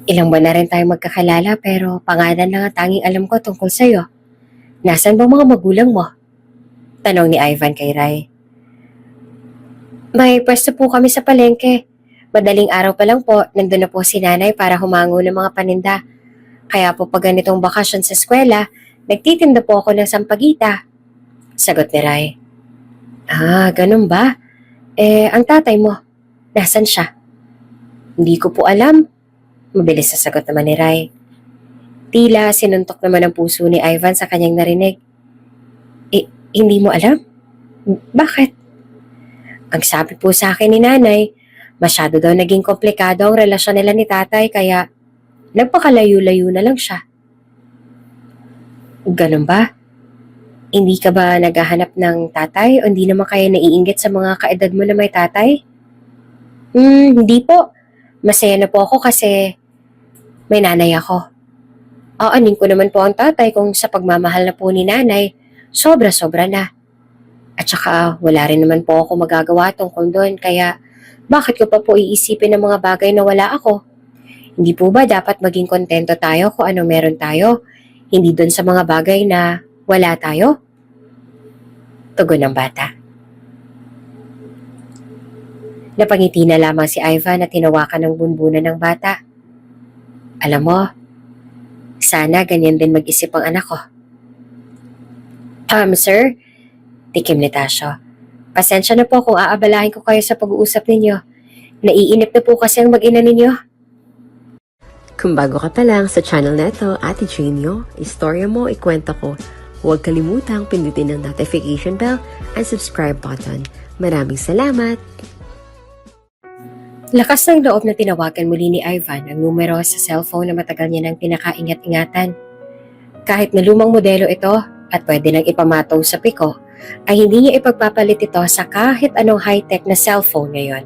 Ilang buwan na rin tayong magkakalala pero pangalan lang ang tanging alam ko tungkol sa'yo. Nasaan ba mga magulang mo? Tanong ni Ivan kay Rai. May pwesto po kami sa palengke. Madaling araw pa lang po, nandun na po si nanay para humango ng mga paninda. Kaya po pag ganitong bakasyon sa eskwela, nagtitinda po ako ng sampagita. Sagot ni Rai. Ah, ganun ba? Ang tatay mo, nasan siya? Hindi ko po alam. Mabilis sa sagot naman ni Rai. Tila sinuntok naman ang puso ni Ivan sa kanyang narinig. Hindi mo alam? Bakit? Ang sabi po sa akin ni nanay, masyado daw naging komplikado ang relasyon nila ni tatay kaya nagpakalayo-layo na lang siya. Ganun ba? Hindi ka ba naghahanap ng tatay o hindi naman kayo naiinggit sa mga kaedad mo na may tatay? Hindi po. Masaya na po ako kasi may nanay ako. Aanin ko naman po ang tatay kung sa pagmamahal na po ni nanay, sobra-sobra na. At saka wala rin naman po ako magagawa tungkol doon kaya bakit ko pa po iisipin ng mga bagay na wala ako? Hindi po ba dapat maging kontento tayo kung ano meron tayo? Hindi doon sa mga bagay na wala tayo? Tugon ng bata. Napangiti na lamang si Ivan at tinawakan ng bunbunan ng bata. Alam mo, sana ganyan din mag-isip ang anak ko. Sir, tikim ni Tasyo. Pasensya na po kung aabalahin ko kayo sa pag-uusap ninyo. Naiinip na po kasi ang mag-ina ninyo. Kung bago ka pa lang sa channel na ito, Ate Genio, istorya mo, ikwento ko. Huwag kalimutang pindutin ang notification bell and subscribe button. Maraming salamat! Lakas ng loob na tinawagan muli ni Ivan ang numero sa cellphone na matagal niya nang pinakaingat-ingatan. Kahit na lumang modelo ito at pwede nang ipamataw sa piko, ay hindi niya ipagpapalit ito sa kahit anong high-tech na cellphone ngayon.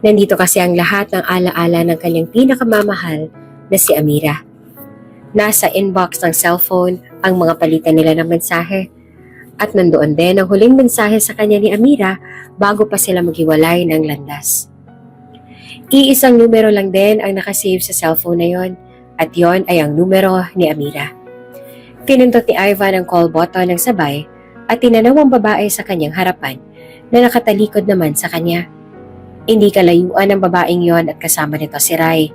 Nandito kasi ang lahat ng alaala ng kanyang pinakamamahal na si Amira. Nasa inbox ng cellphone ang mga palitan nila ng mensahe at nandoon din ang huling mensahe sa kanya ni Amira bago pa sila maghiwalay ng landas. Iisang numero lang din ang nakasave sa cellphone na yon at yon ay ang numero ni Amira. Pinindot ni Ivan ang call button ng sabay at tinanaw ang babae sa kanyang harapan na nakatalikod naman sa kanya. Hindi kalayuan ng babaeng yon at kasama nito si Rai,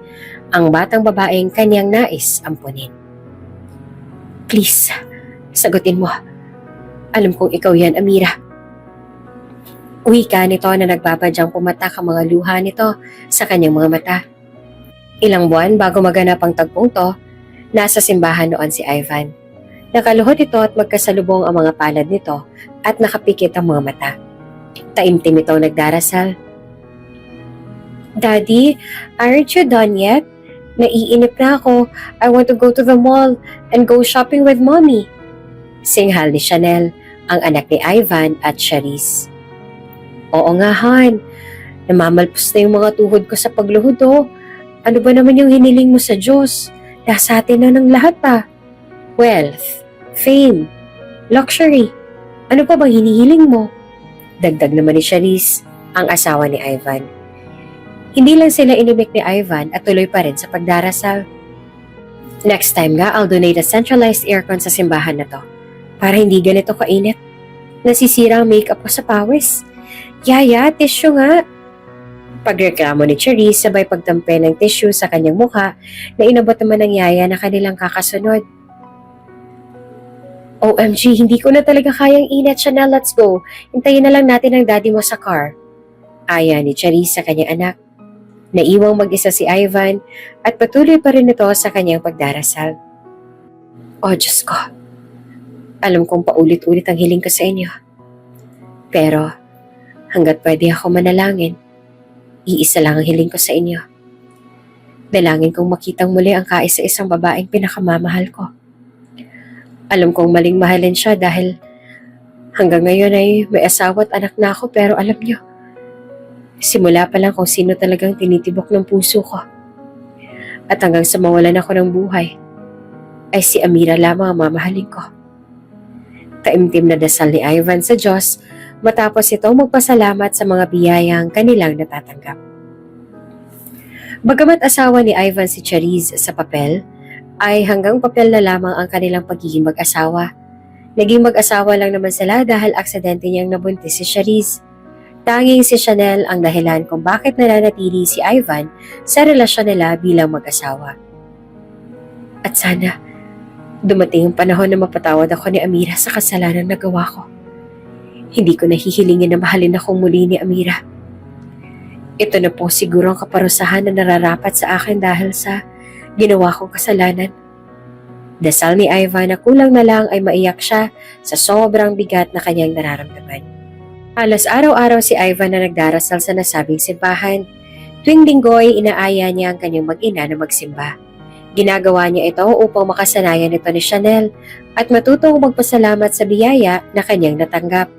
ang batang babaeng kanyang nais ampunin. Please, sagutin mo. Alam kong ikaw yan, Amira. Uwi ka nito na nagbabadyang pumatak ang mga luha nito sa kanyang mga mata. Ilang buwan bago maganap ang tagpong to, nasa simbahan noon si Ivan. Nakaluhod ito at magkasalubong ang mga palad nito at nakapikit ang mga mata. Taimtim ito nagdarasal. Daddy, aren't you done yet? Naiinip na ako. I want to go to the mall and go shopping with mommy. Singhal ni Chanel, ang anak ni Ivan at Charisse. Oo nga, Han. Namamalpos na yung mga tuhod ko sa pagluhod, oh. Ano ba naman yung hiniling mo sa Diyos? Nasa atin na ng lahat, ah. Wealth, fame, luxury. Ano pa bang hinihiling mo? Dagdag naman ni Charisse, ang asawa ni Ivan. Hindi lang sila inimik ni Ivan at tuloy pa rin sa pagdarasal. Next time nga, I'll donate a centralized aircon sa simbahan na to. Para hindi ganito kainit. Nasisira ang makeup ko sa pawis. Yaya, tissue nga. Pagreklamo ni Charisse sabay pagtampe ng tissue sa kanyang mukha na inabot naman ng yaya na kanilang kakasunod. OMG, hindi ko na talaga kayang init, Chanel, let's go. Hintayin na lang natin ang daddy mo sa car. Aya ni Charisse sa kanyang anak. Naiwang mag-isa si Ivan at patuloy pa rin ito sa kanyang pagdarasal. Oh, Diyos ko. Alam kong paulit-ulit ang hiling ko sa inyo. Pero, hanggat pwede ako manalangin, iisa lang ang hiling ko sa inyo. Dalangin kong makitang muli ang kaisa-isang babaeng pinakamamahal ko. Alam kong maling mahalin siya dahil hanggang ngayon ay may asawa at anak na ako pero alam niyo, simula pa lang kung sino talagang tinitibok ng puso ko. At hanggang sa mawalan ako ng buhay, ay si Amira lamang ang mamahalin ko. Taimtim na dasal ni Ivan sa Diyos matapos itong magpasalamat sa mga biyayang kanilang natatanggap. Bagamat asawa ni Ivan si Charisse sa papel, ay hanggang papel na lamang ang kanilang pagiging mag-asawa. Naging mag-asawa lang naman sila dahil aksidente niyang nabuntis si Charisse. Tanging si Chanel ang dahilan kung bakit nananatili si Ivan sa relasyon nila bilang mag-asawa. At sana, dumating ang panahon na mapatawad ako ni Amira sa kasalanan na gawa ko. Hindi ko nahihilingin na mahalin akong muli ni Amira. Ito na po siguro ang kaparusahan na nararapat sa akin dahil sa ginawa kong kasalanan. Dasal ni Ivan na kulang na lang ay maiyak siya sa sobrang bigat na kanyang nararamdaman. Halos araw-araw si Ivan na nagdarasal sa nasabing simbahan. Tuwing linggo ay inaaya niya ang kanyang mag-ina na magsimba. Ginagawa niya ito upang makasanayan ito ni Chanel at matutong magpasalamat sa biyaya na kanyang natanggap.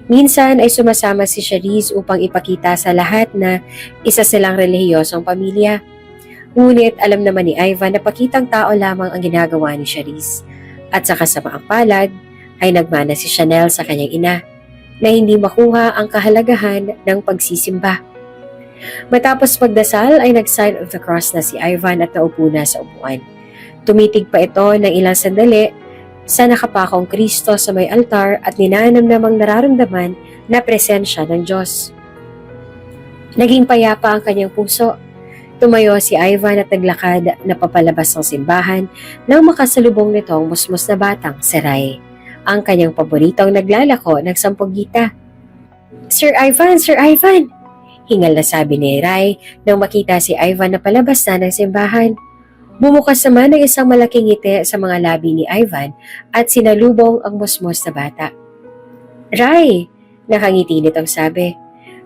Minsan ay sumasama si Charisse upang ipakita sa lahat na isa silang relihiyosong pamilya. Ngunit alam naman ni Ivan na pakitang tao lamang ang ginagawa ni Charisse. At sa kasamaang palad ay nagmana si Chanel sa kanyang ina na hindi makuha ang kahalagahan ng pagsisimba. Matapos pagdasal ay nag-sign of the cross na si Ivan at naupo na sa upuan. Tumitig pa ito ng ilang sandali sa nakapakong Kristo sa may altar at ninanamnamang nararamdaman na presensya ng Diyos. Naging payapa ang kanyang puso. Tumayo si Ivan at naglakad na papalabas ng simbahan nang makasalubong nitong musmos na batang si Ray, ang kanyang paboritong naglalako ng sampugita. Sir Ivan! Sir Ivan! Hingal na sabi ni Ray nang makita si Ivan na palabas na ng simbahan. Bumukas naman ng isang malaking ngiti sa mga labi ni Ivan at sinalubong ang musmos na bata. Ray! Nakangiti nitong sabi.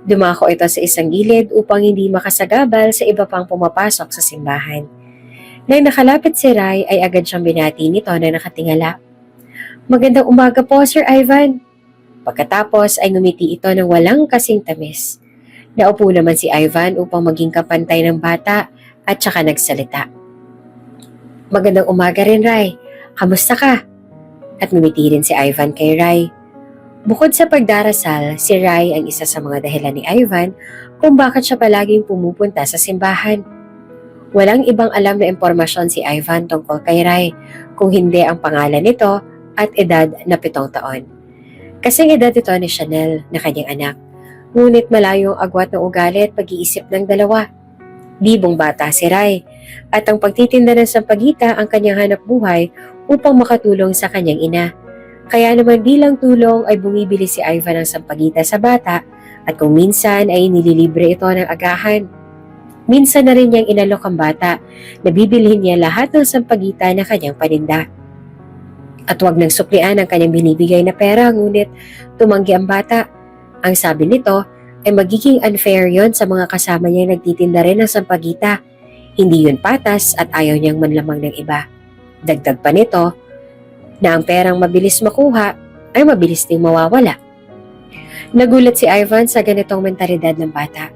Dumako ito sa isang gilid upang hindi makasagabal sa iba pang pumapasok sa simbahan. Nang nakalapit si Ray ay agad siyang binati nito na nakatingala. Magandang umaga po, Sir Ivan. Pagkatapos ay ngumiti ito ng walang kasing tamis. Naupo naman si Ivan upang maging kapantay ng bata at saka nagsalita. Magandang umaga rin, Ray. Kamusta ka? At ngumiti rin si Ivan kay Ray. Bukod sa pagdarasal, si Ray ang isa sa mga dahilan ni Ivan kung bakit siya palaging pumupunta sa simbahan. Walang ibang alam na impormasyon si Ivan tungkol kay Ray kung hindi ang pangalan nito at edad na 7 taon. Kasing edad ito ni Chanel na kanyang anak, ngunit malayo ang agwat ng ugali at pag-iisip ng dalawa. Libong bata si Ray at ang pagtitinda ng sampagita ang kanyang hanap buhay upang makatulong sa kanyang ina. Kaya naman bilang tulong ay bumibili si Ivan ng sampagita sa bata at kung minsan ay nililibre ito ng agahan. Minsan na rin niyang inalok ang bata na bibilhin niya lahat ng sampagita na kanyang paninda. At huwag nang suklian ang kanyang binibigay na pera ngunit tumanggi ang bata. Ang sabi nito ay magiging unfair yon sa mga kasama niyang nagtitinda rin ng sampagita. Hindi yun patas at ayaw niyang manlamang ng iba. Dagdag pa nito na ang perang mabilis makuha ay mabilis ding mawawala. Nagulat si Ivan sa ganitong mentalidad ng bata.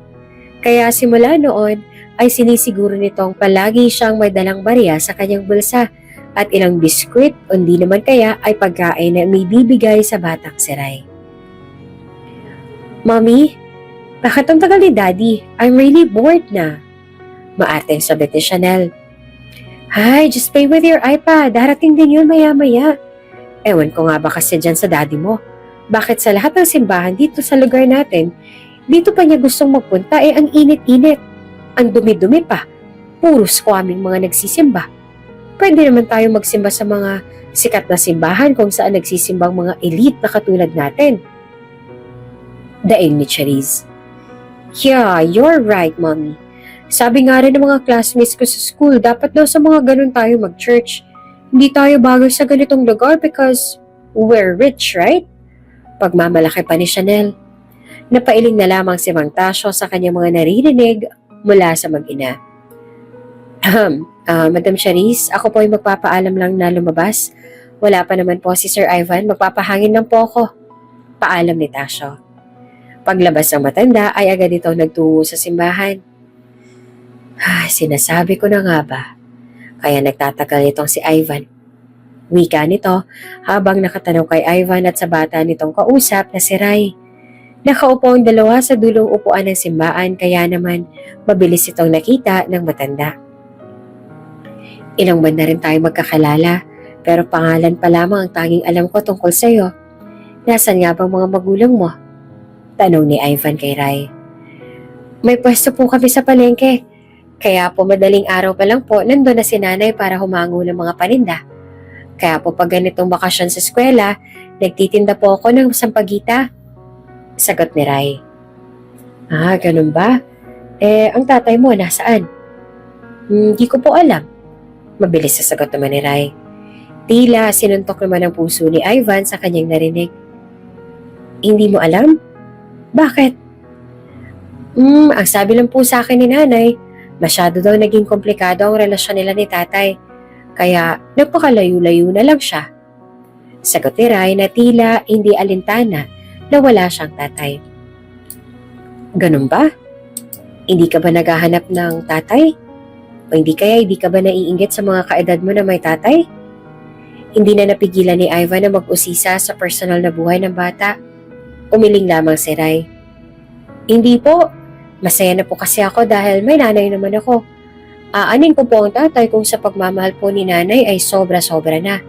Kaya simula noon ay sinisiguro nitong palagi siyang may dalang barya sa kanyang bulsa at ilang biskwit o hindi naman kaya ay pagkain na may bibigay sa batang si Ray. Mommy, bakit ang tagal ni Daddy? I'm really bored na. Maarteng sabi ni Chanel. Hi, just play with your iPad. Darating din yun maya-maya. Ewan ko nga ba kasi dyan sa daddy mo. Bakit sa lahat ng simbahan dito sa lugar natin, dito pa niya gustong magpunta ang init-init. Ang dumi-dumi pa. Puro squaming mga nagsisimba. Pwede naman tayo magsimba sa mga sikat na simbahan kung saan nagsisimbang mga elite na katulad natin. Daing ni Charisse. Yeah, you're right, Mommy. Sabi nga rin ng mga classmates ko sa school, dapat daw sa mga ganun tayo mag-church. Hindi tayo bagay sa ganitong lugar because we're rich, right? Pagmamalaki pa ni Chanel. Napailing na lamang si Mang Tasyo sa kanyang mga naririnig mula sa mag-ina. Madam Charisse, ako po ay magpapaalam lang na lumabas. Wala pa naman po si Sir Ivan, magpapahangin lang po ako. Paalam ni Tasyo. Paglabas ng matanda ay agad itong nagtungo sa simbahan. Sinasabi ko na nga ba? Kaya nagtatagal itong si Ivan. Wika nito habang nakatanaw kay Ivan at sa bata nitong kausap na si Ray. Nakaupo ang dalawa sa dulong upuan ng simbahan kaya naman mabilis itong nakita ng matanda. Ilang buwan na rin tayo magkakalala pero pangalan pa lamang ang tanging alam ko tungkol sa iyo. Nasaan nga bang mga magulang mo? Tanong ni Ivan kay Rai. May pwesto po kami sa palengke. Kaya po madaling araw pa lang po nandun na si nanay para humango ng mga paninda. Kaya po pag ganitong bakasyon sa eskwela, nagtitinda po ako ng sampagita. Sagot ni Rai. Ah, ganun ba? Ang tatay mo nasaan? Hindi ko po alam. Mabilis sa sagot naman ni Rai. Tila sinuntok naman ang puso ni Ivan sa kanyang narinig. Hindi mo alam? Bakit? Ang sabi lang po sa akin ni nanay, masyado daw naging komplikado ang relasyon nila ni tatay. Kaya nagpakalayo-layo na lang siya. Sagot ni Rai na tila hindi alintana na wala siyang tatay. Ganun ba? Hindi ka ba naghahanap ng tatay? O hindi ka ba naiinggit sa mga kaedad mo na may tatay? Hindi na napigilan ni Ivan na mag-usisa sa personal na buhay ng bata. Umiling lamang si Rai. Hindi po. Masaya na po kasi ako dahil may nanay naman ako. Aanin ko po ang tatay kung sa pagmamahal po ni nanay ay sobra-sobra na.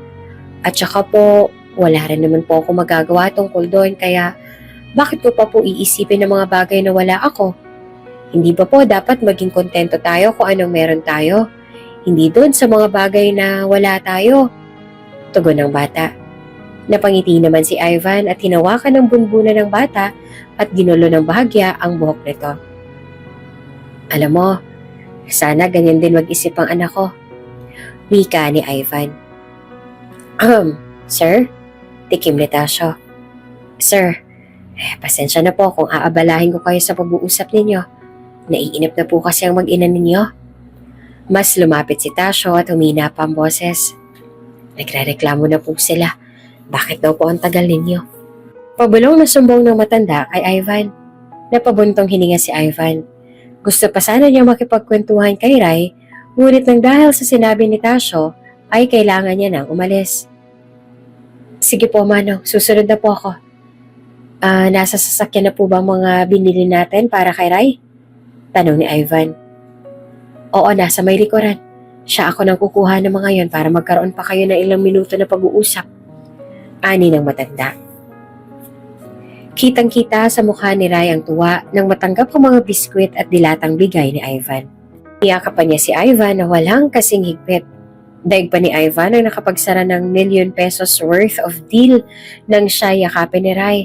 At saka po, wala rin naman po ako magagawa tungkol doon kaya bakit ko pa po iisipin ng mga bagay na wala ako? Hindi ba po dapat maging kontento tayo kung anong meron tayo? Hindi doon sa mga bagay na wala tayo. Tugon ng bata. Napangiti naman si Ivan at hinawakan ng bunbunan ng bata at ginulo ng bahagya ang buhok nito. Alam mo, sana ganyan din mag-isip ang anak ko. Wika ni Ivan. Sir? Tikim ni Tasyo. Sir, pasensya na po kung aabalahin ko kayo sa pag-uusap ninyo. Naiinip na po kasi ang mag-ina ninyo. Mas lumapit si Tasyo at humina pa ang boses. Nagre-reklamo na po sila. Bakit daw po ang tagal ninyo? Pabulong na sumbong ng matanda kay Ivan. Napabuntong hininga si Ivan. Gusto pa sana niya makipagkwentuhan kay Rai, ngunit nang dahil sa sinabi ni Tasyo, ay kailangan niya nang umalis. Sige po, Manong. Susunod na po ako. Nasa sasakyan na po ba mga binili natin para kay Rai? Tanong ni Ivan. Oo, nasa may likuran. Siya ako nang kukuha ng mga yon para magkaroon pa kayo ng ilang minuto na pag-uusap. Ani ng matanda. Kitang-kita sa mukha ni Rai ang tuwa nang matanggap ang mga biskwit at dilatang bigay ni Ivan. Niyakapan niya si Ivan na walang kasing higpit. Daig pa ni Ivan ang nakapagsara ng ₱1,000,000 worth of deal nang siya yakapin ni Rai.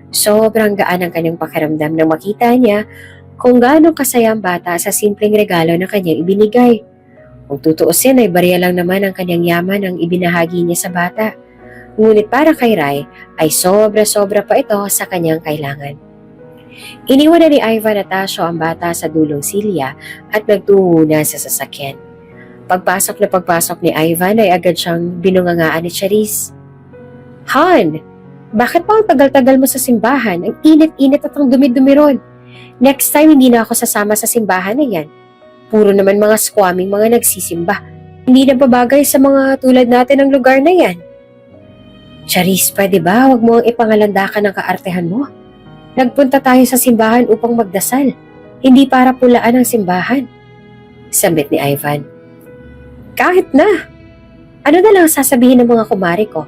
Sobrang gaan ang kanyang pakiramdam nang makita niya kung gaano kasaya ang bata sa simpleng regalo na kanyang ibinigay. Kung tutuusin ay barya lang naman ang kanyang yaman ang ibinahagi niya sa bata. Ngunit para kay Rai ay sobra-sobra pa ito sa kanyang kailangan. Iniwan na ni Ivan at Tasyo ang bata sa dulong silya at nagtungo na sa sasakyan. Pagpasok ni Ivan ay agad siyang binungangaan ni Charisse. Han, bakit pa ang tagal-tagal mo sa simbahan? Ang init-init at ang dumi-dumi ron. Next time hindi na ako sasama sa simbahan na yan. Puro naman mga squaming mga nagsisimba. Hindi na babagay sa mga tulad natin ang lugar na yan. Charisse, pwede ba? Huwag mo ang ipangalandakan ng kaartehan mo. Nagpunta tayo sa simbahan upang magdasal. Hindi para pulaan ang simbahan. Sambit ni Ivan. Kahit na. Ano na lang sasabihin ng mga kumari ko?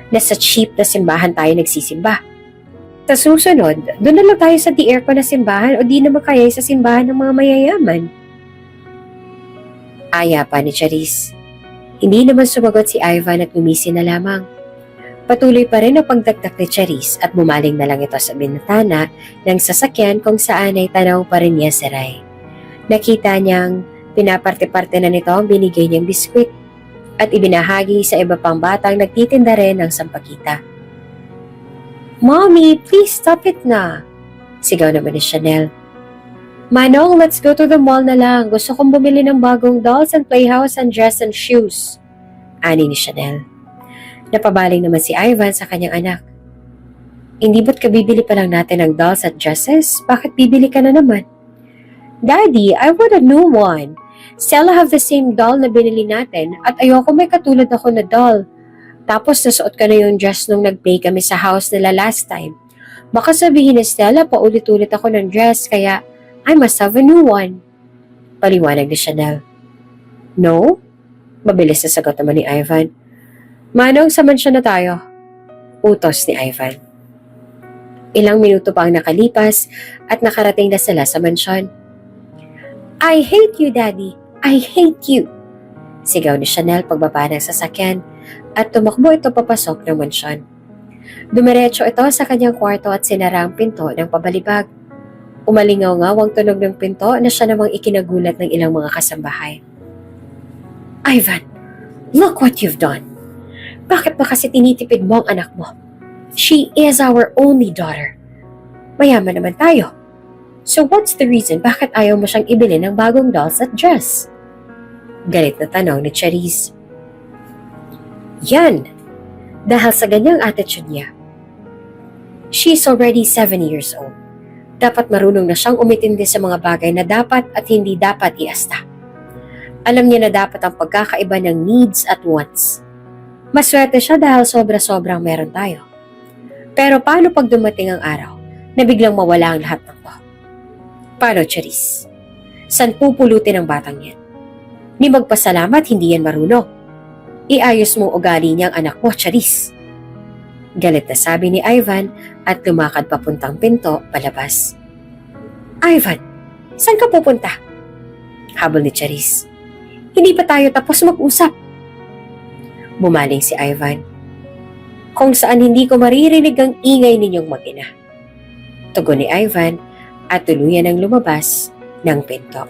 Na sa cheap na simbahan tayo nagsisimba. Sa susunod, doon na lang tayo sa di-aircon na simbahan o di na makayay sa simbahan ng mga mayayaman. Aya pa ni Charisse. Hindi naman sumagot si Ivan at gumisi na lamang. Patuloy pa rin ang pagdagdag ni Charisse at bumaling na lang ito sa bintana ng sasakyan kung saan ay tanaw pa rin niya si Rai. Nakita niyang pinaparte-parte na nito ang binigay niyang biskwit at ibinahagi sa iba pang batang nagtitinda rin ng sampagita. Mommy, please stop it na! Sigaw naman ni Chanel. Manong, let's go to the mall na lang. Gusto kong bumili ng bagong dolls and playhouse and dress and shoes. Ani ni Chanel. Napabaling naman si Ivan sa kanyang anak. Hindi ba't kabibili pa lang natin ng dolls at dresses? Bakit bibili ka na naman? Daddy, I want a new one. Stella have the same doll na binili natin at ayoko may katulad ako na doll. Tapos nasuot ka na yung dress nung nag-play kami sa house nila last time. Baka sabihin ni Stella paulit-ulit ako ng dress kaya I must have a new one. Paliwanag ni Chanel. No? Mabilis na sagot naman ni Ivan. Manong, sa mansyon na tayo. Utos ni Ivan. Ilang minuto pa ang nakalipas at nakarating na sila sa mansyon. I hate you, Daddy. I hate you. Sigaw ni Chanel pagbaba ng sasakyan at tumakbo ito papasok ng mansyon. Dumiretso ito sa kanyang kwarto at sinara ang pinto ng pabalibag. Umalingaw-ngaw ang tunog ng pinto na siya namang ikinagulat ng ilang mga kasambahay. Ivan, look what you've done. Bakit ba kasi tinitipid mo ang anak mo? She is our only daughter. Mayaman naman tayo. So what's the reason bakit ayaw mo siyang ibili ng bagong dolls at dress? Galit na tanong ni Charisse. Yan, dahil sa ganyang attitude niya. She's already 7 years old. Dapat marunong na siyang umitindi sa mga bagay na dapat at hindi dapat iasta. Alam niya na dapat ang pagkakaiba ng needs at wants. Maswerte siya dahil sobra-sobrang meron tayo. Pero paano pag dumating ang araw na biglang mawala ang lahat ng to? Paano, Charisse? San pupulutin ang batang yan? Ni magpasalamat, hindi yan marunong. Iayos mo ugali niyang anak mo, Charisse. Galit na sabi ni Ivan at lumakad papuntang pinto palabas. Ivan, saan ka pupunta? Habol ni Charisse. Hindi pa tayo tapos mag-usap. Bumaling si Ivan. Kung saan hindi ko maririnig ang ingay ninyong mag-ina. Tugon ni Ivan at tuluyan ang lumabas ng pinto.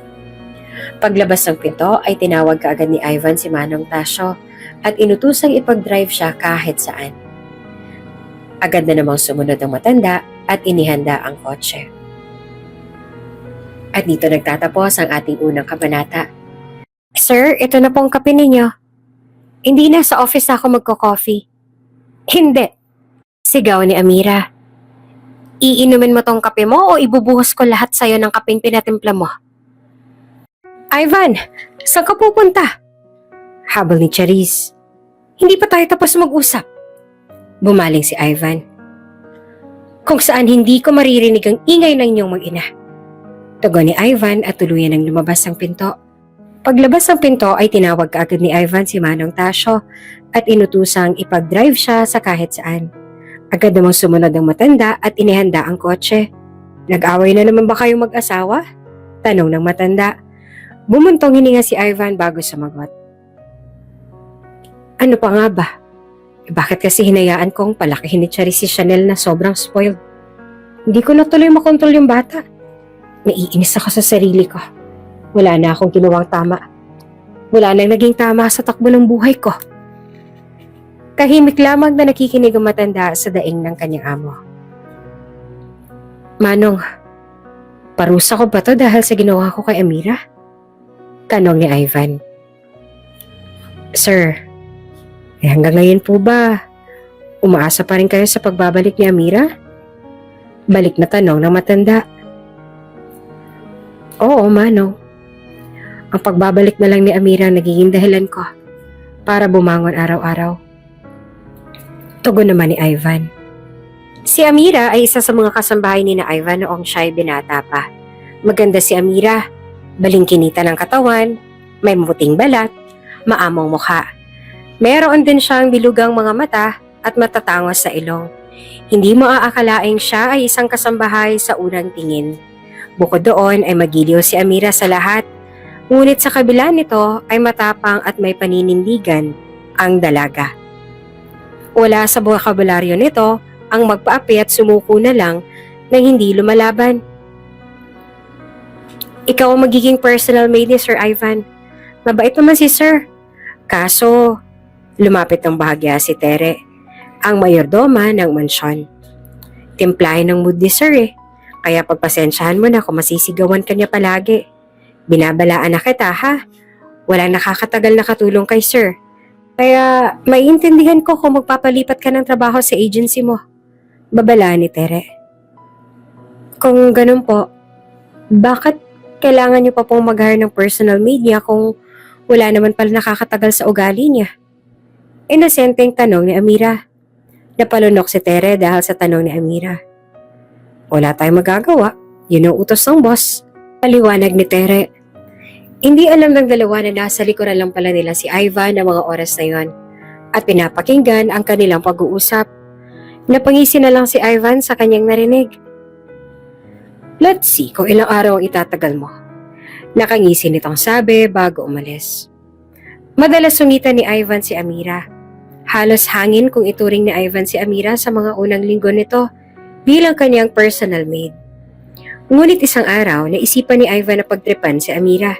Paglabas ng pinto ay tinawag kaagad ni Ivan si Manong Tasyo at inutusang ipag-drive siya kahit saan. Agad na namang sumunod ang matanda at inihanda ang kotse. At dito nagtatapos ang ating unang kabanata. Sir, ito na pong kape ninyo. Hindi na, sa office ako magko-coffee. Hindi. Sigaw ni Amira. Iinumin mo tong kape mo o ibubuhos ko lahat sa'yo ng kapeng pinatimpla mo? Ivan, saan ka pupunta? Habol ni Charisse. Hindi pa tayo tapos mag-usap. Bumaling si Ivan. Kung saan hindi ko maririnig ang ingay ng inyong mag-ina. Tugon ni Ivan at tuluyan ng lumabas ang pinto. Paglabas ng pinto ay tinawag kaagad ni Ivan si Manong Tasyo at inutusang ipag-drive siya sa kahit saan. Agad namang sumunod ang matanda at inihanda ang kotse. Nag-away na naman ba kayong mag-asawa? Tanong ng matanda. Bumuntong hininga si Ivan bago sumagot. Ano pa nga ba? Bakit kasi hinayaan kong palakihin ni Charisse si Chanel na sobrang spoiled? Hindi ko na tuloy makontrol yung bata. Naiinis ako sa sarili ko. Wala na akong ginawang tama. Wala nang naging tama sa takbo ng buhay ko. Tahimik lamang na nakikinig ang matanda sa daing ng kanyang amo. Manong, parusa ko ba to dahil sa ginawa ko kay Amira? Tanong ni Ivan. Sir, hanggang ngayon po ba, umaasa pa rin kayo sa pagbabalik ni Amira? Balik na tanong ng matanda. Oo, Manong. Ang pagbabalik na lang ni Amira ang nagiging dahilan ko para bumangon araw-araw. Tugon naman ni Ivan. Si Amira ay isa sa mga kasambahay ni na Ivan noong siya'y binata pa. Maganda si Amira, balingkinita ng katawan, may maputing balat, maamong mukha. Mayroon din siyang bilugang mga mata at matatangos sa ilong. Hindi mo aakalaing siya ay isang kasambahay sa unang tingin. Bukod doon ay magiliw si Amira sa lahat. Ngunit sa kabila nito ay matapang at may paninindigan ang dalaga. Wala sa bokabularyo nito ang magpaapi at sumuko na lang nang hindi lumalaban. Ikaw ang magiging personal maid ni Sir Ivan. Mabait naman si Sir. Kaso, lumapit ng bahagya si Tere, ang mayordoma ng mansyon. Timplahin ng mood ni Sir kaya pagpasensyahan mo na kung masisigawan ka niya palagi. Binabalaan na kita ha. Walang nakakatagal na katulong kay Sir. Kaya maiintindihan ko kung magpapalipat ka ng trabaho sa agency mo. Babalaan ni Tere. Kung ganun po, bakit kailangan niyo pa pong mag-hire ng personal maid niya kung wala naman pala nakakatagal sa ugali niya? Inosenteng tanong ni Amira. Napalunok si Tere dahil sa tanong ni Amira. Wala tayong magagawa. Yun ang utos ng boss. Paliwanag ni Tere. Hindi alam ng dalawa na nasa likuran lang pala nila si Ivan ng mga oras na yon at pinapakinggan ang kanilang pag-uusap. Napangisi na lang si Ivan sa kanyang narinig. Let's see kung ilang araw ang itatagal mo. Nakangisi nitong sabi bago umalis. Madalas sungita ni Ivan si Amira. Halos hangin kung ituring ni Ivan si Amira sa mga unang linggo nito bilang kanyang personal maid. Ngunit isang araw, naisipan ni Ivan na pagtripan si Amira.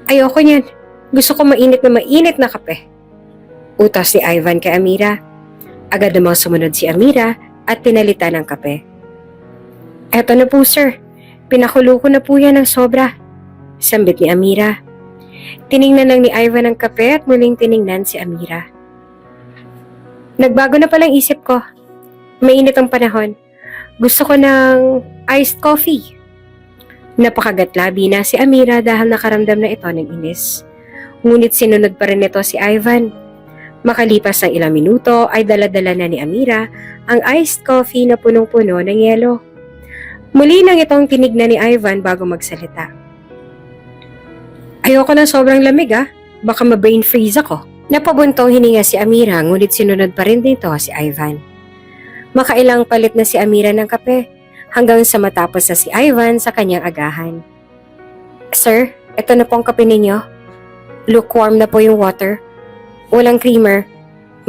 Ayoko niyan. Gusto ko mainit na kape. Utos ni Ivan kay Amira. Agad namang sumunod si Amira at pinalitan ng kape. Eto na po sir. Pinakulo ko na po yan ng sobra. Sambit ni Amira. Tiningnan lang ni Ivan ang kape at muling tiningnan si Amira. Nagbago na palang isip ko. Mainit ang panahon. Gusto ko ng iced coffee. Napakagatlabi na si Amira dahil nakaramdam na ito ng inis. Ngunit sinunod pa rin nito si Ivan. Makalipas ng ilang minuto ay dala-dala na ni Amira ang iced coffee na punong-puno ng yelo. Muli nang itong tinignan ni Ivan bago magsalita. Ayoko na sobrang lamig baka ma-brain freeze ako. Napabuntong hininga si Amira ngunit sinunod pa rin dito si Ivan. Makailang palit na si Amira ng kape. Hanggang sa matapos na si Ivan sa kanyang agahan. Sir, ito na po ang kape ninyo. Lukewarm na po yung water. Walang creamer.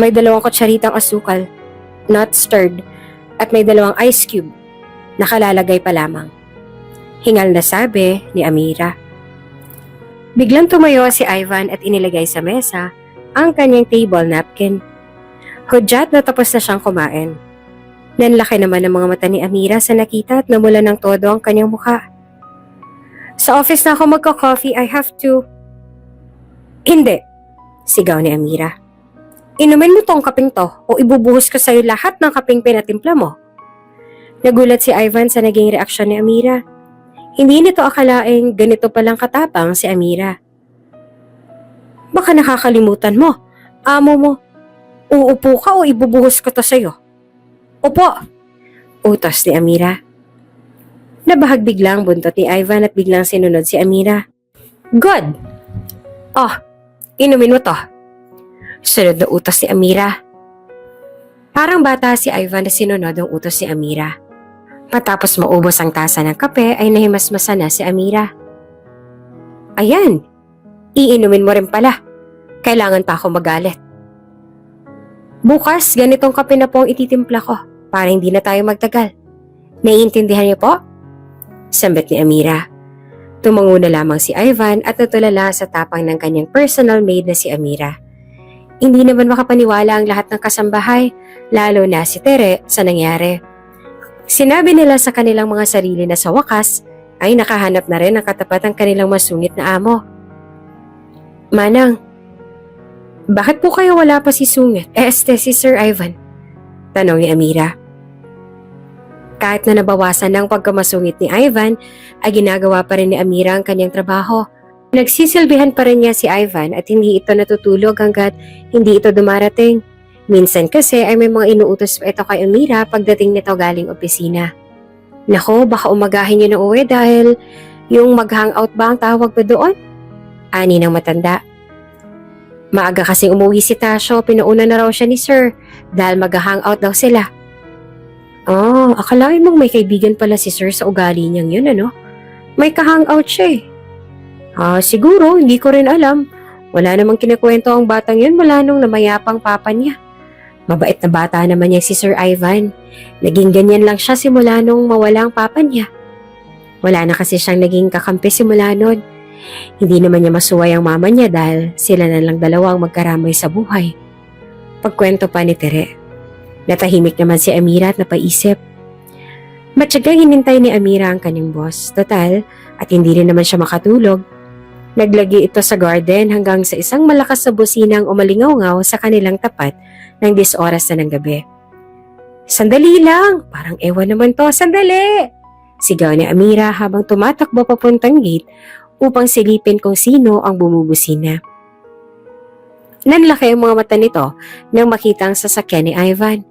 May 2 kutsaritang asukal. Not stirred. At may 2 ice cube. Nakalalagay pa lamang. Hingal na sabi ni Amira. Biglang tumayo si Ivan at inilagay sa mesa ang kanyang table napkin. Hudyat na tapos na siyang kumain. Nanlaki naman ang mga mata ni Amira sa nakita at namula ng todo ang kanyang mukha. Sa office na ako magka-coffee, I have to... Hindi, sigaw ni Amira. Inumin mo tong kaping to o ibubuhos ko sa'yo lahat ng kaping pinatimpla mo. Nagulat si Ivan sa naging reaksyon ni Amira. Hindi nito akalaing ganito palang katapang si Amira. Baka nakakalimutan mo. Amo mo. Uupo ka o ibubuhos ko to sa'yo. Opo! Utos ni Amira. Nabahag biglang buntot ni Ivan at biglang sinunod si Amira. Good! Oh, inumin mo to. Sunod na utos ni Amira. Parang bata si Ivan na sinunod ang utos ni Amira. Matapos maubos ang tasa ng kape ay nahimasmasan na si Amira. Ayan, iinumin mo rin pala. Kailangan pa ako magalit. Bukas, ganitong kape na po ang ititimpla ko. Para hindi na tayo magtagal. Naiintindihan niyo po? Sambit ni Amira. Tumango na lamang si Ivan at natulala sa tapang ng kanyang personal maid na si Amira. Hindi naman makapaniwala ang lahat ng kasambahay, lalo na si Tere sa nangyari. Sinabi nila sa kanilang mga sarili na sa wakas ay nakahanap na rin ng katapat ang kanilang masungit na amo. Manang, bakit po kayo wala pa si Sungit? Si Sir Ivan? Tanong ni Amira. Kahit na nabawasan ng pagkamasungit ni Ivan, ay ginagawa pa rin ni Amira ang kanyang trabaho. Nagsisilbihan pa rin niya si Ivan at hindi ito natutulog hanggat hindi ito dumarating. Minsan kasi ay may mga inuutos pa ito kay Amira pagdating nito galing opisina. Nako, baka umagahin niyo na uwi dahil yung mag-hangout ba ang tawag ba doon? Ani ng matanda. Maaga kasing umuwi si Tasho, pinuuna na raw siya ni Sir dahil mag-hangout daw sila. Akalain mong may kaibigan pala si Sir sa ugali niyang yun, ano? May ka-hangout siya siguro, hindi ko rin alam. Wala namang kinikwento ang batang yun mula nung namayapang papa niya. Mabait na bata naman niya si Sir Ivan. Naging ganyan lang siya simula nung mawala ang papa niya. Wala na kasi siyang naging kakampi simula nun. Hindi naman niya masuway ang mama niya dahil sila na lang dalawa ang magkaramay sa buhay. Pagkwento pa ni Tere. Natahimik naman si Amira at napaisip. Matyagang hinintay ni Amira ang kanyang boss. Total, at hindi rin naman siya makatulog. Naglagi ito sa garden hanggang sa isang malakas na businang umalingaw-ngaw sa kanilang tapat ng 10 oras na ng gabi. Sandali lang! Parang ewan naman to, sandali! Sigaw ni Amira habang tumatakbo papuntang gate upang silipin kung sino ang bumubusina. Nanlaki ang mga mata nito nang makita ang sasakyan ni Ivan.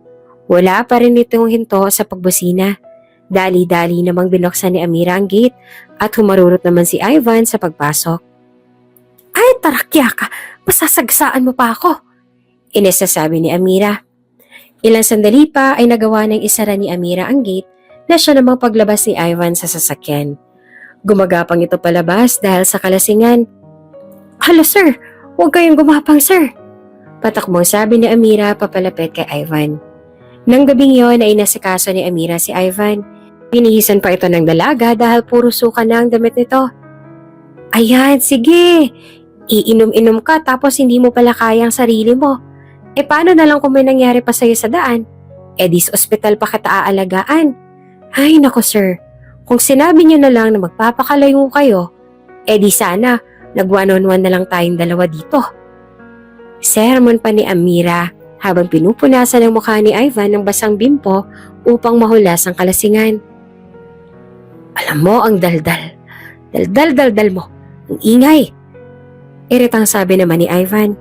Wala pa rin itong hinto sa pagbusina. Dali-dali namang binuksan ni Amira ang gate at humarurot naman si Ivan sa pagpasok. Ay, tarakya ka! Masasagsaan mo pa ako! Inisasabi ni Amira. Ilang sandali pa ay nagawa ng isara ni Amira ang gate na siya namang paglabas ni Ivan sa sasakyan. Gumagapang ito palabas dahil sa kalasingan. Hala sir, huwag kayong gumapang sir! Patakbong sabi ni Amira papalapit kay Ivan. Nang gabing yon ay inasikaso ni Amira si Ivan. Pinihisan pa ito ng dalaga dahil puro suka na ang damit nito. Ayan, sige! Iinom-inom ka tapos hindi mo pala kaya ang sarili mo. E paano na lang kung may nangyari pa sa'yo sa daan? E di sa ospital pa kita aalagaan. Ay nako sir, kung sinabi niyo na lang na magpapakalayo kayo, e di sana nag-one-on-one na lang tayong dalawa dito. Sermon pa ni Amira habang pinupunasan ang mukha ni Ivan ng basang bimpo upang mahulas ang kalasingan. Alam mo ang daldal. Daldal mo. Ang ingay. Iritang sabi naman ni Ivan.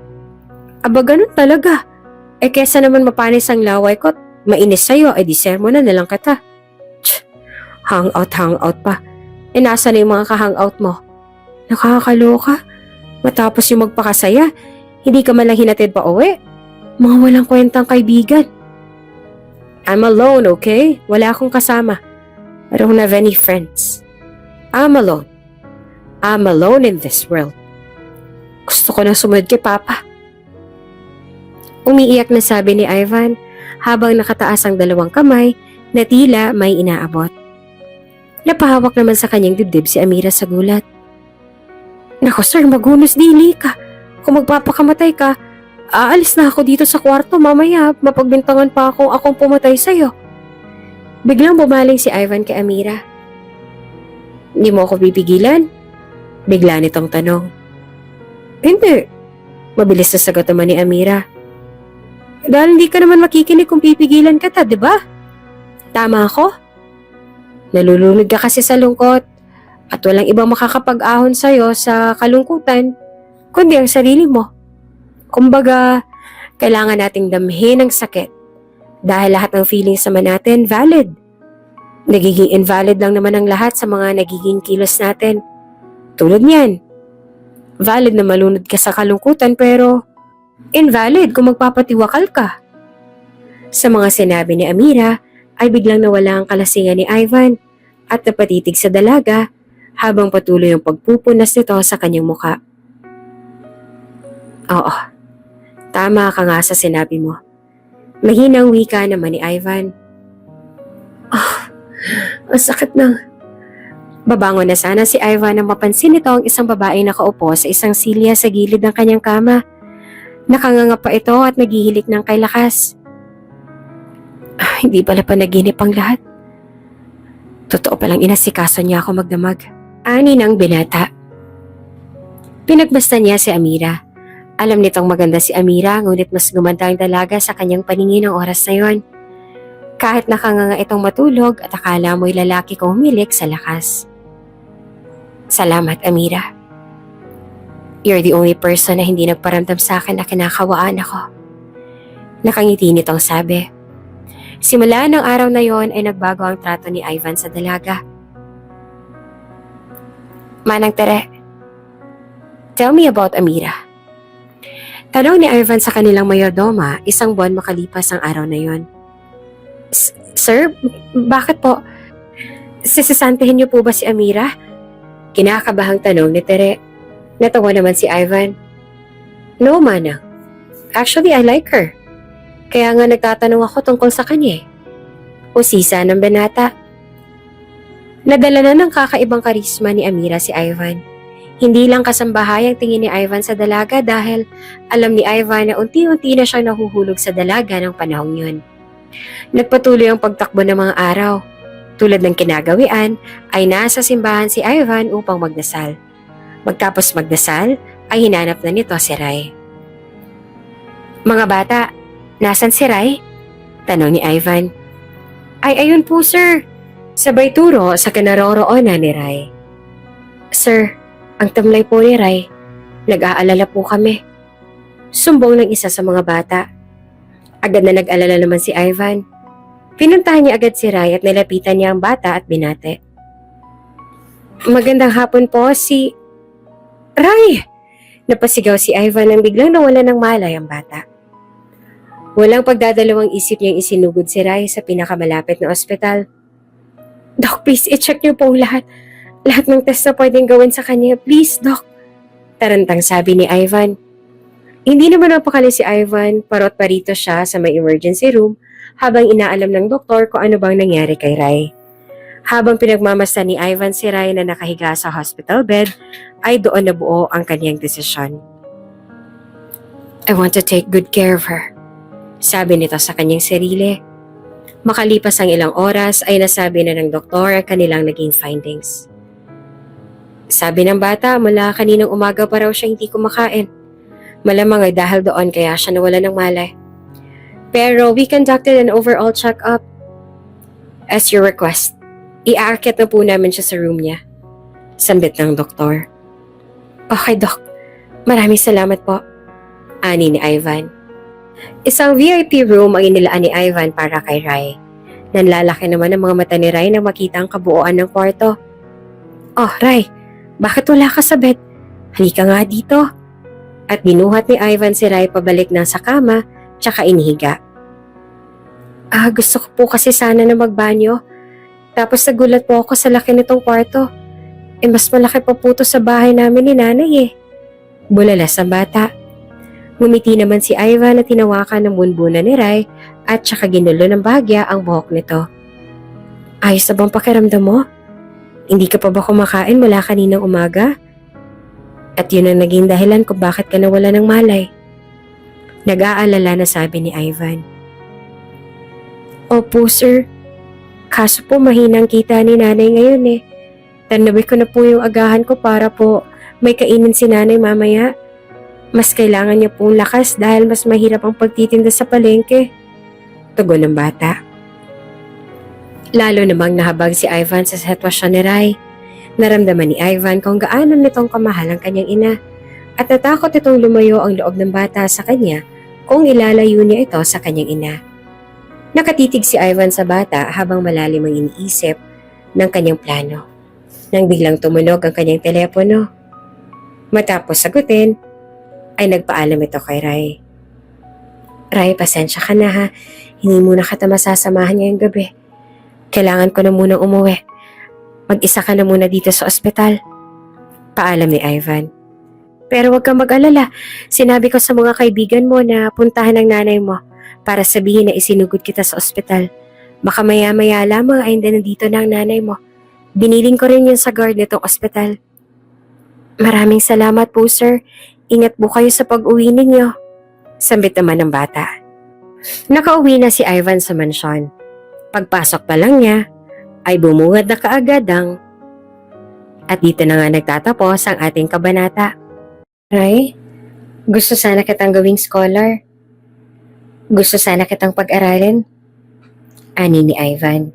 Aba ganun talaga. E kesa naman mapanis ang laway ko at mainis sa'yo, di sermon na lang kita. Tch, hangout pa. E nasa na yung mga ka-hangout mo? Nakakaloka. Matapos yung magpakasaya, hindi ka man lang hinatid pa uwi. Mga walang kwentang kaibigan. I'm alone, okay? Wala akong kasama. I don't have any friends. I'm alone. I'm alone in this world. Gusto ko nang sumunod kay Papa. Umiiyak na sabi ni Ivan habang nakataas ang dalawang kamay na tila may inaabot. Napahawak naman sa kanyang dibdib si Amira sa gulat. Nako sir, magunos dili ka. Kung magpapakamatay ka, aalis na ako dito sa kwarto mamaya. Mapagbintangan pa akong pumatay sa'yo. Biglang bumaling si Ivan kay Amira. Hindi mo ako pipigilan? Bigla nitong tanong. Hindi. Mabilis na sagot naman ni Amira. Dahil hindi ka naman makikinig kung pipigilan kita, di ba? Tama ako? Nalulunod ka kasi sa lungkot at walang ibang makakapag-ahon sa'yo sa kalungkutan kundi ang sarili mo. Kumbaga, kailangan nating damhin ang sakit dahil lahat ng feelings naman natin valid. Nagiging invalid lang naman ang lahat sa mga nagiging kilos natin. Tulad niyan. Valid na malunod ka sa kalungkutan pero invalid kung magpapatiwakal ka. Sa mga sinabi ni Amira ay biglang nawala ang kalasingan ni Ivan at napatitig sa dalaga habang patuloy ang pagpupunas nito sa kanyang muka. Oo, tama ka nga sa sinabi mo. Mahinang wika naman ni Ivan. Ang sakit ng... Babangon na sana si Ivan nang mapansin nito ang isang babaeng nakaupo sa isang silya sa gilid ng kanyang kama. Nakanganga pa ito at naghihilik ng kay lakas. Hindi pala panaginip ang lahat. Totoo palang inasikaso niya ako magdamag. Ani ng binata. Pinagbasta niya si Amira. Alam nitong maganda si Amira ngunit mas gumanda ang dalaga sa kanyang paningin ng oras na yon. Kahit nakanganga itong matulog at akala mo'y lalaki kong humilik sa lakas. Salamat, Amira. You're the only person na hindi nagparamdam sa akin na kinakawaan ako. Nakangiti nitong sabi. Simula ng araw na yon ay nagbago ang trato ni Ivan sa dalaga. Manang Tere, tell me about Amira. Tanong ni Ivan sa kanilang mayordoma, isang buwan makalipas ang araw na yon. Sir, bakit po? Sisisantihin niyo po ba si Amira? Kinakabahang tanong ni Tere. Natawa naman si Ivan. No, Manang. Actually, I like her. Kaya nga nagtatanong ako tungkol sa kanya. Usisa ng binata. Nadala na ng kakaibang karisma ni Amira si Ivan. Hindi lang kasambahay ang tingin ni Ivan sa dalaga dahil alam ni Ivan na unti-unti na siyang nahuhulog sa dalaga ng panahong yun. Nagpatuloy ang pagtakbo ng mga araw. Tulad ng kinagawian ay nasa simbahan si Ivan upang magdasal. Magtapos magdasal ay hinanap na nito si Ray. Mga bata, nasan si Ray? Tanong ni Ivan. Ay ayun po sir, sabay turo sa kinaroroonan ni Ray. Sir, ang tamlay po ni Ray, nag-aalala po kami. Sumbong ng isa sa mga bata. Agad na nag-alala naman si Ivan. Pinuntahan niya agad si Rai at nilapitan niya ang bata at binate. Magandang hapon po, si... Rai! Napasigaw si Ivan nang biglang nawala ng malay ang bata. Walang pagdadalawang isip niyang isinugod si Rai sa pinakamalapit na ospital. Doc, please, i-check niyo po lahat. Lahat ng test na pwedeng gawin sa kanya. Please, Doc. Tarantang sabi ni Ivan. Hindi naman napakali si Ivan, parot parito siya sa may emergency room habang inaalam ng doktor kung ano bang nangyari kay Rai. Habang pinagmamasdan ni Ivan si Rai na nakahiga sa hospital bed, ay doon nabuo ang kanyang desisyon. I want to take good care of her, sabi nito sa kanyang sarili. Makalipas ang ilang oras ay nasabi na ng doktor ang kanilang naging findings. Sabi ng bata mula kaninang umaga pa raw siya hindi kumakain. Malamang ay dahil doon kaya siya nawala ng malay. Pero we conducted an overall check-up. As your request, iaakit na po namin siya sa room niya. Sambit ng doktor. Okay, Doc. Maraming salamat po. Ani ni Ivan. Isang VIP room ang inilaan ni Ivan para kay Rai. Nanlalaki naman ang mga mata ni Rai nang makita ang kabuuan ng kwarto. Oh, Rai, bakit wala ka sa bed? Halika nga dito. At binuhat ni Ivan si Rai pabalik na sa kama, tsaka inihiga. Gusto ko po kasi sana na magbanyo. Tapos nagulat po ako sa laki nitong kwarto. Mas malaki pa po to sa bahay namin ni nanay eh. Bulalas ang bata. Ngumiti naman si Ivan at tinawakan ng bunbunan ni Rai at tsaka ginulo ng bahagya ang buhok nito. Ayos na bang pakiramdam mo? Hindi ka pa ba kumakain mula kaninang umaga? At yun ang naging dahilan kung bakit ka nawala ng malay. Nag-aalala na sabi ni Ivan. Opo, sir. Kaso po mahinang kita ni nanay ngayon eh. Tanabi ko na po yung agahan ko para po may kainin si nanay mamaya. Mas kailangan niya pong lakas dahil mas mahirap ang pagtitinda sa palengke. Tugon ng bata. Lalo namang nahabag si Ivan sa sitwasyon ni Rai. Naramdaman ni Ivan kung gaano nitong kamahal ang kanyang ina at natakot itong lumayo ang loob ng bata sa kanya kung ilalayo niya ito sa kanyang ina. Nakatitig si Ivan sa bata habang malalim ang iniisip ng kanyang plano. Nang biglang tumunog ang kanyang telepono. Matapos sagutin, ay nagpaalam ito kay Rai. Rai, pasensya ka na ha. Hindi muna kita masasamahan ngayong gabi. Kailangan ko na munang umuwi. Mag-isa ka na muna dito sa ospital. Paalam ni Ivan. Pero huwag kang mag-alala. Sinabi ko sa mga kaibigan mo na puntahan ang nanay mo para sabihin na isinugod kita sa ospital. Baka maya-maya lamang ay hindi nandito na ang nanay mo. Biniling ko rin yun sa guard nitong ospital. Maraming salamat po, sir. Ingat po kayo sa pag-uwi ninyo. Sambit naman ng bata. Nakauwi na si Ivan sa mansyon. Pagpasok pa lang niya, ay bumungad na kaagad ang... At dito na nga nagtatapos ang ating kabanata. Rai, gusto sana kitang gawing scholar. Gusto sana kitang pag-aralin. Ani ni Ivan.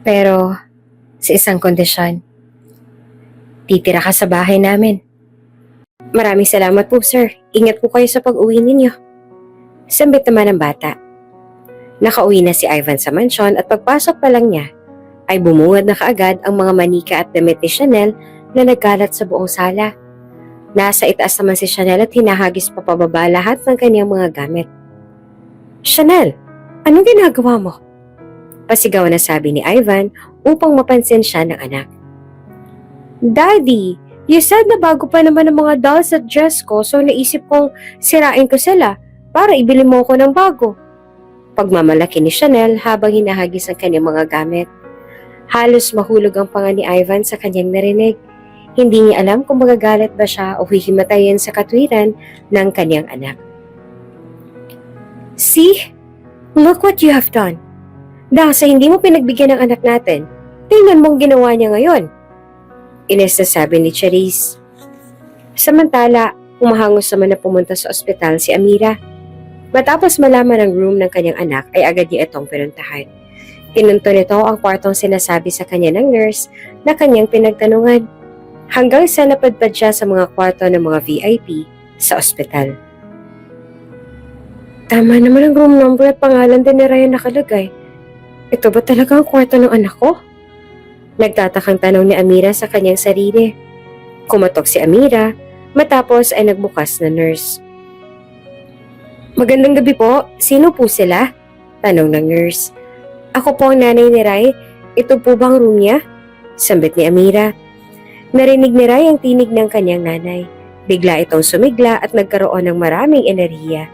Pero, sa isang kondisyon. Titira ka sa bahay namin. Maraming salamat po, sir. Ingat po kayo sa pag-uwi ninyo. Sambit naman ng bata. Nakauwi na si Ivan sa mansyon at pagpasok pa lang niya, ay bumungad na kaagad ang mga manika at damit ni Chanel na nagkalat sa buong sala. Nasa itaas naman si Chanel at hinahagis pa pababa lahat ng kanyang mga gamit. Chanel, anong ginagawa mo? Pasigaw na sabi ni Ivan upang mapansin siya ng anak. Daddy, you said na bago pa naman ang mga dolls at dress ko so naisip kong sirain ko sila para ibili mo ko ng bago. Pagmamalaki ni Chanel habang hinahagis ang kanyang mga gamit. Halos mahulog ang panga ni Ivan sa kanyang narinig. Hindi niya alam kung magagalit ba siya o hihimatayin sa katwiran ng kanyang anak. See? Look what you have done. Dahil sa hindi mo pinagbigyan ng anak natin, tingnan mong ginawa niya ngayon. Ines na sabi ni Charisse. Samantala, umahangos naman na pumunta sa ospital si Amira. Matapos malaman ang room ng kanyang anak ay agad niya itong pinuntahan. Tinunto nito ang kwartong sinasabi sa kanya ng nurse na kanyang pinagtanungan. Hanggang sa napadpad siya sa mga kwarto ng mga VIP sa ospital. Tama naman ang room number at pangalan din ni Ryan nakalagay. Ito ba talaga ang kwarto ng anak ko? Nagtatakang tanong ni Amira sa kanyang sarili. Kumatok si Amira, matapos ay nagbukas na nurse. Magandang gabi po, sino po sila? Tanong ng nurse. Ako po ang nanay ni Rai, ito po bang room niya? Sambit ni Amira. Narinig ni Rai ang tinig ng kanyang nanay. Bigla itong sumigla at nagkaroon ng maraming enerhiya.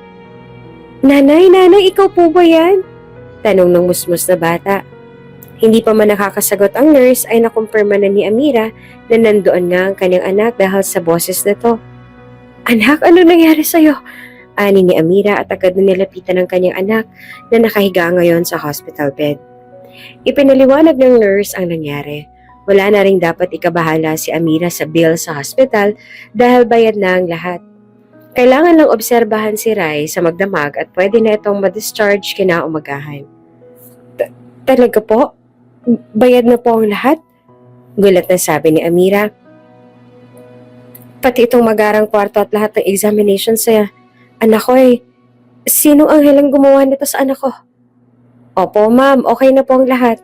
Nanay, ikaw po ba yan? Tanong ng musmus na bata. Hindi pa man nakakasagot ang nurse ay nakumpirma na ni Amira na nandoon nga ang kanyang anak dahil sa boses na to. Anak, ano nangyari sa'yo? Ani ni Amira at agad na nilapitan ng kanyang anak na nakahiga ngayon sa hospital bed. Ipinaliwanag ng nurse ang nangyari. Wala na ring dapat ikabahala si Amira sa bill sa hospital dahil bayad na ang lahat. Kailangan lang obserbahan si Rai sa magdamag at pwede na itong ma-discharge kinaumagahan. Talaga po? Bayad na po ang lahat? Gulat na sabi ni Amira. Pati itong magarang kwarto at lahat ng examination sa anak ko eh. Sino ang helang gumawa nito sa anak ko? Opo ma'am, okay na po ang lahat.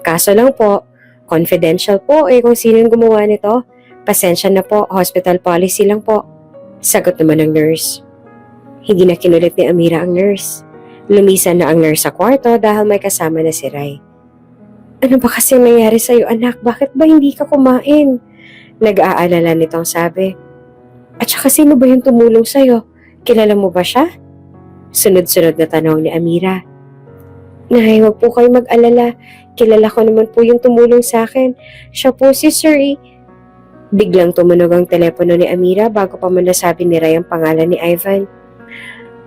Kaso lang po, confidential po kung sino yung gumawa nito. Pasensya na po, hospital policy lang po. Sagot naman ng nurse. Hindi na kinulit ni Amira ang nurse. Lumisan na ang nurse sa kwarto dahil may kasama na si Rai. Ano ba kasi nangyari sa'yo anak? Bakit ba hindi ka kumain? Nag-aalala nitong sabi. At saka sino ba yung tumulong sa'yo? Kilala mo ba siya? Sunod-sunod na tanong ni Amira. Nay, huwag po kayo mag-alala. Kilala ko naman po yung tumulong sa akin. Siya po si Sir E. Biglang tumunog ang telepono ni Amira bago pa man nasabi ni Rai ang pangalan ni Ivan.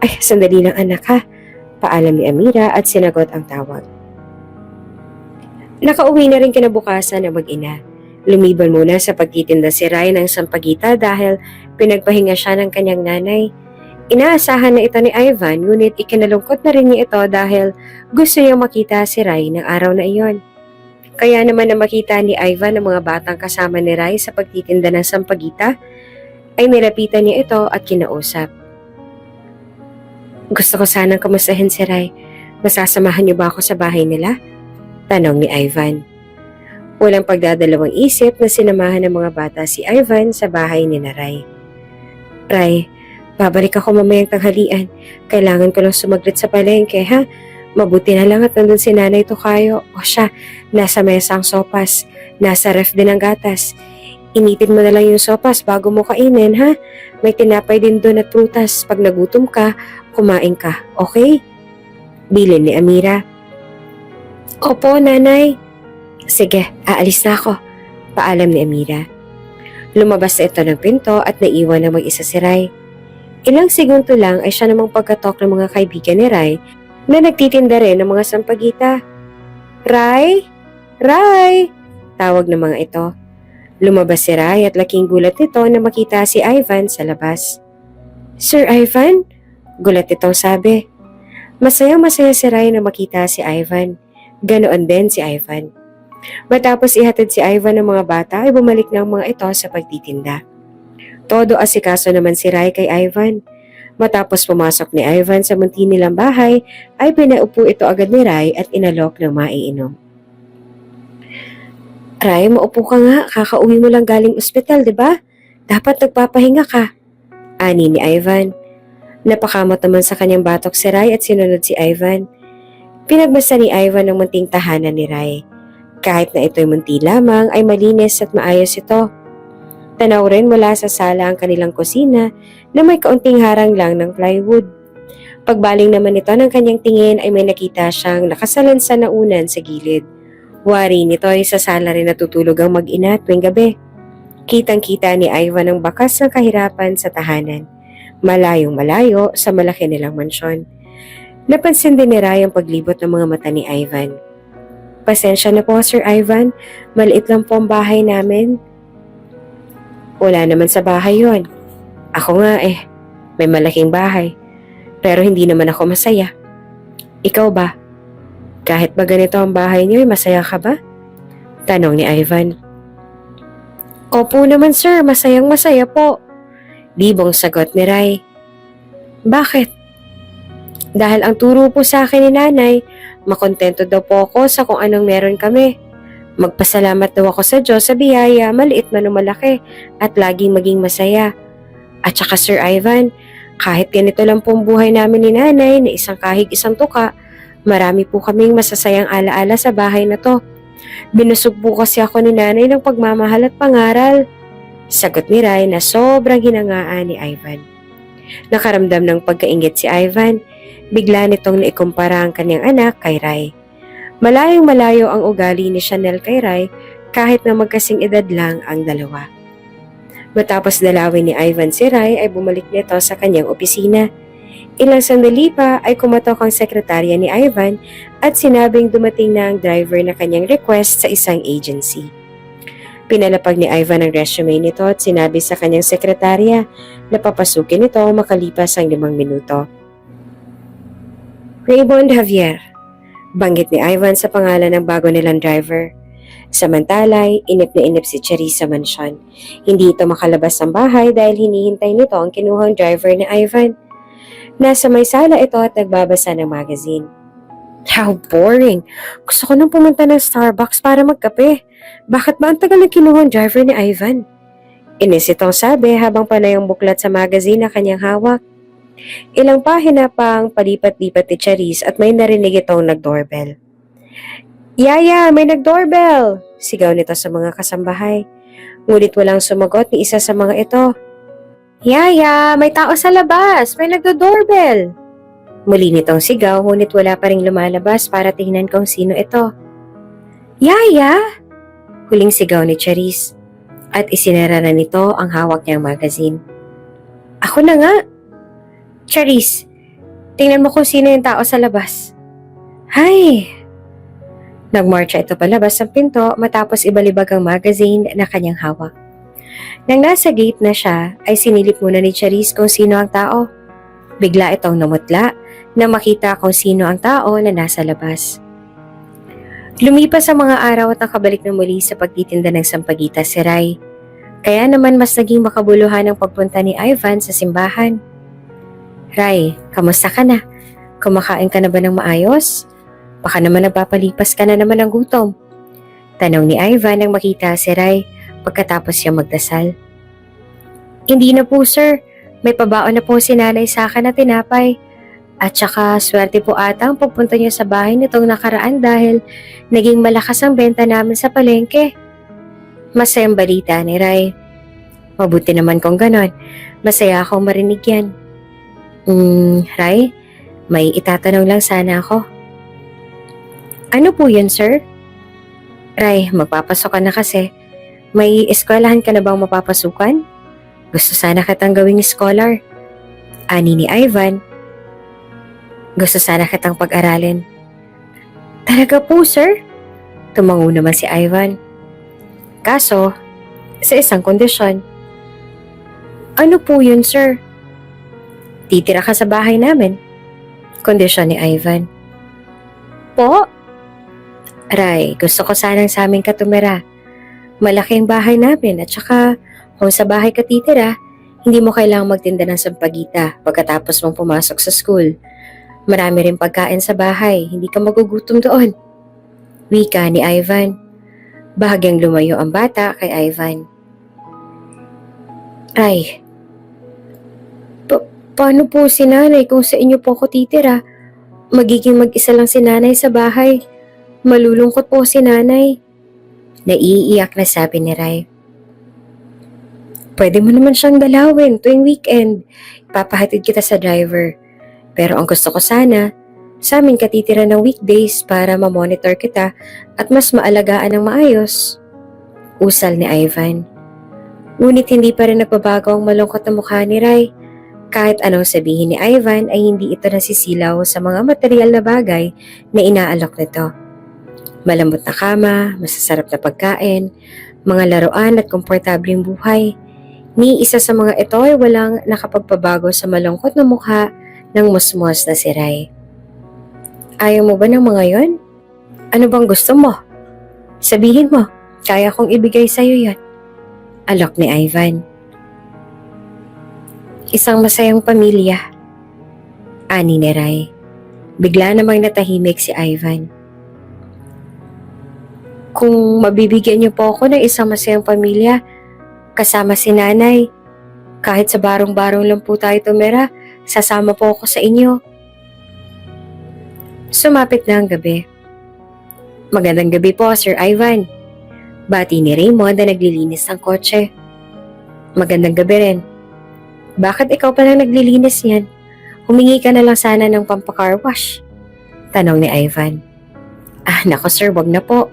Ay, sandali lang anak ha. Paalam ni Amira at sinagot ang tawag. Nakauwi na rin kinabukasan ang mag-ina. Lumiban muna sa pagtitinda si Rai ng sampagita dahil pinagpahinga siya ng kanyang nanay. Inaasahan na ito ni Ivan ngunit ikinalungkot na rin niya ito dahil gusto niyang makita si Rai ng araw na iyon. Kaya naman na makita ni Ivan ang mga batang kasama ni Rai sa pagtitinda ng sampagita, ay nilapitan niya ito at kinausap. Gusto ko sanang kamustahin si Rai. Masasamahan niyo ba ako sa bahay nila? Tanong ni Ivan. Walang pagdadalawang isip na sinamahan ng mga bata si Ivan sa bahay ni Rai. Rai, babalik ako mamayang tanghalian. Kailangan ko lang sumaglit sa palengke ha? Mabuti na lang at nandun si Nanay Tokayo. O siya, nasa mesa ang sopas. Nasa ref din ang gatas. Initin mo na lang yung sopas bago mo kainin, ha? May tinapay din doon at prutas. Pag nagutom ka, kumain ka. Okay? Bilin ni Amira. Opo, Nanay. Sige, aalis na ako. Paalam ni Amira. Lumabas na ito ng pinto at naiwan na mag-isa si Rai. Ilang segundo lang ay siya namang pagkatok ng mga kaibigan ni Rai na nagtitinda rin ng mga sampagita. Rai? Rai! Tawag ng mga ito. Lumabas si Rai at laking gulat nito na makita si Ivan sa labas. Sir Ivan? Gulat itong sabi. Masayang-masaya si Rai na makita si Ivan. Ganoon din si Ivan. Matapos ihatid si Ivan ng mga bata ay bumalik na ang mga ito sa pagtitinda. Todo asikaso naman si Rai kay Ivan. Matapos pumasok ni Ivan sa munti nilang bahay, ay pinaupo ito agad ni Rai at inalok ng maiinom. Rai, maupo ka nga. Kakauwi mo lang galing ospital, di ba? Dapat nagpapahinga ka. Ani ni Ivan. Napakamot naman sa kanyang batok si Rai at sinunod si Ivan. Pinagbasa ni Ivan ang munting tahanan ni Rai. Kahit na ito'y munti lamang, ay malinis at maayos ito. Tanaw rin mula sa sala ang kanilang kusina na may kaunting harang lang ng plywood. Pagbaling naman ito ng kanyang tingin ay may nakita siyang nakasalansa na unan sa gilid. Wari nito ay sa sala rin natutulog ang mag-ina tuwing gabi. Kitang-kita ni Ivan ang bakas ng kahirapan sa tahanan. Malayong malayo sa malaki nilang mansyon. Napansin din ni Rai ang paglibot ng mga mata ni Ivan. Pasensya na po Sir Ivan, maliit lang po ang bahay namin. Wala naman sa bahay yon. Ako nga may malaking bahay. Pero hindi naman ako masaya. Ikaw ba? Kahit ba ganito ang bahay niyo, masaya ka ba? Tanong ni Ivan. Opo naman sir, masayang masaya po. Libong sagot ni Rai. Bakit? Dahil ang turo po sa akin ni nanay, makontento daw po ako sa kung anong meron kami. Magpasalamat daw ako sa Diyos sa biyaya, maliit man o malaki, at laging maging masaya. At saka Sir Ivan, kahit ganito lang pong buhay namin ni nanay na isang kahig isang tuka, marami po kaming masasayang alaala sa bahay na to. Binusog po kasi ako ni nanay ng pagmamahal at pangaral. Sagot ni Rai na sobrang hinangaan ni Ivan. Nakaramdam ng pagkaingit si Ivan, bigla nitong naikumpara ang kanyang anak kay Rai. Malayong malayo ang ugali ni Chanel kay Rai kahit na magkasing edad lang ang dalawa. Matapos dalawin ni Ivan si Rai ay bumalik nito sa kanyang opisina. Ilang sandali pa ay kumatok ang sekretarya ni Ivan at sinabing dumating na ang driver na kanyang request sa isang agency. Pinalapag ni Ivan ang resume nito at sinabi sa kanyang sekretarya na papasukin ito makalipas ang 5 minuto. Raymond Javier, banggit ni Ivan sa pangalan ng bago nilang driver. Samantalay, inip na inip si Cherise sa mansyon. Hindi ito makalabas ng bahay dahil hinihintay nito ang kinuhang driver ni Ivan. Nasa may sala ito at nagbabasa ng magazine. How boring! Gusto ko nang pumunta ng Starbucks para magkape. Bakit ba ang tagal ng kinuhang driver ni Ivan? Inis itong sabi habang panay ang buklat sa magazine na kanyang hawak. Ilang pahina pang palipat-lipat ni Cherise at may narinig itong nag-doorbell. Yaya, may nag-doorbell! Sigaw nito sa mga kasambahay. Ngunit walang sumagot ni isa sa mga ito. Yaya, may tao sa labas! May nagdo-doorbell! Muli nitong sigaw, ngunit wala pa ring lumalabas para tingnan kung sino ito. Yaya! Huling sigaw ni Cherise at isinara na nito ang hawak niyang magazine. Ako na nga! Cherise, tingnan mo kung sino yung tao sa labas. Hay! Nagmarcha ito palabas ng pinto matapos ibalibag ang magazine na kanyang hawak. Nang nasa gate na siya, ay sinilip muna ni Cherise kung sino ang tao. Bigla itong namutla na makita kung sino ang tao na nasa labas. Lumipas ang mga araw at nakabalik na muli sa pagtitinda ng sampagita si Rai. Kaya naman mas naging makabuluhan ang pagpunta ni Ivan sa simbahan. Rai, kamusta ka na? Kumakain ka na ba ng maayos? Baka naman nagpapalipas ka na naman ng gutom. Tanong ni Ivan nang makita si Rai pagkatapos siya magdasal. Hindi na po sir, may pabaon na po si nanay sa akin na tinapay. At saka swerte po ata ang pagpunta niyo sa bahay nitong nakaraan dahil naging malakas ang benta namin sa palengke. Masayang balita ni Rai. Mabuti naman kung ganon. Masaya akong marinig yan. Rai, may itatanong lang sana ako. Ano po yun, sir? Rai, magpapasok ka na kasi. May eskwelahan ka na bang mapapasukan? Gusto sana kitang gawing scholar. Ani ni Ivan. Gusto sana kitang pag-aralin. Talaga po, sir? Tumango naman si Ivan. Kaso, sa isang kondisyon. Ano po yun, sir? Titira ka sa bahay namin. Kondisyon ni Ivan. Po? Rai, gusto ko sanang sa amin ka tumira. Malaki ang bahay namin at saka kung sa bahay ka titira, hindi mo kailangang magtinda ng sampagita pagkatapos mong pumasok sa school. Marami rin pagkain sa bahay, hindi ka magugutom doon. Wika ni Ivan. Bahagyang lumayo ang bata kay Ivan. Rai, paano po si nanay kung sa inyo po ako titira? Magiging mag-isa lang si nanay sa bahay. Malulungkot po si nanay. Naiiyak na sabi ni Rai. Pwede mo naman siyang dalawin tuwing weekend. Ipapahatid kita sa driver. Pero ang gusto ko sana, sa amin ka titira ng weekdays para ma-monitor kita at mas maalagaan ng maayos. Usal ni Ivan. Ngunit hindi pa rin nagbabago ang malungkot na mukha ni Rai. Kahit anong sabihin ni Ivan ay hindi ito nasisilaw sa mga material na bagay na inaalok nito. Malambot na kama, masasarap na pagkain, mga laruan at komportableng buhay. Ni isa sa mga ito ay walang nakapagpabago sa malungkot na mukha ng musmos na si Rai. Ayaw mo ba ng mga yon? Ano bang gusto mo? Sabihin mo, kaya kong ibigay sa'yo yan. Alok ni Ivan. Isang masayang pamilya. Ani ni Rai. Bigla namang natahimik si Ivan. Kung mabibigyan niyo po ako ng isang masayang pamilya, kasama si nanay, kahit sa barong-barong lang po tayo tumira, sasama po ako sa inyo. Sumapit na ang gabi. Magandang gabi po, Sir Ivan. Bati ni Raymond na naglilinis ng kotse. Magandang gabi rin. Bakit ikaw pa lang naglilinis yan? Humingi ka na lang sana ng pampacar wash. Tanong ni Ivan. Nako sir, wag na po.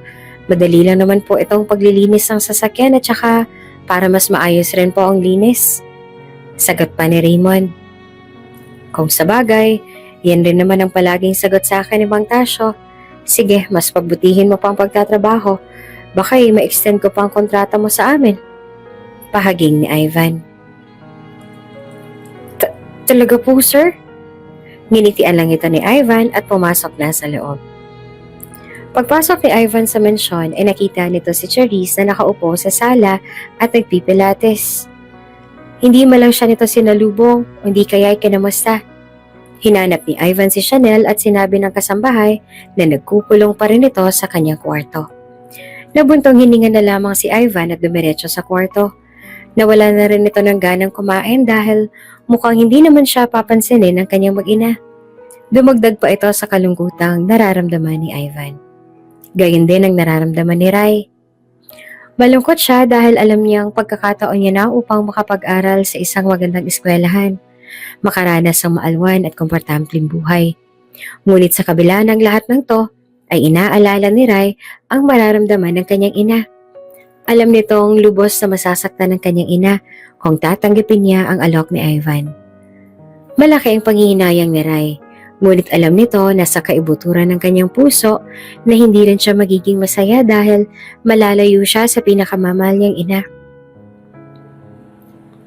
Madali lang naman po itong paglilinis ng sasakyan at saka para mas maayos rin po ang linis. Sagot pa ni Raymond. Kung sa bagay, yan rin naman ang palaging sagot sa akin ni Mang Tasyo. Sige, mas pagbutihin mo pang pagtatrabaho. Baka ma-extend ko pang kontrata mo sa amin. Pahaging ni Ivan. Talaga po, sir? Nginitian lang ito ni Ivan at pumasok na sa loob. Pagpasok ni Ivan sa mensyon ay nakita nito si Charisse na nakaupo sa sala at nagpipilates. Hindi man lang siya nito sinalubong, hindi kaya ay kinamusta. Hinanap ni Ivan si Chanel at sinabi ng kasambahay na nagkukulong pa rin ito sa kanyang kwarto. Nabuntong hininga na lamang si Ivan at dumiretso sa kwarto. Nawala na rin ito ng ganang kumain dahil mukhang hindi naman siya papansinin ng kanyang mag-ina. Dumagdag pa ito sa kalungkutang nararamdaman ni Ivan. Gayon din ang nararamdaman ni Rai. Malungkot siya dahil alam niyang pagkakataon niya na upang makapag-aral sa isang magandang eskwelahan, makaranas ng maalwan at komportampleng buhay. Ngunit sa kabila ng lahat ng to, ay inaalala ni Rai ang mararamdaman ng kanyang ina. Alam nitong lubos na masasaktan ng kanyang ina kung tatanggapin niya ang alok ni Ivan. Malaki ang panghihinayang ni Rai, ngunit alam nito na sa kaibuturan ng kanyang puso na hindi rin siya magiging masaya dahil malalayo siya sa pinakamamahal niyang ina.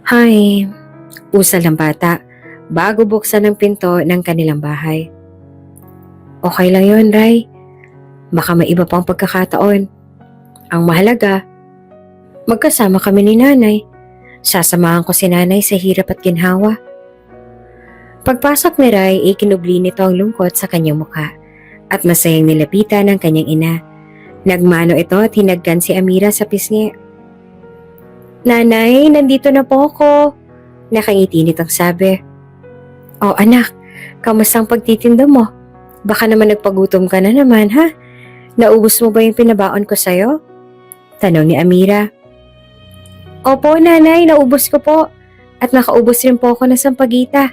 Hay, usal ng bata bago buksan ang pinto ng kanilang bahay. Okay lang yun, Rai. Baka may iba pang pagkakataon. Ang mahalaga, magkasama kami ni nanay. Sasamahan ko si nanay sa hirap at ginhawa. Pagpasok ni Rai, ikinubli nito ang lungkot sa kanyang mukha at masayang nilapitan ng kanyang ina. Nagmano ito at hinagkan si Amira sa pisngi. Nanay, nandito na po ako. Nakangiti nitong sabi. Oh anak, kamusta ang pagtitinda mo? Baka naman nagpagutom ka na naman ha? Naubos mo ba yung pinabaon ko sa'yo? Tanong ni Amira. Opo nanay, naubos ko po. At nakaubos rin po ako ng sampagita.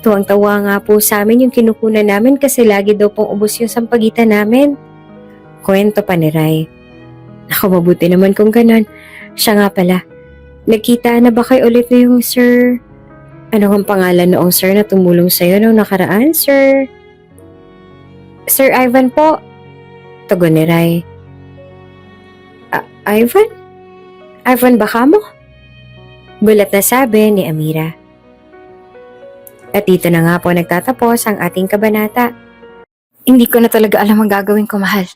Tuwang-tawa nga po sa amin yung kinukunan namin kasi lagi daw pong ubos yung sampagita namin. Kwento pa ni Rai. Ako mabuti naman kung ganon. Siya nga pala. Nagkita na ba kayo ulit na yung sir? Ano ang pangalan noong sir na tumulong sa'yo noong nakaraan, sir? Sir Ivan po. Tugon ni Rai. Ivan? Ivan baka mo? Gulat na sabi ni Amira. At dito na nga po nagtatapos ang ating kabanata. Hindi ko na talaga alam ang gagawin ko, mahal.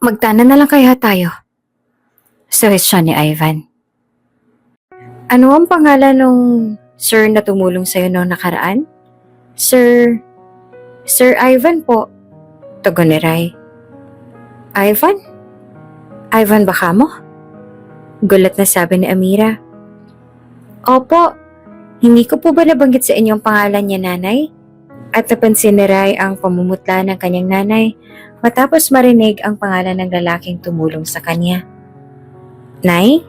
Magtana na lang kaya tayo. Suhestyon ni Ivan. Ano ang pangalan nung sir na tumulong sa'yo noong nakaraan? Sir Ivan po. Tugon ni Rai. Ivan? Ivan baka mo? Gulat na sabi ni Amira. Opo, hindi ko po ba nabanggit sa inyong pangalan niya, nanay? At napansin ni Rai ang pamumutla ng kanyang nanay matapos marinig ang pangalan ng lalaking tumulong sa kanya. Nay,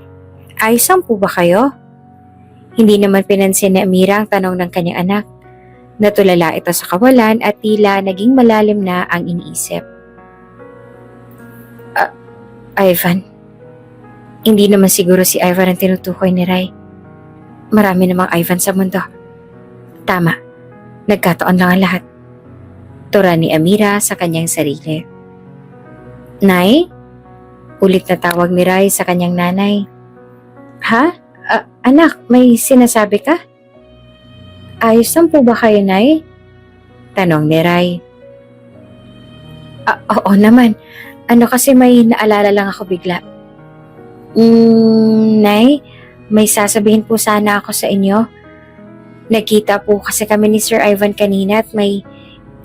ayos po ba kayo? Hindi naman pinansin ni Amira ang tanong ng kanyang anak. Natulala ito sa kawalan at tila naging malalim na ang iniisip. Ivan. Hindi naman siguro si Ivan ang tinutukoy ni Rai. Marami namang Ivan sa mundo. Tama, nagkataon lang ang lahat. Tura ni Amira sa kanyang sarili. Nay? Ulit na tawag ni Rai sa kanyang nanay. Ha? Anak, may sinasabi ka? Ayos lang po ba kayo, Nay? Tanong ni Rai. Oo naman. Ano kasi may naalala lang ako bigla. Nay, may sasabihin po sana ako sa inyo. Nagkita po kasi kami ni Sir Ivan kanina at may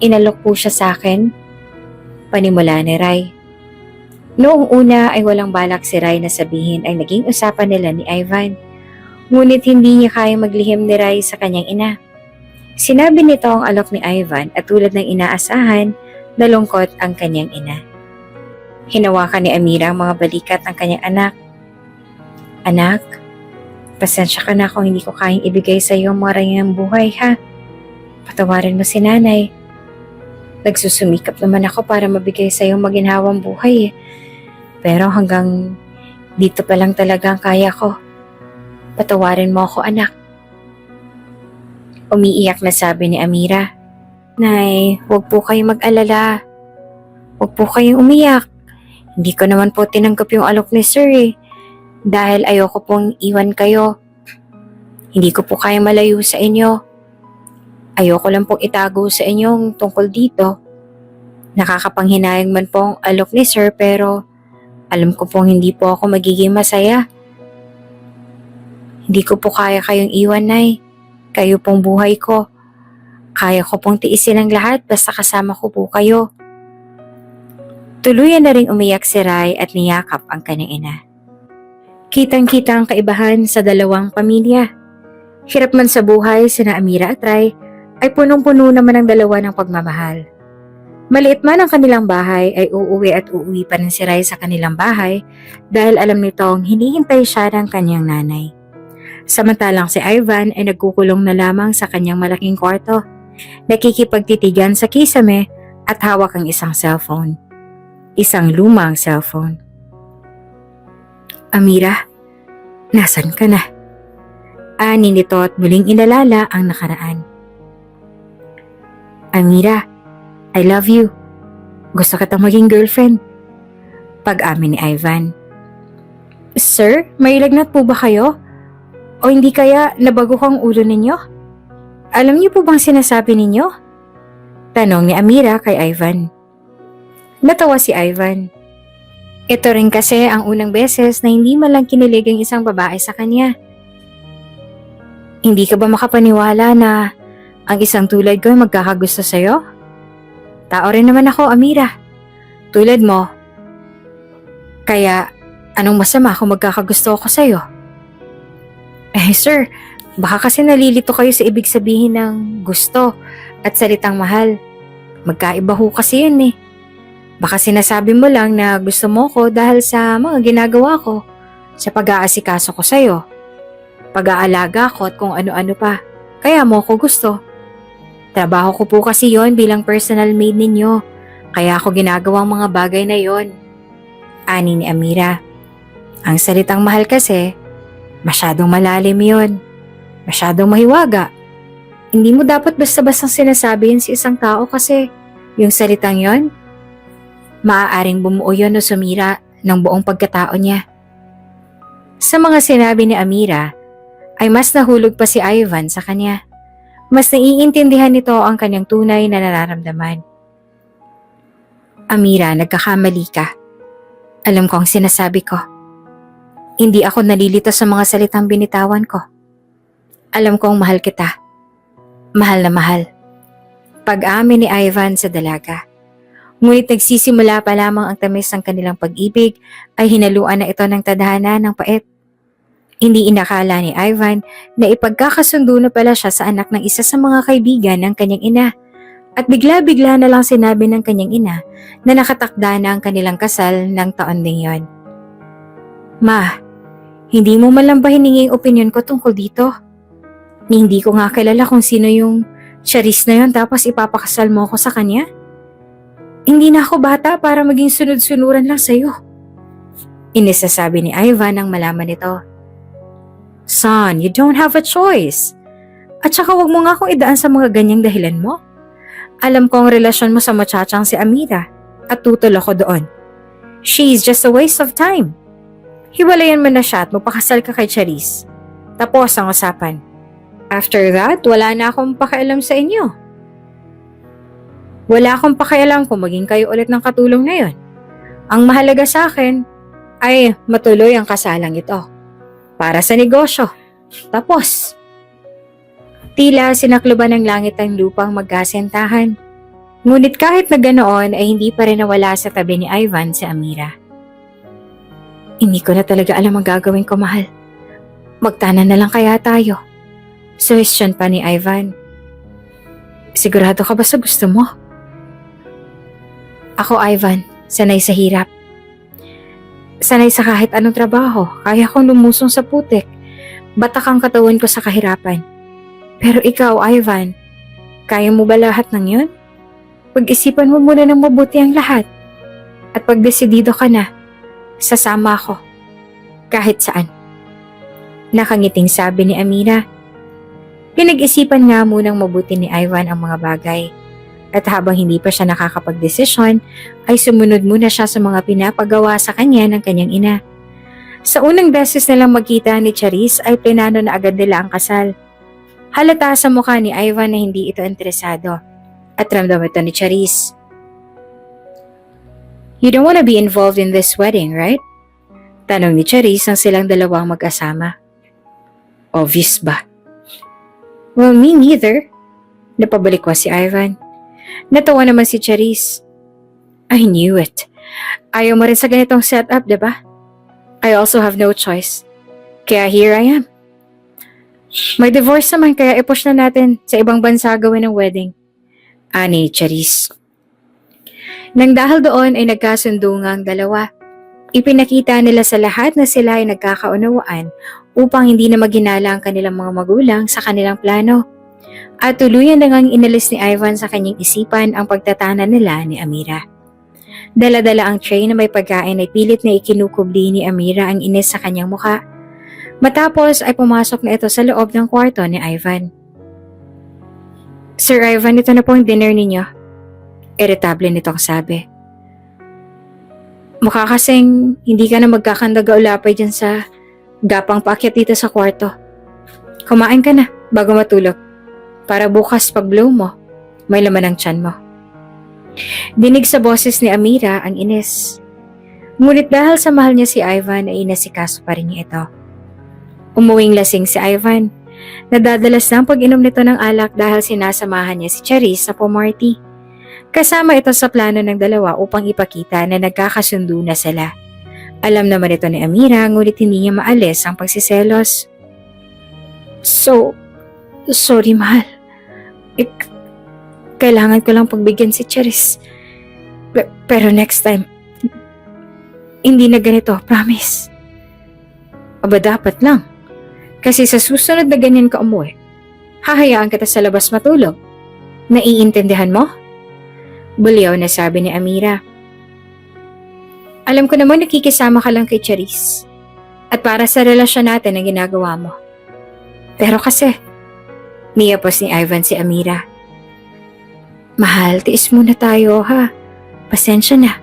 Inalok po siya sa akin, panimula ni Rai. Noong una ay walang balak si Rai na sabihin ay naging usapan nila ni Ivan. Ngunit hindi niya kaya maglihim ni Rai sa kanyang ina. Sinabi nito ang alok ni Ivan at tulad ng inaasahan, nalungkot ang kanyang ina. Hinawakan ni Amira ang mga balikat ng kanyang anak. Anak, pasensya ka na kung hindi ko kayang ibigay sa iyo ang marangyang buhay ha. Patawarin mo si nanay. Nagsusumikap naman ako para mabigay sa iyo maginhawang buhay eh. Pero hanggang dito pa lang talaga ang kaya ko. Patawarin mo ako anak. Umiiyak na sabi ni Amira. Nay, huwag po kayong mag-alala. Huwag po kayong umiyak. Hindi ko naman po tinanggap yung alok ni sir eh. Dahil ayoko pong iwan kayo. Hindi ko po kaya malayo sa inyo. Ayoko lang pong itago sa inyong tungkol dito. Nakakapanghinayang man po ang alok ni sir pero alam ko pong hindi po ako magiging masaya. Hindi ko po kaya kayong iwan, Nay. Kayo pong buhay ko. Kaya ko pong tiisin ang lahat basta kasama ko po kayo. Tuluyan na ring umiyak si Rai at niyakap ang kanyang ina. Kitang-kita ang kaibahan sa dalawang pamilya. Hirap man sa buhay sina Amira at Rai ay punong-puno naman ang dalawa ng pagmamahal. Maliit man ang kanilang bahay ay uuwi at uuwi pa rin si Rai sa kanilang bahay dahil alam nitong hinihintay siya ng kanyang nanay. Samantalang si Ivan ay nagkukulong na lamang sa kanyang malaking kwarto, nakikipagtitigan sa kisame at hawak ang isang cellphone. Isang lumang cellphone. Amira, nasan ka na? Ani nito at muling inalala ang nakaraan. Amira, I love you. Gusto kitang maging girlfriend. Pag-amin ni Ivan. Sir, may lagnat po ba kayo? O hindi kaya nabago kang ulo ninyo? Alam niyo po bang sinasabi ninyo? Tanong ni Amira kay Ivan. Natawa si Ivan. Ito rin kasi ang unang beses na hindi man lang kinilig ang isang babae sa kanya. Hindi ka ba makapaniwala na ang isang tulad ko ay magkakagusto sa'yo? Tao rin naman ako, Amira. Tulad mo. Kaya, anong masama kung magkakagusto ako sa'yo? Sir, baka kasi nalilito kayo sa ibig sabihin ng gusto at salitang mahal. Magkaiba ho kasi yun eh. Baka sinasabi mo lang na gusto mo ko dahil sa mga ginagawa ko, sa pag-aasikaso ko sa'yo, pag-aalaga ko at kung ano-ano pa. Kaya mo ko gusto. Trabaho ko po kasi yon bilang personal maid ninyo, kaya ako ginagawang mga bagay na yon. Ani ni Amira. Ang salitang mahal kasi, masyadong malalim yon. Masyadong mahiwaga. Hindi mo dapat basta-bastang sinasabi yun sa isang tao kasi yung salitang yon, maaaring bumuo yun o sumira ng buong pagkatao niya. Sa mga sinabi ni Amira, ay mas nahulog pa si Ivan sa kanya. Mas naiintindihan nito ang kanyang tunay na nararamdaman. Amira, nagkakamali ka. Alam ko ang sinasabi ko. Hindi ako nalilito sa mga salitang binitawan ko. Alam kong mahal kita. Mahal na mahal. Pag-amin ni Ivan sa dalaga. Ngunit nagsisimula pa lamang ang tamis ng kanilang pag-ibig ay hinaluan na ito ng tadhana ng pait. Hindi inakala ni Ivan na ipagkakasundo na pala siya sa anak ng isa sa mga kaibigan ng kanyang ina. At bigla-bigla na lang sinabi ng kanyang ina na nakatakda na ang kanilang kasal ng taon din yon. Ma, hindi mo man lang ba hiningi ang opinyon ko tungkol dito? Hindi ko nga kilala kung sino yung Charis na yon tapos ipapakasal mo ko sa kanya? Hindi na ako bata para maging sunod-sunuran lang sa'yo. Inisasabi ni Ivan nang malaman ito. Son, you don't have a choice. At saka wag mo nga akong idaan sa mga ganyang dahilan mo. Alam ko ang relasyon mo sa muchachang si Amira at tutol ako doon. She's just a waste of time. Hiwalayan mo na siya at magpakasal ka kay Charis. Tapos ang usapan. After that, wala na akong pakialam sa inyo. Wala akong pakialam kung maging kayo ulit ng katulong na yon. Ang mahalaga sa akin ay matuloy ang kasalang ito. Para sa negosyo. Tapos. Tila sinakluban ng langit ang lupang magkasentahan. Ngunit kahit na ganoon ay hindi pa rin nawala sa tabi ni Ivan si Amira. Hindi ko na talaga alam ang gagawin ko, mahal. Magtanan na lang kaya tayo? Suggestion pa ni Ivan. Sigurado ka ba sa gusto mo? Ako, Ivan, sanay sa hirap. Sanay sa kahit anong trabaho, kaya kong lumusong sa putik. Batak ang katawan ko sa kahirapan. Pero ikaw, Ivan, kaya mo ba lahat ng yun? Pag-isipan mo muna ng mabuti ang lahat. At pag desidido ka na, sasama ako. Kahit saan. Nakangiting sabi ni Amira. Pinag-isipan nga munang mabuti ni Ivan ang mga bagay. At habang hindi pa siya nakakapagdesisyon, ay sumunod muna siya sa mga pinapagawa sa kanya ng kanyang ina. Sa unang beses nilang magkita ni Charisse ay plinano na agad nila ang kasal. Halata sa mukha ni Ivan na hindi ito interesado. At ramdam ito ni Charisse. You don't wanna be involved in this wedding, right? Tanong ni Charisse ang silang dalawang mag-asama. Obvious ba? Well, me neither. Napabalik ko si Ivan. Natawa naman si Charisse. I knew it. Ayaw mo rin sa ganitong setup, diba? I also have no choice. Kaya here I am. May divorce naman kaya i-push na natin sa ibang bansa gawin ng wedding. Ani ni Charisse. Nang dahil doon ay nagkasundo nga ang dalawa. Ipinakita nila sa lahat na sila ay nagkakaunawaan upang hindi na maghinala ang kanilang mga magulang sa kanilang plano. At tuluyan na ngang inalis ni Ivan sa kanyang isipan ang pagtatana nila ni Amira. Dala-dala ang tray na may pagkain ay pilit na ikinukubli ni Amira ang inis sa kanyang mukha. Matapos ay pumasok na ito sa loob ng kwarto ni Ivan. Sir Ivan, ito na po ang dinner ninyo. Irritable nitong sabi. Mukha kasing hindi ka na magkakandaga-ulapay dyan sa gapang paakyat dito sa kwarto. Kumain ka na bago matulog. Para bukas pag-blow mo, may laman ang tiyan mo. Dinig sa boses ni Amira ang inis. Ngunit dahil sa mahal niya si Ivan ay inasikaso pa rin niya ito. Umuwing lasing si Ivan. Nadadalas na ang pag-inom nito ng alak dahil sinasamahan niya si Charisse sa pumarty. Kasama ito sa plano ng dalawa upang ipakita na nagkakasundo na sila. Alam naman ito ni Amira ngunit hindi niya maalis ang pagsiselos. Sorry mahal. Kailangan ko lang pagbigyan si Charisse. Pero next time, hindi na ganito, promise. Aba dapat lang. Kasi sa susunod na ganyan ka umuwi, hahayaan kita sa labas matulog. Naiintindihan mo? Buliyaw na sabi ni Amira. Alam ko naman nakikisama ka lang kay Charisse. At para sa relasyon natin ang ginagawa mo. Pero kasi, niyapos ni Ivan si Amira. Mahal, tiis muna tayo ha. Pasensya na.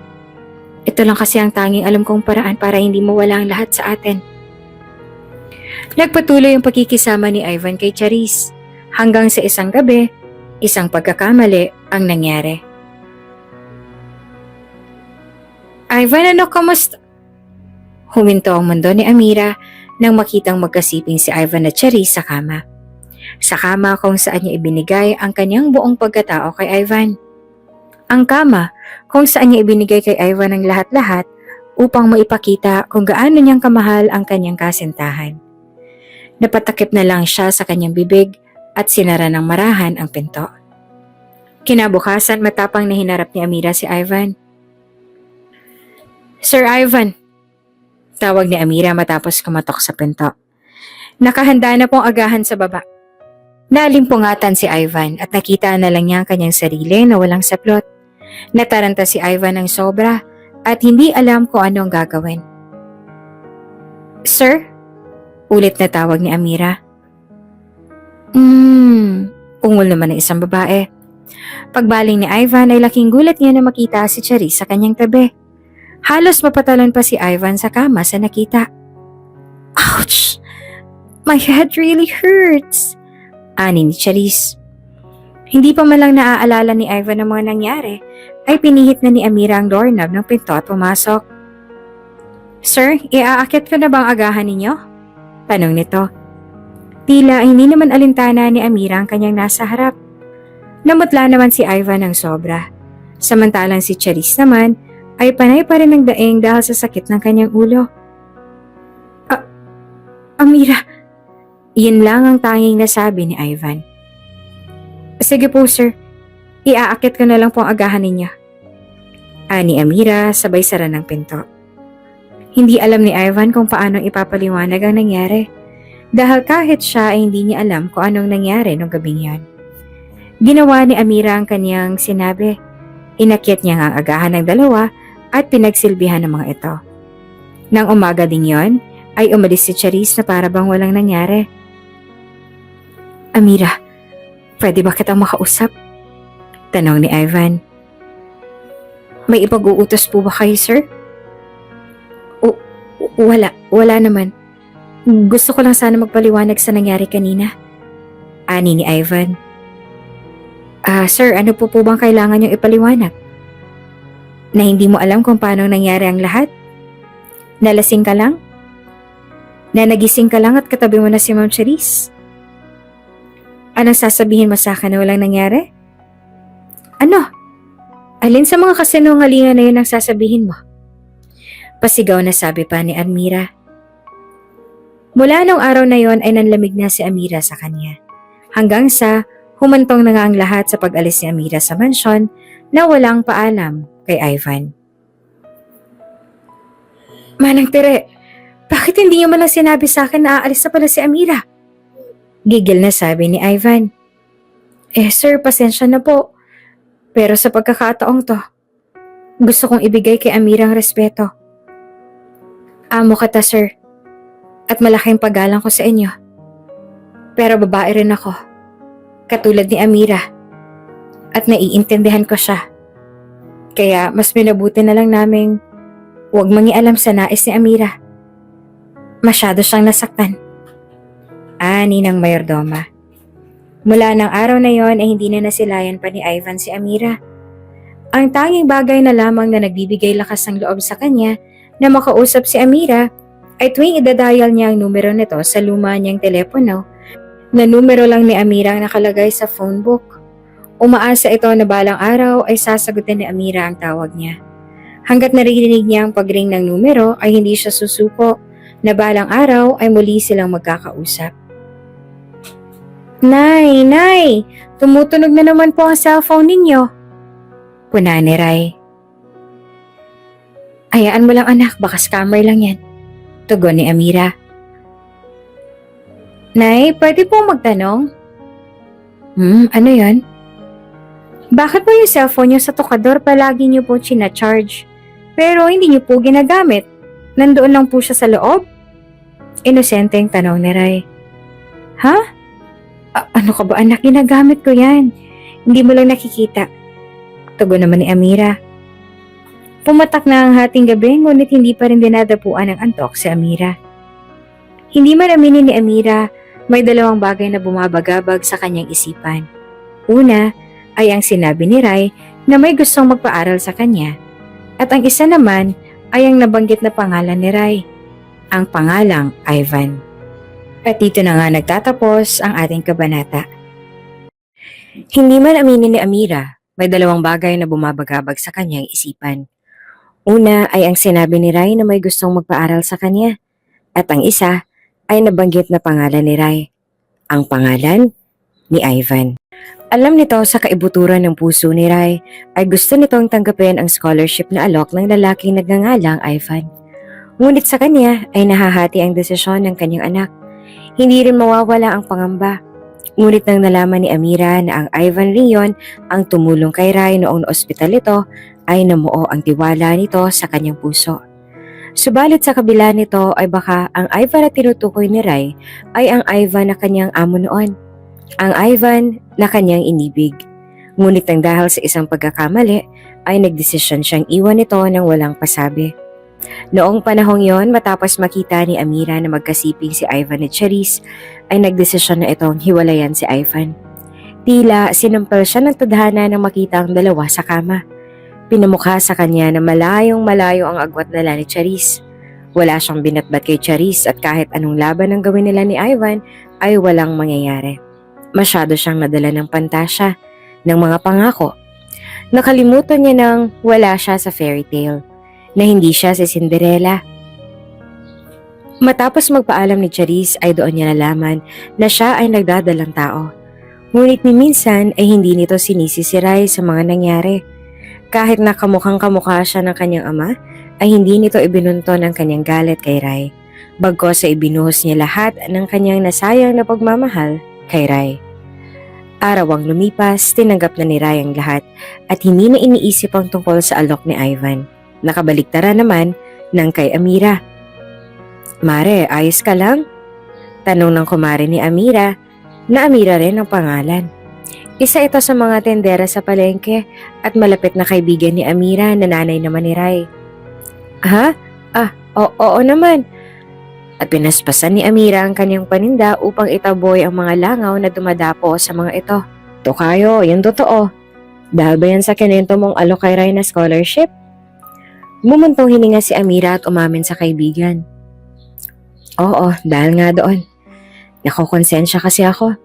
Ito lang kasi ang tanging alam kong paraan para hindi mawala ang lahat sa atin. Nagpatuloy ang pagkikisama ni Ivan kay Charisse. Hanggang sa isang gabi, isang pagkakamali ang nangyari. Ivan, ano kamusta? Huminto ang mundo ni Amira nang makitang magkasiping si Ivan at Charisse sa kama. Sa kama kung saan niya ibinigay ang kanyang buong pagkatao kay Ivan. Ang kama kung saan niya ibinigay kay Ivan ang lahat-lahat upang maipakita kung gaano niyang kamahal ang kanyang kasintahan. Napatakip na lang siya sa kanyang bibig at sinara ng marahan ang pinto. Kinabukasan matapang na hinarap ni Amira si Ivan. Sir Ivan, tawag ni Amira matapos kumatok sa pinto. Nakahanda na pong agahan sa baba. Nalimpungatan si Ivan at nakita na lang niya ang kanyang sarili na walang saplot. Nataranta si Ivan ng sobra at hindi alam kung ano ang gagawin. Sir? Ulit na tawag ni Amira. Ungol naman ng isang babae. Pagbaling ni Ivan ay laking gulat niya na makita si Charisse sa kanyang tabi. Halos mapatalon pa si Ivan sa kama sa nakita. Ouch! My head really hurts! Ani ni Charisse. Hindi pa man lang naaalala ni Ivan ang mga nangyari, ay pinihit na ni Amira ang doorknob ng pinto at pumasok. Sir, iaakit ko na bang agahan ninyo? Tanong nito. Tila hindi naman alintana ni Amira ang kanyang nasa harap. Namutla naman si Ivan ng sobra. Samantalang si Charisse naman ay panay pa rin ng daing dahil sa sakit ng kanyang ulo. Amira, yun lang ang tanging nasabi ni Ivan. Sige po sir, iaakit ko na lang po ang agahan ninyo. Ani Amira sabay sara ng pinto. Hindi alam ni Ivan kung paano ipapaliwanag ang nangyari dahil kahit siya ay hindi niya alam kung anong nangyari nung gabing yon. Ginawa ni Amira ang kanyang sinabi. Inakyat niya ang agahan ng dalawa at pinagsilbihan ng mga ito. Nang umaga ding yon, ay umalis si Charisse na para bang walang nangyari. Amira, pwede ba kitang makausap? Tanong ni Ivan. May ipag-uutos po ba kayo, sir? Wala naman. Gusto ko lang sana magpaliwanag sa nangyari kanina. Ani ni Ivan. Sir, ano po bang kailangan niyong ipaliwanag? Na hindi mo alam kung paano nangyari ang lahat? Nalasing ka lang? Na nagising ka lang at katabi mo na si Ma'am Charisse? Anong sasabihin mo sa akin na walang nangyari? Ano? Alin sa mga kasinungalingan na yun ang sasabihin mo? Pasigaw na sabi pa ni Amira. Mula nung araw na yon ay nanlamig na si Amira sa kanya. Hanggang sa humantong na nga ang lahat sa pag-alis ni Amira sa mansyon na walang paalam kay Ivan. Manang Tere, bakit hindi niyo man lang sinabi sa akin na aalis na pala si Amira? Gigil na sabi ni Ivan. Sir, pasensya na po. Pero sa pagkakataong to, gusto kong ibigay kay Amira ang respeto. Amo kita, sir. At malaking paggalang ko sa inyo. Pero babae rin ako. Katulad ni Amira. At naiintindihan ko siya. Kaya mas minabuti na lang naming huwag mangialam sa nais ni Amira. Masyado siyang nasaktan. Ani ng mayordoma. Mula ng araw na yon ay hindi na nasilayan pa ni Ivan si Amira. Ang tanging bagay na lamang na nagbibigay lakas ng loob sa kanya na makausap si Amira ay tuwing idadial niya ang numero nito sa luma niyang telepono na numero lang ni Amira ang nakalagay sa phone book. Umaasa ito na balang araw ay sasagutin ni Amira ang tawag niya. Hanggat naririnig niya ang pagring ng numero ay hindi siya susuko na balang araw ay muli silang magkakausap. Nay! Tumutunog na naman po ang cellphone ninyo. Puna ni Rai. Hayaan mo lang anak, baka scammer lang yan. Tugon ni Amira. Nay, pwede po magtanong? Ano yan? Bakit po yung cellphone niyo sa tokador palagi niyo po charge? Pero hindi niyo po ginagamit. Nandoon lang po siya sa loob? Inosenteng tanong ni Rai. Ha? Ano ka ba anak? Ginagamit ko yan. Hindi mo lang nakikita. Tugon naman ni Amira. Pumatak na ang hating gabi ngunit hindi pa rin dinadapuan ng antok si Amira. Hindi man aminin ni Amira, may dalawang bagay na bumabagabag sa kanyang isipan. Una ay ang sinabi ni Rai na may gustong magpaaral sa kanya. At ang isa naman ay ang nabanggit na pangalan ni Rai. Ang pangalang Ivan. At dito na nga nagtatapos ang ating kabanata. Hindi man aminin ni Amira, may dalawang bagay na bumabagabag sa kanyang isipan. Una ay ang sinabi ni Rai na may gustong magpaaral sa kanya. At ang isa ay nabanggit na pangalan ni Rai. Ang pangalan ni Ivan. Alam nito sa kaibuturan ng puso ni Rai ay gusto nitong tanggapin ang scholarship na alok ng lalaking nagngangalang Ivan. Ngunit sa kanya ay nahahati ang desisyon ng kanyang anak. Hindi rin mawawala ang pangamba. Ngunit nang nalaman ni Amira na ang Ivan Rion ang tumulong kay Rai noong ospital ito, ay namuo ang tiwala nito sa kanyang puso. Subalit sa kabila nito ay baka ang Ivan na tinutukoy ni Rai ay ang Ivan na kanyang amo noon. Ang Ivan na kanyang inibig. Ngunit nang dahil sa isang pagkakamali ay nagdesisyon siyang iwan ito nang walang pasabi. Noong panahong yon, matapos makita ni Amira na magkasiping si Ivan at Charisse, ay nagdesisyon na itong hiwalayan si Ivan. Tila sinampal siya ng tadhana nang makita ang dalawa sa kama. Pinamukha sa kanya na malayong-malayo ang agwat nila ni Charisse. Wala siyang binatbat kay Charisse at kahit anong laban ang gawin nila ni Ivan ay walang mangyayari. Masyado siyang nadala ng pantasya, ng mga pangako. Nakalimutan niya nang wala siya sa fairy tale, na hindi siya si Cinderella. Matapos magpaalam ni Charisse ay doon niya nalaman na siya ay nagdadalang tao. Ngunit ni minsan ay hindi nito sinisisiray sa mga nangyari. Kahit na kamukhang kamukha siya ng kanyang ama, ay hindi nito ibinunto ng kanyang galit kay Rai. Bagkos ay ibinuhos niya lahat ng kanyang nasayang na pagmamahal kay Rai. Araw ang lumipas, tinanggap na ni Rai ang lahat at hindi na iniisip ang tungkol sa alok ni Ivan. Nakabaliktara naman ng kay Amira. "Mare, ayos ka lang?" Tanong ng kumare ni Amira, na Amira rin ang pangalan. Isa ito sa mga tendera sa palengke at malapit na kaibigan ni Amira na nanay naman ni Rai. "Ha? Oo naman." At pinaspasan ni Amira ang kanyang paninda upang itaboy ang mga langaw na dumadapo sa mga ito. "Tokayo, yung totoo. Dahil ba yan sa kinento mong alok kay Rai na scholarship?" Bumuntong hininga si Amira at umamin sa kaibigan. "Oo, dahil nga doon. Nakokonsensya kasi ako.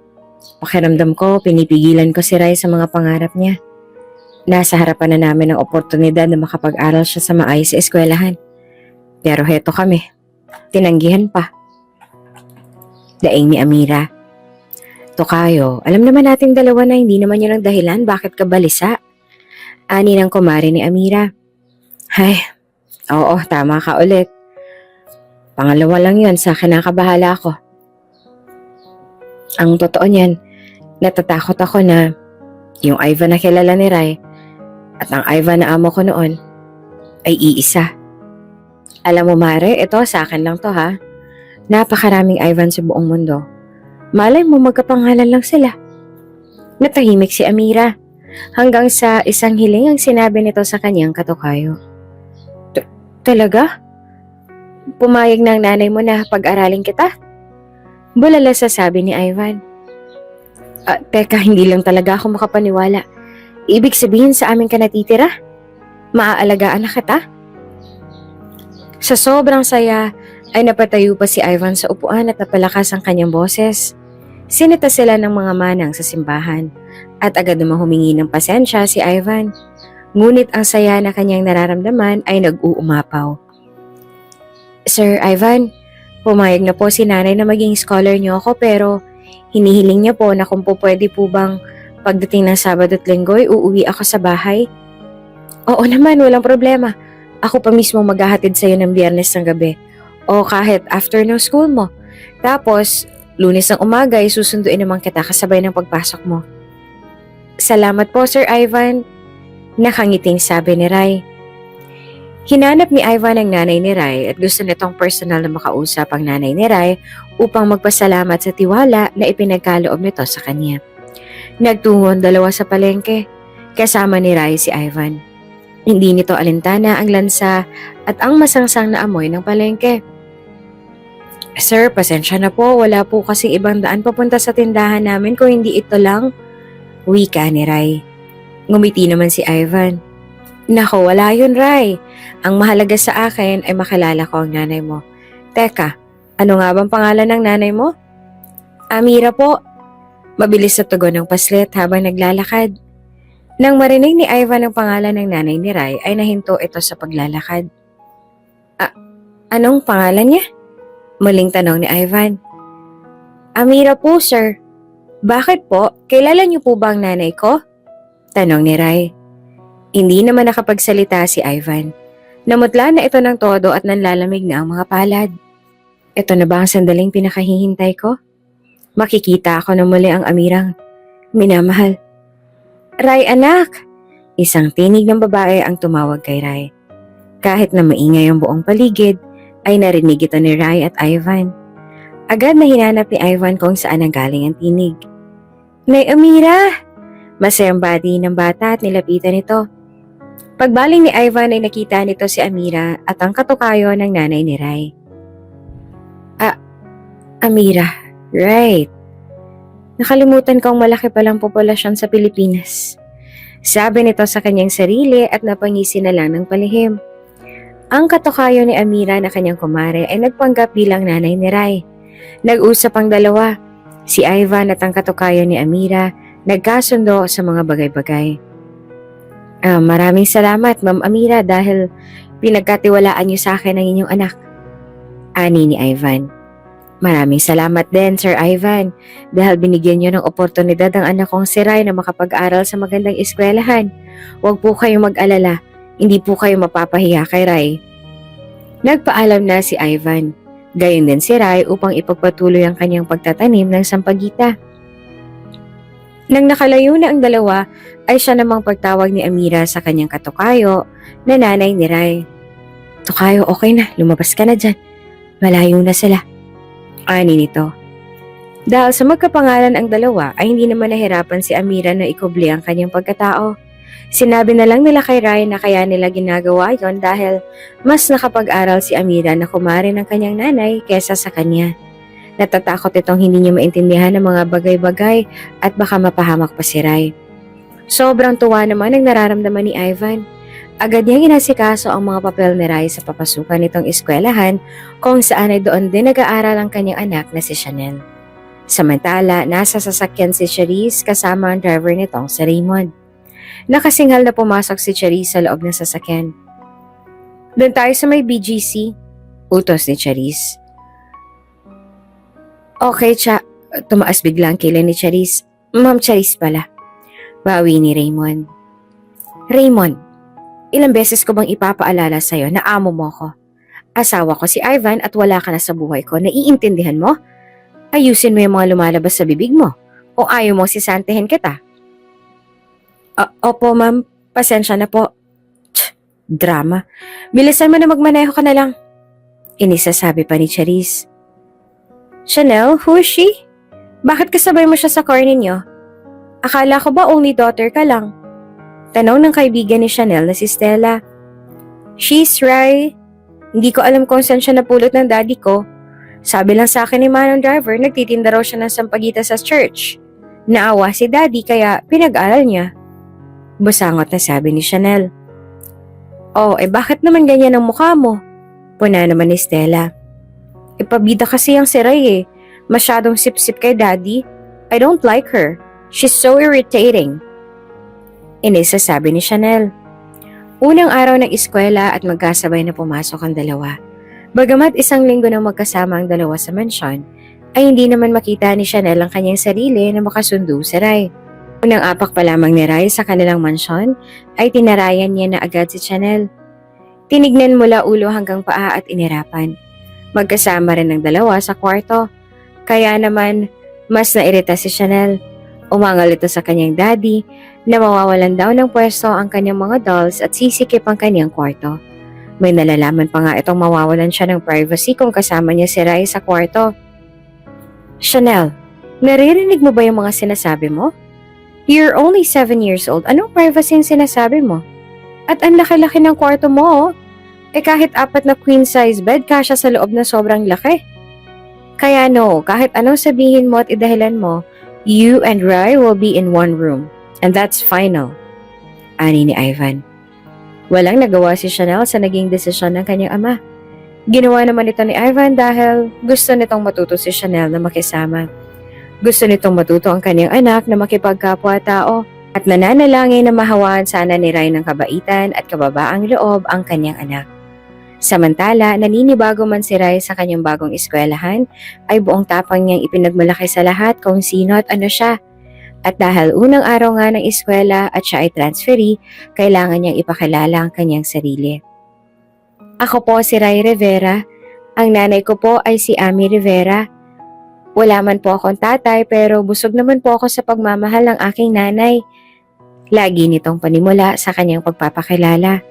Pakiramdam ko, pinipigilan ko si Rai sa mga pangarap niya. Nasa harapan na namin ang oportunidad na makapag-aral siya sa maayos sa eskwelahan. Pero heto kami, tinanggihan pa." Daing ni Amira. "Tokayo, alam naman nating dalawa na hindi naman yun ang dahilan bakit ka balisa." Ani ng kumare ni Amira. "Ay, oo, tama ka ulit. Pangalawa lang yun sa kinakabahala ako. Ang totoo niyan, natatakot ako na yung Ivan na kilala ni Rai at ang Ivan na amo ko noon ay iisa. Alam mo Mare, ito sa akin lang to ha. Napakaraming Ivan sa buong mundo. Malay mo magkapangalan lang sila." Natahimik si Amira hanggang sa isang hiling ang sinabi nito sa kanyang katukayo. "Talaga? Pumayag ng nanay mo na pag-aralin kita?" Bulala sa sabi ni Ivan. Teka, hindi lang talaga ako makapaniwala. Ibig sabihin sa amin ka natitira? Maaalagaan na kita?" Sa sobrang saya ay napatayo pa si Ivan sa upuan at napalakas ang kanyang boses. Sinita sila ng mga manang sa simbahan at agad namang humingi ng pasensya si Ivan. Ngunit ang saya na kanyang nararamdaman ay nag-uumapaw. "Sir Ivan, pumayag na po si nanay na maging scholar niyo ako pero hinihiling niya po na kung po pwede po bang pagdating ng Sabado at Linggo ay uuwi ako sa bahay." "Oo naman, walang problema. Ako pa mismo maghahatid sa'yo ng Biyernes ng gabi o kahit after ng school mo. Tapos, Lunes ng umaga ay susunduin naman kita kasabay ng pagpasok mo." "Salamat po, Sir Ivan," nakangiting sabi ni Rai. Hinanap ni Ivan ang nanay ni Rai at gusto nitong personal na makausap ang nanay ni Rai upang magpasalamat sa tiwala na ipinagkaloob nito sa kanya. Nagtungo ang dalawa sa palengke, kasama ni Rai si Ivan. Hindi nito alintana ang lansa at ang masangsang na amoy ng palengke. "Sir, pasensya na po. Wala po kasing ibang daan papunta sa tindahan namin kung hindi ito lang," wika ni Rai. Ngumiti naman si Ivan. "Nako, wala yun, Rai. Ang mahalaga sa akin ay makilala ko ang nanay mo. Teka, ano nga bang pangalan ng nanay mo?" "Amira po." Mabilis na tugon ng paslit habang naglalakad. Nang marinig ni Ivan ang pangalan ng nanay ni Rai ay nahinto ito sa paglalakad. Anong pangalan niya?" Muling tanong ni Ivan. "Amira po, sir." "Bakit po? Kilala niyo po ba ang nanay ko?" Tanong ni Rai. Hindi naman nakapagsalita si Ivan. Namutla na ito ng todo at nanlalamig na ang mga palad. Ito na ba ang sandaling pinakahihintay ko? Makikita ako na muli ang Amirang minamahal. "Rai anak!" Isang tinig ng babae ang tumawag kay Rai. Kahit na maingay ang buong paligid, ay narinig ito ni Rai at Ivan. Agad na hinanap ni Ivan kung saan ang galing ang tinig. "Nay Amira!" Masayang bati ng bata at nilapitan ito. Pagbaling ni Ivan ay nakita nito si Amira at ang katukayo ng nanay ni Rai. Amira, right. Nakalimutan kong malaki palang populasyon sa Pilipinas." Sabi nito sa kanyang sarili at napangisi na lang ng palihim. Ang katukayo ni Amira na kanyang kumare ay nagpanggap bilang nanay ni Rai. Nag-usap ang dalawa. Si Ivan at ang katukayo ni Amira nagkasundo sa mga bagay-bagay. Maraming salamat, Ma'am Amira, dahil pinagkatiwalaan niyo sa akin ang inyong anak. Ani ni Ivan. Maraming salamat din, Sir Ivan, dahil binigyan niyo ng oportunidad ang anak kong si Rai na makapag-aral sa magandang eskwelahan. Huwag po kayong mag-alala, hindi po kayo mapapahiya kay Rai. Nagpaalam na si Ivan. Gayon din si Rai upang ipagpatuloy ang kanyang pagtatanim ng sampagita. Nang nakalayo na ang dalawa, ay siya namang pagtawag ni Amira sa kanyang katukayo na nanay ni Rai. Tukayo, okay na, lumabas ka na dyan. Malayo na sila. Ani nito. Dahil sa magkapangalan ang dalawa ay hindi naman nahirapan si Amira na ikubli ang kanyang pagkatao. Sinabi na lang nila kay Rai na kaya nila ginagawa yon dahil mas nakapag-aral si Amira na kumare ng kanyang nanay kesa sa kanya. Natatakot itong hindi niya maintindihan ang mga bagay-bagay at baka mapahamak pa si Rai. Sobrang tuwa naman ang nararamdaman ni Ivan. Agad niyang inasikaso ang mga papel ni Rai sa papasukan nitong eskwelahan kung saan ay doon din nag-aaral ang kanyang anak na si Chanel. Samantala, nasa sasakyan si Charisse kasama ang driver nitong si Raymond. Nakasinghal na pumasok si Charisse sa loob ng sasakyan. Doon tayo sa may BGC, utos ni Charisse. Okay, tumaas bigla ang kilay ni Charisse. Ma'am Charisse pala. Bawi ni Raymond. Raymond, ilang beses ko bang ipapaalala sa'yo na amo mo ko? Asawa ko si Ivan at wala ka na sa buhay ko. Naiintindihan mo? Ayusin mo yung mga lumalabas sa bibig mo. O ayaw mo sisantihin kita? Opo ma'am, pasensya na po. Drama. Bilisan mo na magmaneho ka na lang. Inisasabi pa ni Charisse. Chanel, who is she? Bakit kasabay mo siya sa car ninyo? Akala ko ba only daughter ka lang? Tanong ng kaibigan ni Chanel na si Stella. She's Rai. Hindi ko alam kung saan siya napulot ng daddy ko. Sabi lang sa akin ni Manong driver, nagtitinda raw siya ng sampagita sa church. Naawa si daddy kaya pinag-aral niya. Busangot na sabi ni Chanel. Oh, bakit naman ganyan ang mukha mo? Puna naman ni Stella. Ipabida kasi ang si Rai Masyadong sip-sip kay daddy. I don't like her. She's so irritating. Inisasabi ni Chanel. Unang araw ng eskwela at magkasabay na pumasok ang dalawa. Bagamat isang linggo nang magkasama ang dalawa sa mansyon, ay hindi naman makita ni Chanel ang kanyang sarili na makasundo sa Rai. Unang apak pa lamang ni Rai sa kanilang mansyon, ay tinarayan niya na agad si Chanel. Tinignan mula ulo hanggang paa at inirapan. Magkasama rin ang dalawa sa kwarto. Kaya naman, mas nairita si Chanel. Umangal ito sa kanyang daddy na mawawalan daw ng pwesto ang kanyang mga dolls at sisikip ang kanyang kwarto. May nalalaman pa nga itong mawawalan siya ng privacy kung kasama niya si Rai sa kwarto. Chanel, naririnig mo ba yung mga sinasabi mo? You're only 7 years old. Anong privacy ang sinasabi mo? At ang laki-laki ng kwarto mo, oh. Kahit 4 na queen-size bed, kasya sa loob na sobrang laki. Kaya no, kahit anong sabihin mo at idahilan mo, you and Rai will be in one room. And that's final. Ani ni Ivan. Walang nagawa si Chanel sa naging desisyon ng kanyang ama. Ginawa naman ito ni Ivan dahil gusto nitong matuto si Chanel na makisama. Gusto nitong matuto ang kanyang anak na makipagkapwa-tao at nananalangin na mahawaan sana ni Rai ng kabaitan at kababaang loob ang kanyang anak. Samantala, naninibago man si Rai sa kanyang bagong eskwelahan, ay buong tapang niyang ipinagmalaki sa lahat kung sino at ano siya. At dahil unang araw nga ng eskwela at siya ay transferee, kailangan niyang ipakilala ang kanyang sarili. Ako po si Rai Rivera. Ang nanay ko po ay si Ami Rivera. Wala man po akong tatay pero busog naman po ako sa pagmamahal ng aking nanay. Lagi nitong panimula sa kanyang pagpapakilala.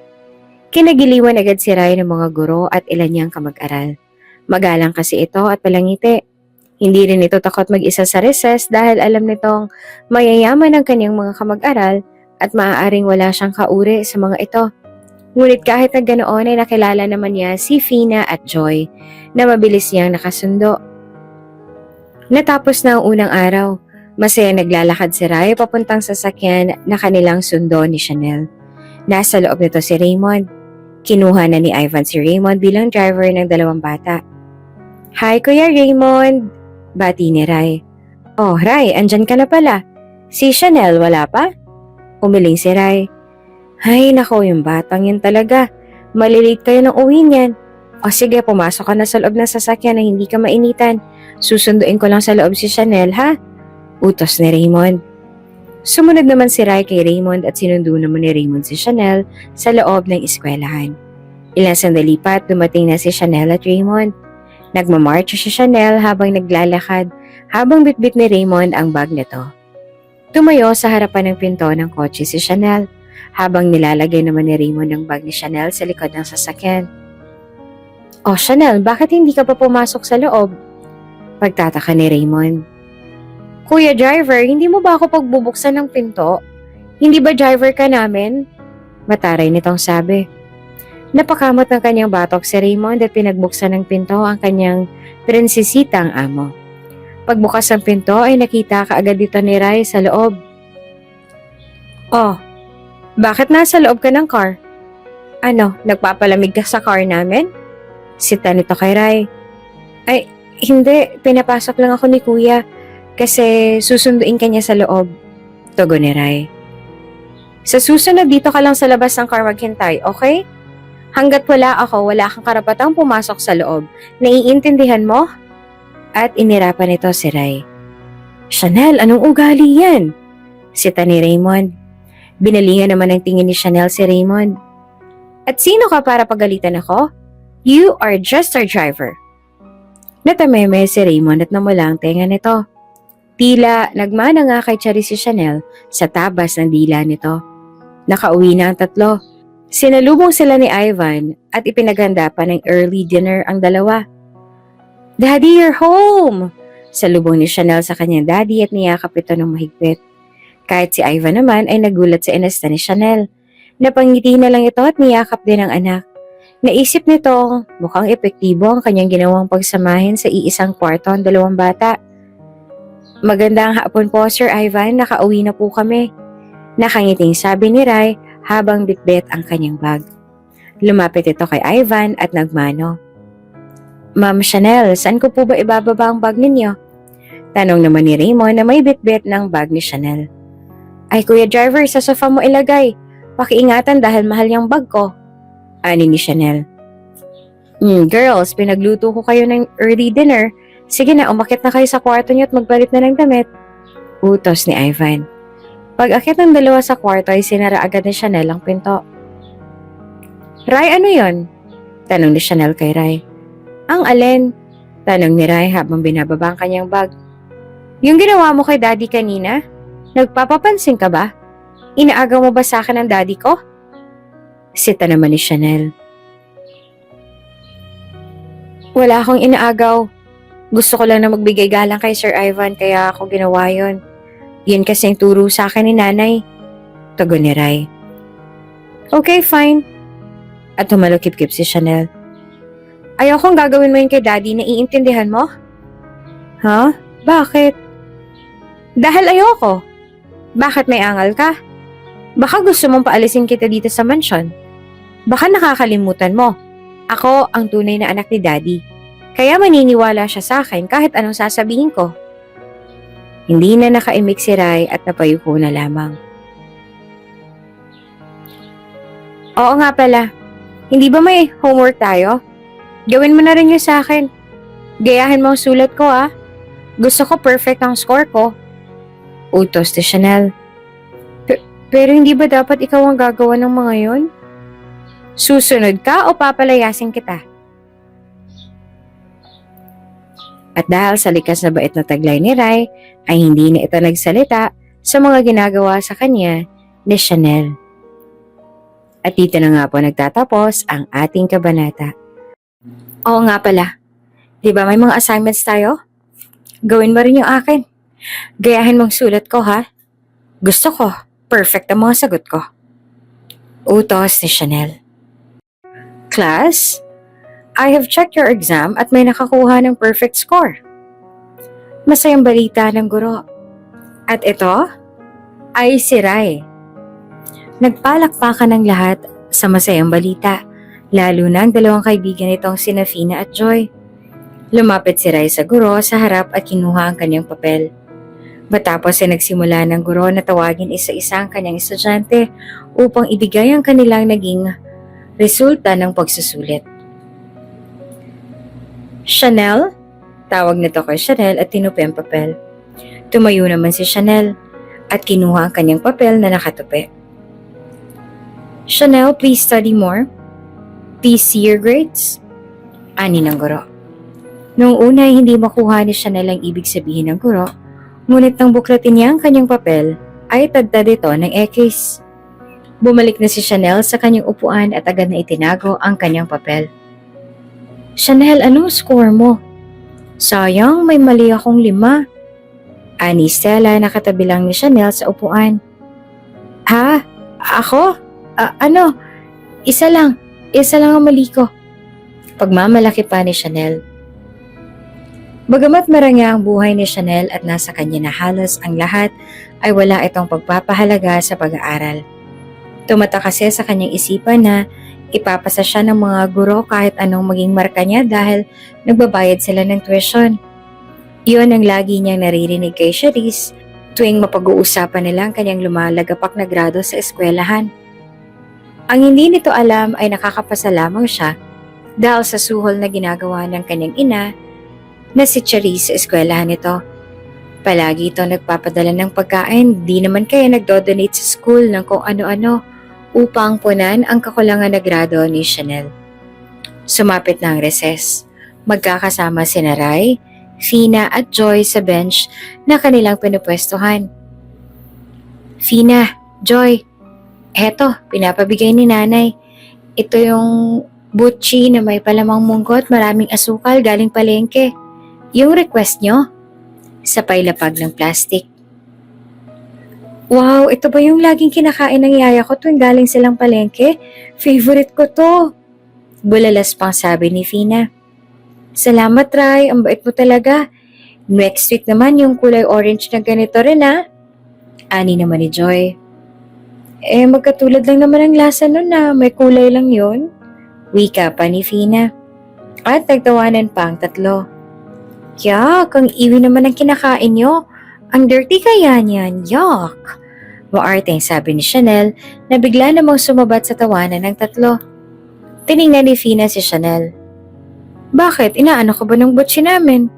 Kinagiliwan agad si Rai ng mga guro at ilan niyang kamag-aral. Magalang kasi ito at palangiti. Hindi rin ito takot mag-isa sa recess dahil alam nitong mayayaman ang kanyang mga kamag-aral at maaaring wala siyang kauri sa mga ito. Ngunit kahit na ganoon ay nakilala naman niya si Fina at Joy na mabilis niyang nakasundo. Natapos na ang unang araw, masaya naglalakad si Rai papuntang sasakyan na kanilang sundo ni Chanel. Nasa loob nito si Raymond. Kinuha na ni Ivan si Raymond bilang driver ng dalawang bata. Hi Kuya Raymond! Bati ni Rai. Oh Rai, andyan ka na pala. Si Chanel wala pa? Umiling si Rai. Ay, nako, yung batang yun talaga. Malilate kayo ng uwi niyan. O sige, pumasok ka na sa loob ng sasakyan na hindi ka mainitan. Susunduin ko lang sa loob si Chanel, ha? Utos ni Raymond. Sumunod naman si Rai kay Raymond at sinundo naman ni Raymond si Chanel sa loob ng eskwelahan. Ilang sandali pa at dumating na si Chanel at Raymond. Nagmamarcha si Chanel habang naglalakad habang bitbit ni Raymond ang bag nito. Tumayo sa harapan ng pinto ng kotse si Chanel habang nilalagay naman ni Raymond ang bag ni Chanel sa likod ng sasakyan. "Oh Chanel, bakit hindi ka pa pumasok sa loob?" Pagtataka ni Raymond. "Kuya driver, hindi mo ba ako pagbubuksan ng pinto? Hindi ba driver ka namin?" Mataray nitong sabi. Napakamot ng kanyang batok si Raymond at pinagbuksan ng pinto ang kanyang prinsesitang amo. Pagbukas ng pinto ay nakita kaagad dito ni Rai sa loob. "Oh, bakit nasa loob ka ng car? Ano, nagpapalamig ka sa car namin?" Sita nito kay Rai. "Ay, hindi. Pinapasok lang ako ni Kuya kasi susunduin ka niya sa loob." Tugon ni Rai. "Sa susunod dito ka lang sa labas ng car maghintay, okay? Hanggat wala ako, wala kang karapatang pumasok sa loob. Naiintindihan mo?" At inirapan nito si Rai. "Chanel, anong ugali yan?" Sita ni Raymond. Binalingan naman ng tingin ni Chanel si Raymond. "At sino ka para pagalitan ako? You are just our driver." Natameme si Raymond at namula ang tenga nito. Tila nagmana nga kay Charis si Chanel sa tabas ng dila nito. Nakauwi na ang tatlo. Sinalubong sila ni Ivan at ipinaghanda pa ng early dinner ang dalawa. "Daddy, you're home!" Salubong ni Chanel sa kanyang daddy at niyakap ito ng mahigpit. Kahit si Ivan naman ay nagulat sa inasta ni Chanel. Napangiti na lang ito at niyakap din ang anak. Naisip nitong mukhang epektibo ang kanyang ginawang pagsamahin sa iisang kwarto ang dalawang bata. "Magandang hapon po, Sir Ivan. Nakauwi na po kami." Nakangiting sabi ni Rai habang bitbit ang kanyang bag. Lumapit ito kay Ivan at nagmano. "Ma'am Chanel, saan ko po ba ibababa ang bag ninyo?" Tanong naman ni Raymond na may bitbit ng bag ni Chanel. "Ay Kuya driver, sa sofa mo ilagay. Pakiingatan dahil mahal yung bag ko." Ani ni Chanel. Girls, pinagluto ko kayo ng early dinner. Sige na, umakyat na kayo sa kwarto niyo at magpalit na ng damit." Utos ni Ivan. Pag-akyat ng dalawa sa kwarto ay sinara agad ni Chanel ang pinto. "Rai, ano yon?" Tanong ni Chanel kay Rai. "Ang alin?" Tanong ni Rai habang binababa ang kanyang bag. "Yung ginawa mo kay daddy kanina? Nagpapapansin ka ba? Inaagaw mo ba sa akin ang daddy ko?" Sita naman ni Chanel. "Wala akong inaagaw. Gusto ko lang na magbigay galang kay Sir Ivan kaya ako ginawa yon. Yan kasi ang turo sa akin ni nanay." Tugon ni Rai. "Okay, fine." At tumalukip-kip si Chanel. "Ayokong gagawin mo yun kay daddy, naiintindihan mo?" "Ha? Bakit?" "Dahil ayoko." "Bakit, may angal ka? Baka gusto mong paalisin kita dito sa mansyon. Baka nakakalimutan mo. Ako ang tunay na anak ni daddy. Kaya maniniwala siya sa akin kahit anong sasabihin ko." Hindi na nakaimik si Rai at napayuko na lamang. "Oo nga pala. Hindi ba may homework tayo? Gawin mo na rin yun sa akin. Gayahin mo ang sulat ko ah. Gusto ko perfect ang score ko." Utos ni Chanel. Pero hindi ba dapat ikaw ang gagawa ng mga yon? Susunod ka o papalayasin kita?" At dahil sa likas na bait na taglay ni Rai, ay hindi na ito nagsalita sa mga ginagawa sa kanya ni Chanel. At dito na nga po nagtatapos ang ating kabanata. Oo nga pala, di ba may mga assignments tayo? Gawin mo rin yung akin. Gayahin mong sulat ko ha. Gusto ko, perfect ang mga sagot ko. Utos ni Chanel. Class, I have checked your exam at may nakakuha ng perfect score. Masayang balita ng guro. At ito ay si Rai. Nagpalakpakan ng lahat sa masayang balita, lalo na ang dalawang kaibigan nitong sina Fina at Joy. Lumapit si Rai sa guro sa harap at kinuha ang kanyang papel. Matapos ay nagsimula ng guro na tawagin isa-isa ang kanyang estudyante upang ibigay ang kanilang naging resulta ng pagsusulit. Chanel? Tawag nito kay Chanel at tinupi ang papel. Tumayo naman si Chanel at kinuha ang kanyang papel na nakatupi. Chanel, please study more. Please see your grades. Ani ng guro. Noong una ay hindi makuha ni Chanel ang ibig sabihin ng guro, ngunit nang buklatin niya ang kanyang papel, ay tagtad ito ng X. Bumalik na si Chanel sa kanyang upuan at agad na itinago ang kanyang papel. Chanel, anong score mo? Sayang, may mali akong 5. Ani Stella na katabi lang ni Chanel sa upuan. Ha? Ako? Isa lang ang mali ko. Pagmamalaki pa ni Chanel. Bagamat marangya ang buhay ni Chanel at nasa kanya na halos ang lahat, ay wala itong pagpapahalaga sa pag-aaral. Tumata kasi sa kanyang isipan na ipapasa siya ng mga guro kahit anong maging marka niya dahil nagbabayad sila ng tuition. Iyon ang lagi niyang naririnig kay Charisse tuwing mapag-uusapan nila ang kanyang lumalagapak na grado sa eskwelahan. Ang hindi nito alam ay nakakapasa lamang siya dahil sa suhol na ginagawa ng kanyang ina na si Charisse sa eskwelahan nito. Palagi ito nagpapadala ng pagkain, di naman kaya nagdo-donate sa school ng kung ano-ano upang punan ang kakulangan na grado ni Chanel. Sumapit na ang recess. Magkakasama si Ray, Fina at Joy sa bench na kanilang pinupwestuhan. Fina, Joy, eto, pinapabigay ni nanay. Ito yung butchi na may palamang munggo at maraming asukal galing palengke. Yung request nyo? Sabay lapag ng plastic. Wow, ito ba yung laging kinakain ng yaya ko tuwing galing silang palengke? Favorite ko to. Bulalas pang sabi ni Fina. Salamat, Ray. Ang bait mo talaga. Next week naman yung kulay orange na ganito rin, ha? Ani naman ni Joy. Magkatulad lang naman ang lasa nun na may kulay lang yun. Wika pa ni Fina. At nagtawanan pa ang tatlo. Yak, ang iwi naman ang kinakain nyo. Ang dirty kaya niyan, yuck. Maarteng sabi ni Chanel na bigla namang sumabat sa tawanan ng tatlo. Tiningnan ni Fina si Chanel. Bakit? Inaano ko ba ng butsi namin?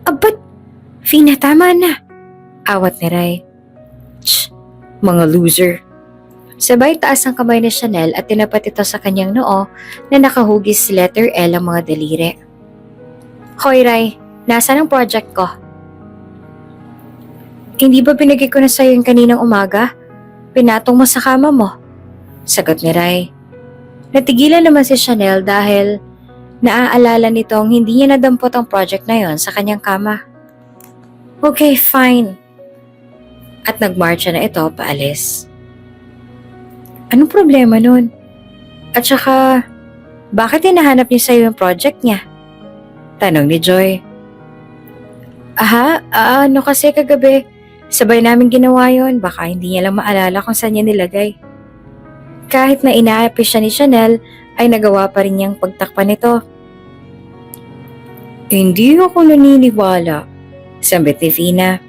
Abat! Fina, tama na. Awat ni Ray. Tch, mga loser. Sabay taas ang kamay ni Chanel at tinapat ito sa kanyang noo na nakahugis letter L ang mga daliri. Hoy Ray, nasaan ang project ko? Hindi ba binigay ko na sa'yo yung kaninang umaga? Pinatong mo sa kama mo. Sagot ni Ray. Natigilan naman si Chanel dahil naaalala nitong hindi niya nadampot ang project na yon sa kanyang kama. Okay, fine. At nagmarcha na ito paalis. Anong problema nun? At saka, bakit hinahanap niya sa'yo yung project niya? Tanong ni Joy. Ano kasi kagabi, sabay namin ginawa yon, baka hindi niya lang maalala kung saan niya nilagay. Kahit na inaapi siya ni Chanel, ay nagawa pa rin niyang pagtakpan nito. Hindi ako naniniwala, sambit ni Fina.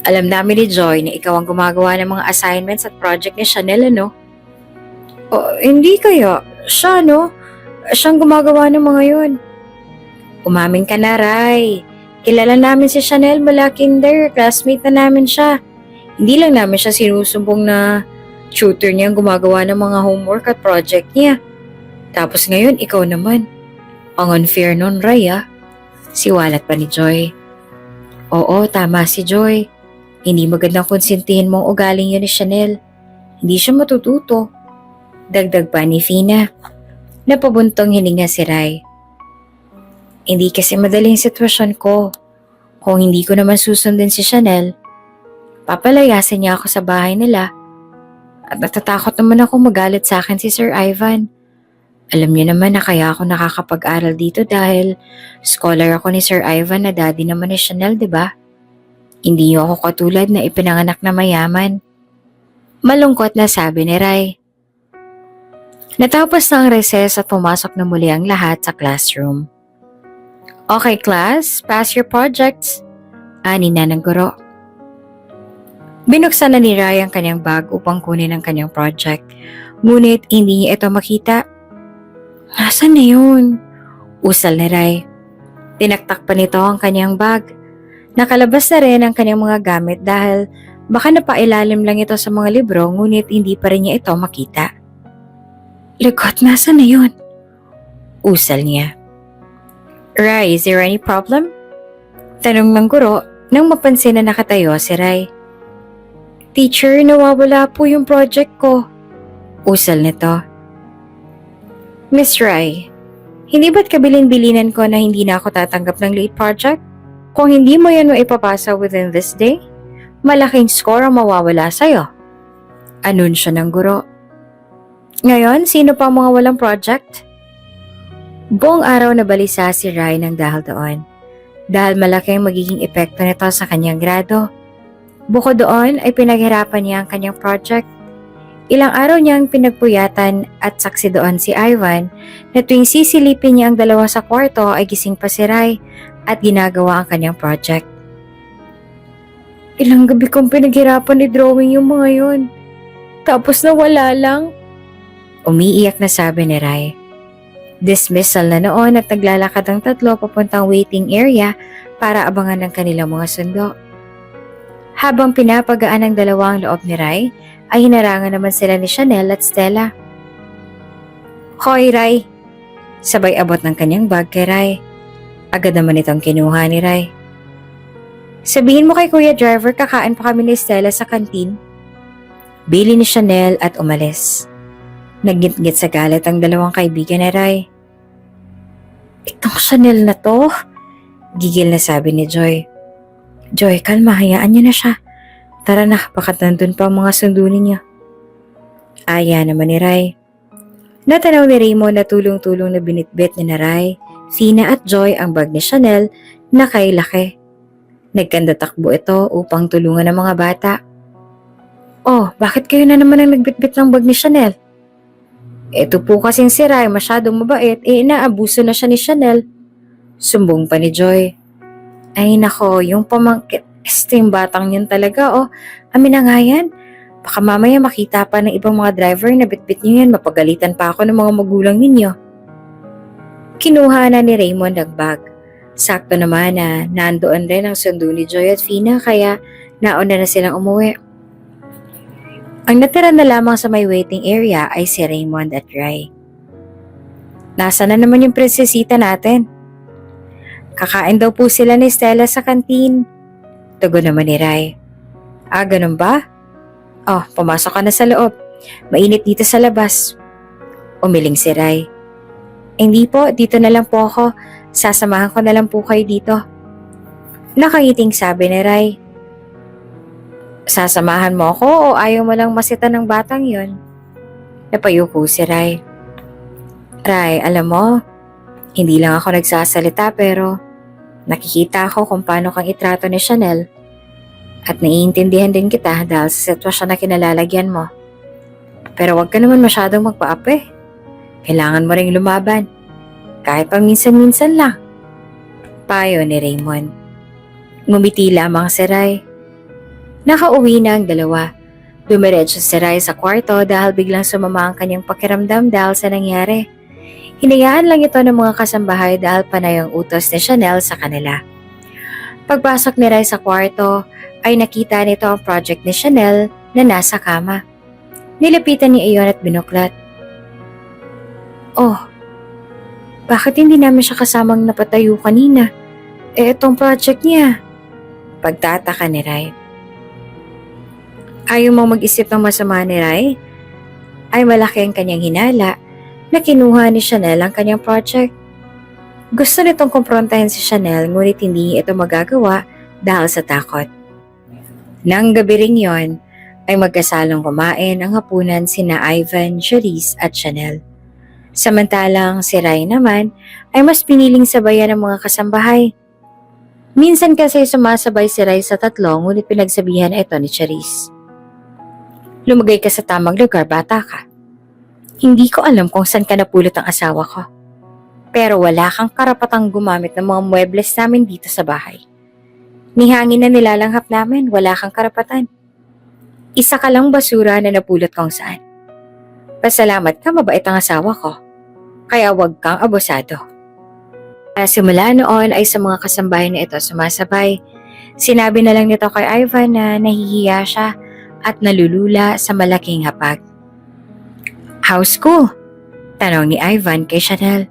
Alam namin ni Joy na ikaw ang gumagawa ng mga assignments at project ni Chanel, ano? Hindi kaya. Siya, no? Siyang gumagawa ng mga yun. Umamin ka na, Ray. Kilala namin si Chanel mula kinder. Classmate na namin siya. Hindi lang namin siya sinusumbong na tutor niya ang gumagawa ng mga homework at project niya. Tapos ngayon, ikaw naman. Ang unfair nun, Ray, ah. Siwalat pa ni Joy. Oo, tama si Joy. Hindi magandang konsintihin mong ugaling yun ni Chanel. Hindi siya matututo. Dagdag pa ni Fina. Napabuntong hininga si Ray. Hindi kasi madaling sitwasyon ko. Kung hindi ko naman susundin si Chanel, papalayasin niya ako sa bahay nila. At natatakot naman ako magalit sa akin si Sir Ivan. Alam niyo naman na kaya ako nakakapag-aral dito dahil scholar ako ni Sir Ivan na daddy naman ni Chanel, di ba? Hindi niyo ako katulad na ipinanganak na mayaman. Malungkot na sabi ni Ray. Natapos na ang recess at pumasok na muli ang lahat sa classroom. Okay class, pass your projects. Ani na ng guro. Binuksan na ni Rai ang kanyang bag upang kunin ang kanyang project. Ngunit hindi niya ito makita. Nasaan na yun? Usal ni Rai. Tinaktak pa nito ang kanyang bag. Nakalabas na rin ang kanyang mga gamit dahil baka napailalim lang ito sa mga libro ngunit hindi pa rin niya ito makita. Lagot, nasaan na yun? Usal niya. Rai, is there any problem? Tanong ng guro nang mapansin na nakatayo si Rai. Teacher, nawawala po yung project ko. Usal nito. Miss Rai, hindi ba't kabilin-bilinan ko na hindi na ako tatanggap ng late project? Kung hindi mo yan ipapasa within this day, malaking score ang mawawala sa'yo. Anunsyo ng guro. Ngayon, sino pa ang mga walang project? Buong araw na balisa si Rai ng dahil doon. Dahil malaki ang magiging epekto nito sa kanyang grado. Bukod doon ay pinaghirapan niya ang kanyang project. Ilang araw niyang pinagpuyatan at saksi doon si Ivan na tuwing sisilipin niya ang dalawa sa kwarto ay gising pa si Rai at ginagawa ang kanyang project. Ilang gabi kong pinaghirapan i-drawing yung mga yun. Tapos nawala lang. Umiiyak na sabi ni Rai. Dismissal na noon at naglalakad ang tatlo papuntang waiting area para abangan ng kanilang mga sundo. Habang pinapagaan ang dalawang loob ni Rai, ay hinarangan naman sila ni Chanel at Stella. Hoy Rai! Sabay abot ng kanyang bag kay Rai. Agad naman itong kinuha ni Rai. Sabihin mo kay Kuya Driver kakain pa kami ni Stella sa kantin. Bili ni Chanel at umalis. Nagngit-ngit sa galit ang dalawang kaibigan ni Rai. Itong Chanel na to? Gigil na sabi ni Joy. Joy, kalma, hayaan niyo na siya. Tara na, baka nandun pa ang mga sundunin niyo. Aya naman ni Rai. Natanaw ni Raymond na tulong-tulong na binitbit ni Rai, Fina at Joy ang bag ni Chanel na kay laki. Nagkandatakbo ito upang tulungan ang mga bata. Oh, bakit kayo na naman ang nagbitbit ng bag ni Chanel? Ito po kasing si Rai masyadong mabait, inaabuso na siya ni Chanel. Sumbong pa ni Joy. Ay nako, yung pamangkit, yung batang yun talaga, oh. Amin na nga yan. Baka mamaya makita pa ng ibang mga driver na bitbit niyo yan, mapagalitan pa ako ng mga magulang ninyo. Kinuha na ni Raymond ang bag. Sakto naman na nandoon rin ang sundo ni Joy at Fina kaya nauna na silang umuwi. Ang natira na lamang sa may waiting area ay si Raymond at Rai. Nasaan na naman yung prinsesita natin? Kakain daw po sila ni Stella sa kantin. Tugon naman ni Rai. Ah, ganun ba? Oh, pumasok ka na sa loob. Mainit dito sa labas. Umiling si Rai. Hindi po, dito na lang po ako. Sasamahan ko na lang po kayo dito. Nakangiting sabi ni Rai. Sasamahan mo ako o ayaw mo lang masita ng batang yon? Napayuko si Rai. Rai, alam mo, hindi lang ako nagsasalita pero nakikita ako kung paano kang itrato ni Chanel at naiintindihan din kita dahil sa sitwasyon na kinalalagyan mo. Pero wag ka naman masyadong magpaape. Kailangan mo ring lumaban. Kahit pang minsan-minsan lang. Payo ni Raymond. Ngumiti lamang si Rai. Nakauwi na ang dalawa. Dumiretso si Rai sa kwarto dahil biglang sumama ang kanyang pakiramdam dahil sa nangyari. Hinayaan lang ito ng mga kasambahay dahil panay ang utos ni Chanel sa kanila. Pagpasok ni Rai sa kwarto, ay nakita nito ang project ni Chanel na nasa kama. Nilapitan ni Ayon at binuklat. Oh, bakit hindi namin siya kasamang napatayo kanina? Itong project niya. Pagtataka ni Rai. Ayaw mong mag-isip ng masama ni Rai? Ay malaki ang kanyang hinala na kinuha ni Chanel ang kanyang project. Gusto nitong kumprontahin si Chanel ngunit hindi ito magagawa dahil sa takot. Nang gabi ring yon, ay magkasalong kumain ang hapunan sina Ivan, Charisse at Chanel. Samantalang si Rai naman ay mas piniling sabayan ng mga kasambahay. Minsan kasi sumasabay si Rai sa tatlo ngunit pinagsabihan ito ni Charisse. Lumagay ka sa tamang lugar, bata ka. Hindi ko alam kung saan ka napulot ang asawa ko. Pero wala kang karapatang gumamit ng mga muebles namin dito sa bahay. Ni hangin na nilalanghap namin, wala kang karapatan. Isa ka lang basura na napulot kung saan. Pasalamat ka, mabait ang asawa ko. Kaya wag kang abusado. Simula noon ay sa mga kasambahay na ito sumasabay. Sinabi na lang nito kay Ivan na nahihiya siya at nalulula sa malaking hapag. How's school? Tanong ni Ivan kay Chanel.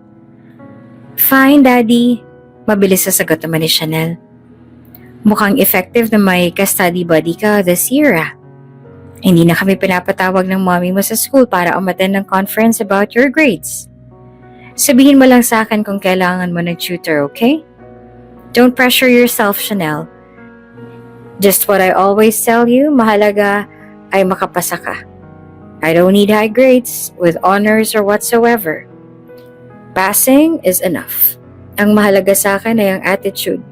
Fine, Daddy. Mabilis sa sagot naman ni Chanel. Mukhang effective na may ka-study buddy ka this year ah. Hindi na kami pinapatawag ng mommy mo sa school para umattend ng conference about your grades. Sabihin mo lang sa akin kung kailangan mo ng tutor, okay? Don't pressure yourself, Chanel. Just what I always tell you, mahalaga ay makapasa ka. I don't need high grades with honors or whatsoever. Passing is enough. Ang mahalaga sa akin ay ang attitude.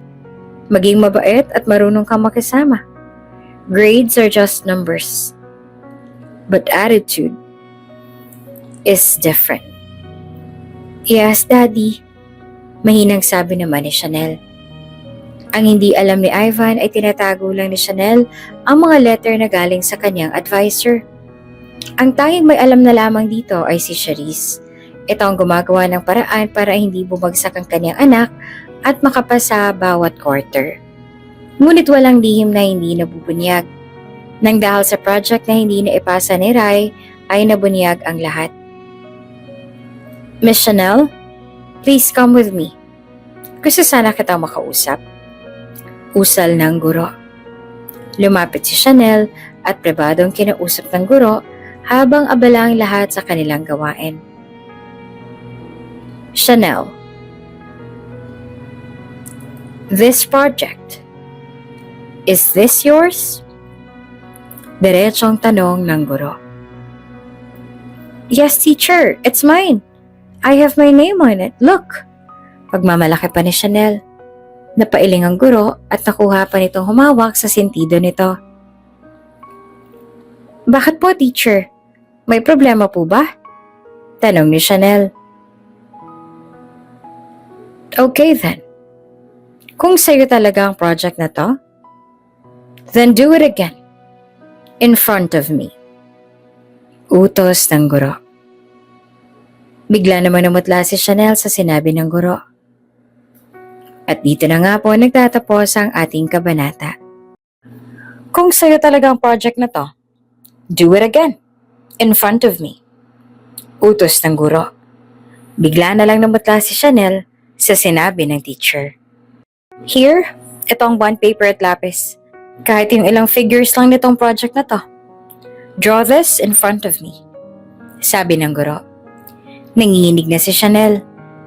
Maging mabait at marunong kang makisama. Grades are just numbers. But attitude is different. Yes, Daddy. Mahinang sabi naman ni Chanel. Ang hindi alam ni Ivan ay tinatago lang ni Chanel ang mga letter na galing sa kanyang advisor. Ang tanging may alam na lamang dito ay si Charisse. Ito ang gumagawa ng paraan para hindi bumagsak ang kanyang anak at makapasa bawat quarter. Ngunit walang lihim na hindi nabubunyag. Nang dahil sa project na hindi na ipasa ni Rai, ay nabunyag ang lahat. Miss Chanel, please come with me. Gusto sana kitang makausap. Usal ng guro. Lumapit si Chanel at pribadong kinausap ng guro habang abala ang lahat sa kanilang gawain. Chanel, this project, is this yours? Diretsong tanong ng guro. Yes, teacher, it's mine. I have my name on it. Look. Pagmamalaki pa ni Chanel. Napailing ang guro at nakuha pa nitong humawak sa sentido nito. Bakit po, teacher? May problema po ba? Tanong ni Chanel. Okay then. Kung sa'yo talaga ang project na to, then do it again. In front of me. Utos ng guro. Bigla naman namutla si Chanel sa sinabi ng guro. At dito na nga po nagtatapos ang ating kabanata. Kung sa'yo talaga ang project na to, do it again. In front of me. Utos ng guro. Bigla na lang namutla si Chanel sa sinabi ng teacher. Here, ito ang bond paper at lapis. Kahit yung ilang figures lang nitong project na to. Draw this in front of me. Sabi ng guro. Nanginginig na si Chanel.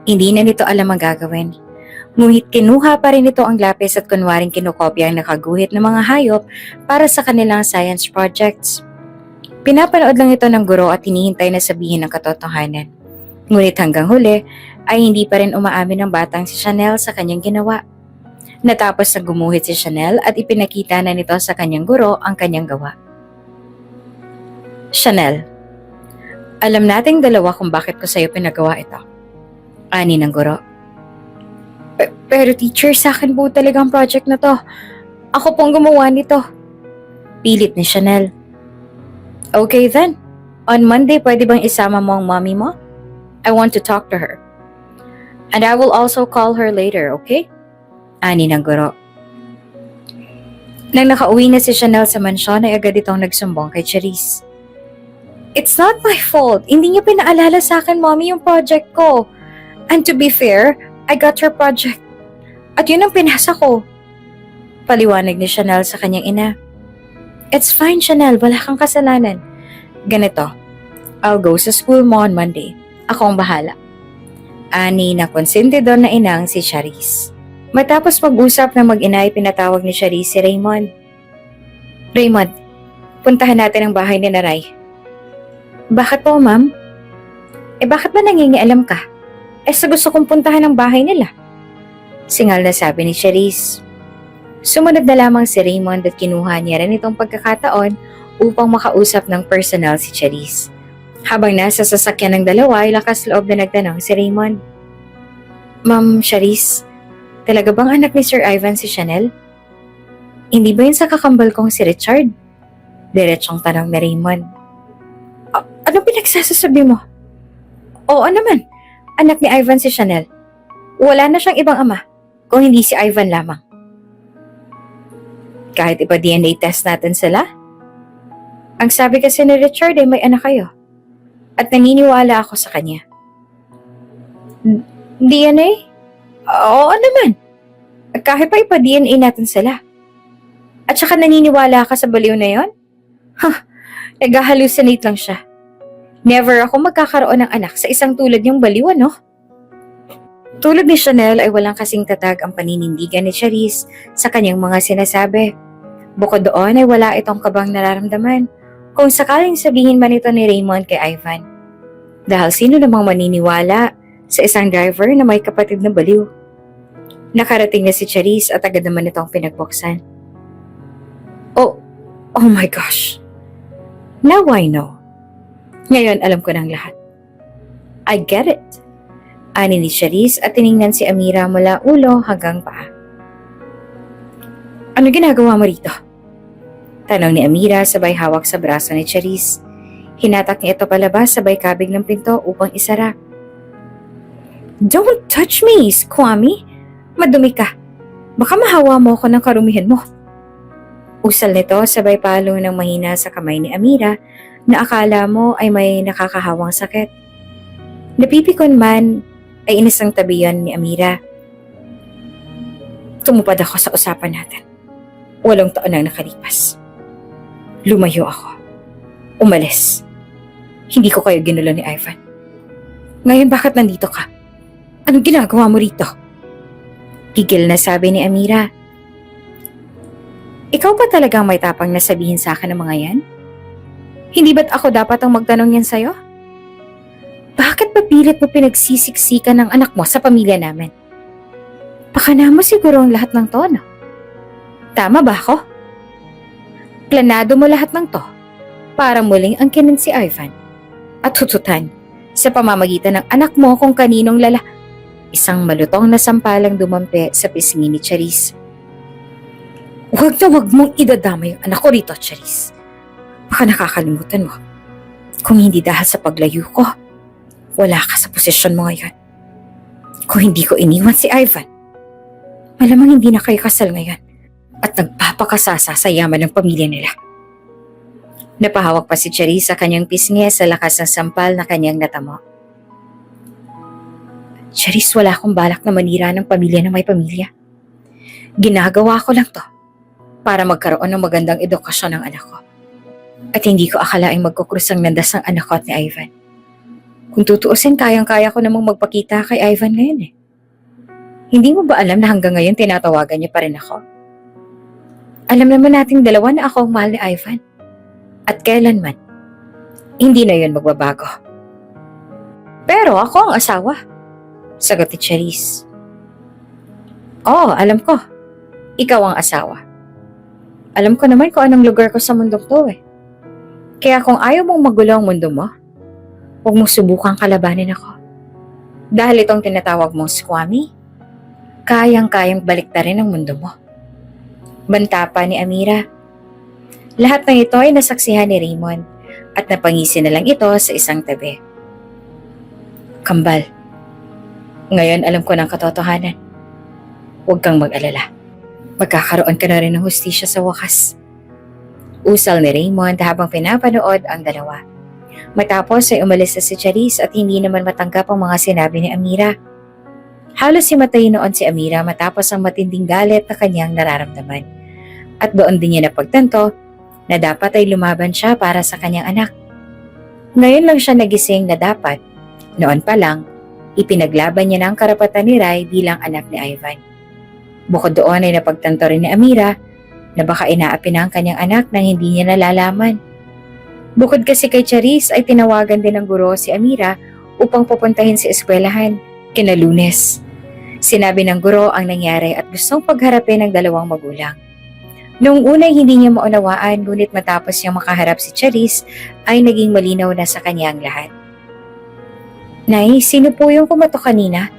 Hindi na nito alam ang gagawin. Ngunit kinuha pa rin ito ang lapis at kunwaring kinukopya ang nakaguhit ng mga hayop para sa kanilang science projects. Pinapanood lang ito ng guro at hinihintay na sabihin ang katotohanan. Ngunit hanggang huli ay hindi pa rin umaamin ng batang si Chanel sa kanyang ginawa. Natapos na gumuhit si Chanel at ipinakita na nito sa kanyang guro ang kanyang gawa. Chanel, alam nating dalawa kung bakit ko sa'yo pinagawa ito. Ani ng guro. Pero teacher, sa akin po talagang project na to. Ako pong gumawa nito. Pilit ni Chanel. Okay then. On Monday, pwede bang isama mo ang mommy mo? I want to talk to her. And I will also call her later, okay? Ani ng guro. Nang nakauwi na si Chanel sa mansyon ay agad itong nagsumbong kay Charisse. It's not my fault. Hindi niya pinaalala sa akin, mommy, yung project ko. And to be fair, I got her project. At yun ang pinasa ko. Paliwanag ni Chanel sa kanyang ina. It's fine, Chanel. Wala kang kasalanan. Ganito. I'll go sa school mo on Monday. Ako ang bahala. Ani na konsentidor na inang si Charisse. Matapos mag-usap ng mag-ina ay pinatawag ni Charisse si Raymond. Raymond, puntahan natin ang bahay ni Naray. Bakit po, ma'am? Bakit ba nangingialam ka? Sa gusto kong puntahan ang bahay nila. Singal na sabi ni Charisse. Sumunod na lamang si Raymond at kinuha niya rin itong pagkakataon upang makausap ng personal si Charisse. Habang nasa sasakyan ng dalawa ay lakas loob na nagtanong si Raymond. Ma'am Charisse, talaga bang anak ni Sir Ivan si Chanel? Hindi ba yun sa kakambal kong si Richard? Diretsong tanong ni Raymond. Anong pinagsasasabi mo? Oo naman, anak ni Ivan si Chanel. Wala na siyang ibang ama, kung hindi si Ivan lamang. Kahit ipa-DNA test natin sila? Ang sabi kasi ni Richard ay may anak kayo. At naniniwala ako sa kanya. DNA? Oo naman. Kahit pa ipa-DNA natin sila. At saka naniniwala ka sa baliw na yon? Nag-hallucinate lang siya. Never ako magkakaroon ng anak sa isang tulad niyang baliw, ano? Tulad ni Chanel ay walang kasing tatag ang paninindigan ni Charisse sa kanyang mga sinasabi. Bukod doon ay wala itong kabang nararamdaman kung sakaling sabihin man ito ni Raymond kay Ivan. Dahil sino namang maniniwala sa isang driver na may kapatid na baliw. Nakarating na si Charisse at agad naman itong pinagbuksan. Oh my gosh. Now I know. Ngayon alam ko ng lahat. I get it. Ani ni Charisse at tiningnan si Amira mula ulo hanggang paa. Ano ginagawa mo rito? Tanong ni Amira sabay hawak sa braso ni Charisse. Hinatak niya ito palabas sabay kabig ng pinto upang isara. Don't touch me, Squammy. Madumi ka. Baka mahawa mo ako ng karumihan mo. Usal nito sabay palo ng mahina sa kamay ni Amira na akala mo ay may nakakahawang sakit. Napipikon man ay inisang tabiyan ni Amira. Tumupad ako sa usapan natin. 8 taon ang nakalipas. Lumayo ako. Umalis. Hindi ko kayo ginulo ni Ivan. Ngayon bakit nandito ka? Anong ginagawa mo rito? Gigil na sabi ni Amira. Ikaw ba talagang may tapang na sabihin sa akin ng mga yan? Hindi ba't ako dapat ang magtanong yan sa'yo? Bakit ba pilit mo pinagsisiksikan ng anak mo sa pamilya namin? Pakana mo siguro ang lahat ng to, no? Tama ba ako? Planado mo lahat ng to para muling angkinin si Ivan at hututan sa pamamagitan ng anak mo kung kaninong Isang malutong na sampalang dumampi sa pisngi ni Charisse. Huwag na huwag mong idadama yung anak ko rito, Charisse. Baka nakakalimutan mo. Kung hindi dahil sa paglayo ko, wala ka sa posisyon mo ngayon. Kung hindi ko iniwan si Ivan, malamang hindi na kayo kasal ngayon at nagpapakasasa sa yaman ng pamilya nila. Napahawak pa si Charisse sa kanyang pisngi sa lakas ng sampal na kanyang natamo. Charisse, wala akong balak na manira ng pamilya na may pamilya. Ginagawa ko lang to para magkaroon ng magandang edukasyon ng anak ko. At hindi ko akalaing magkukrus ang landas ng anak ko at ni Ivan. Kung tutuusin, kayang-kaya ko namang magpakita kay Ivan ngayon eh. Hindi mo ba alam na hanggang ngayon tinatawagan niya pa rin ako? Alam naman nating dalawa na ako ang mahal ni Ivan. At kailanman, hindi na yun magbabago. Pero ako ang asawa, sagot ni Charisse. Oo, alam ko. Ikaw ang asawa. Alam ko naman kung anong lugar ko sa mundong to eh. Kaya kung ayaw mong magulo ang mundo mo, huwag mong subukang kalabanin ako. Dahil itong tinatawag mong Squammy, kayang-kayang baliktarin ang mundo mo. Banta pa ni Amira. Lahat ng ito ay nasaksihan ni Raymond at napangisi na lang ito sa isang tabi. Kambal, ngayon alam ko ng katotohanan. Huwag kang mag-alala. Magkakaroon ka na rin ng hustisya sa wakas. Usal ni Raymond habang pinapanood ang dalawa. Matapos ay umalis na si Charisse at hindi naman matanggap ang mga sinabi ni Amira. Halos himatayin noon si Amira matapos ang matinding galit na kanyang nararamdaman. At doon din niya napagtanto na dapat ay lumaban siya para sa kanyang anak. Ngayon lang siya nagising na dapat, noon pa lang, ipinaglaban niya ng karapatan ni Rai bilang anak ni Ivan. Bukod doon ay napagtanto rin ni Amira na baka inaapi na ang kanyang anak nang hindi niya nalalaman. Bukod kasi kay Charisse ay tinawagan din ng guro si Amira upang pupuntahin sa eskwelahan kina Lunes. Sinabi ng guro ang nangyari at gustong pagharapin ng dalawang magulang. Noong una hindi niya maunawaan ngunit matapos niyang makaharap si Charisse ay naging malinaw na sa kanya ang lahat. Nay, sino po yung kumatok kanina?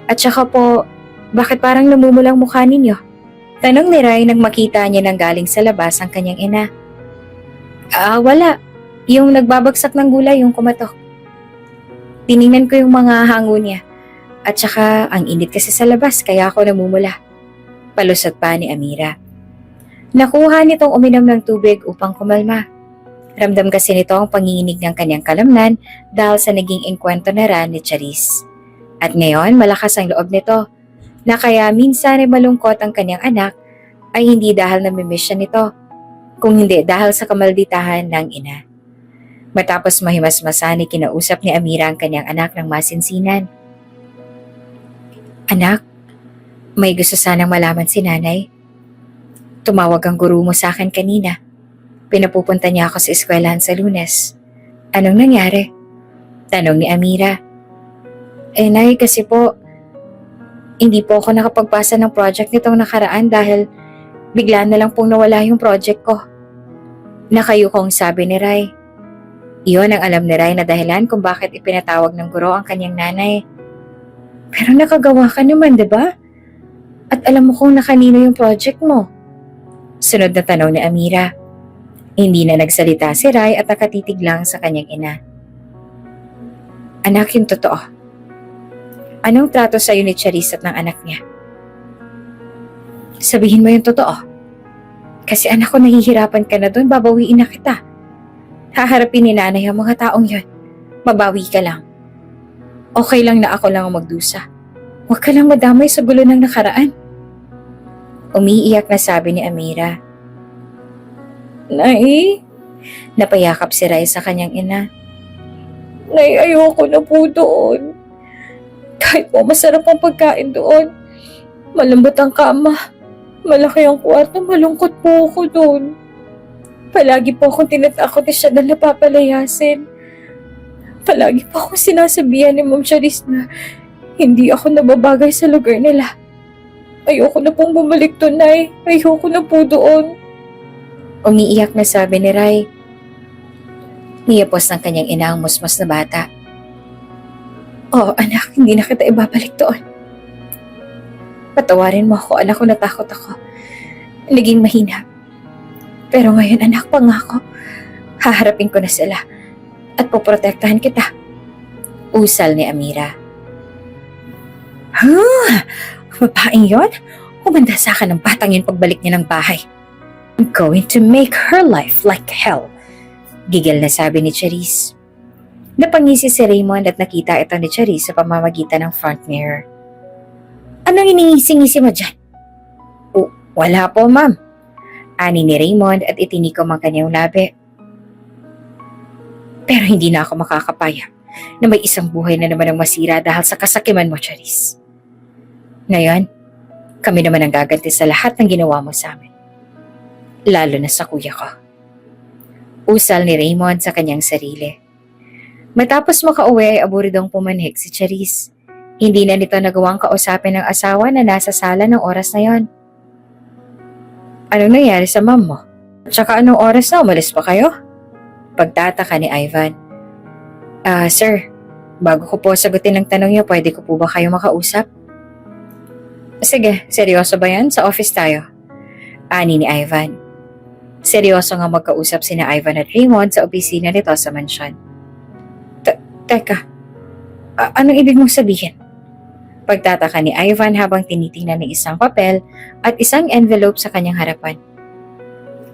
At saka po, bakit parang namumulang mukha ninyo? Tanong ni Rai nang makita niya nang galing sa labas ang kanyang ina. Wala. Yung nagbabagsak ng gulay, yung kumatok. Tiningnan ko yung mga hango niya. At saka, ang init kasi sa labas, kaya ako namumula. Palusot pa ni Amira. Nakuha nitong uminom ng tubig upang kumalma. Ramdam kasi nito ang panginginig ng kanyang kalamnan dahil sa naging engkwento na ran ni Charisse. At ngayon, malakas ang loob nito, na kaya minsan ay malungkot ang kanyang anak ay hindi dahil namimiss siya nito, kung hindi dahil sa kamalditahan ng ina. Matapos mahimasmasan, kinausap ni Amira ang kanyang anak ng masinsinan. Anak, may gusto sanang malaman si nanay. Tumawag ang guru mo sa akin kanina. Pinapupunta niya ako sa eskwelahan sa Lunes. Anong nangyari? Tanong ni Amira. Nay, kasi po, hindi po ako nakapagpasa ng project nitong nakaraan dahil bigla na lang pong nawala yung project ko. Nakayukong sabi ni Rai. Iyon ang alam ni Rai na dahilan kung bakit ipinatawag ng guro ang kanyang nanay. Pero nakagawa ka naman, di ba? At alam mo kung nakanino yung project mo. Sunod na tanong ni Amira. Hindi na nagsalita si Rai at nakatitig lang sa kanyang ina. Anak, yung totoo. Anong trato sa'yo ni Charisse at ng anak niya? Sabihin mo yung totoo. Kasi anak ko, nahihirapan ka na doon, babawiin na kita. Haharapin ni nanay ang mga taong yon. Mabawi ka lang. Okay lang na ako lang ang magdusa. Huwag ka lang madamay sa gulo ng nakaraan. Umiiyak na sabi ni Amira. Nay? Napayakap si Rai sa kanyang ina. Nay, ayoko na po doon. Kahit po masarap ang pagkain doon. Malambot ang kama. Malaki ang kwarto, malungkot po ako doon. Palagi po akong tinatakot na siya na napapalayasin. Palagi po akong sinasabihan ni Ma'am Charisse na hindi ako nababagay sa lugar nila. Ayoko na pong bumalik doon, Nay. Ayoko na po doon. Umiiyak na sabi ni Rai. Niyapos ng kanyang ina ang musmos na bata. Oh, anak, hindi na kita ibabalik doon. Patawarin mo ako, anak ko, natakot ako. Naging mahina. Pero ngayon, anak, pangako, haharapin ko na sila at poprotektahan kita. Usal ni Amira. Babaeng yon? Umanda sa akin ng batang yun pagbalik niya ng bahay. I'm going to make her life like hell. Gigil na sabi ni Charisse. Napangisi si Raymond at nakita ito ni Charisse sa pamamagitan ng front mirror. Anong iningisi-ngisi mo dyan? Wala po, ma'am. Ani ni Raymond at itinikom ang kanyang labi. Pero hindi na ako makakapaya na may isang buhay na naman ang masira dahil sa kasakiman mo, Charisse. Ngayon, kami naman ang gaganti sa lahat ng ginawa mo sa amin. Lalo na sa kuya ko. Usal ni Raymond sa kanyang sarili. Matapos makauwi ay aburidong pumanhik si Charisse. Hindi na nito nagawang kausapin ng asawa na nasa sala ng oras na yon. Anong nangyari sa mom mo? At saka anong oras na umalis pa kayo? Pagtataka ni Ivan. Sir, bago ko po sagutin ang tanong niyo, pwede ko po ba kayo makausap? Sige, seryoso ba yan? Sa office tayo. Ani ni Ivan. Seryoso nga magkausap sina Ivan at Raymond sa opisina nito sa mansyon. Teka, anong ibig mong sabihin? Pagtataka ni Ivan habang tinitingnan ng isang papel at isang envelope sa kanyang harapan.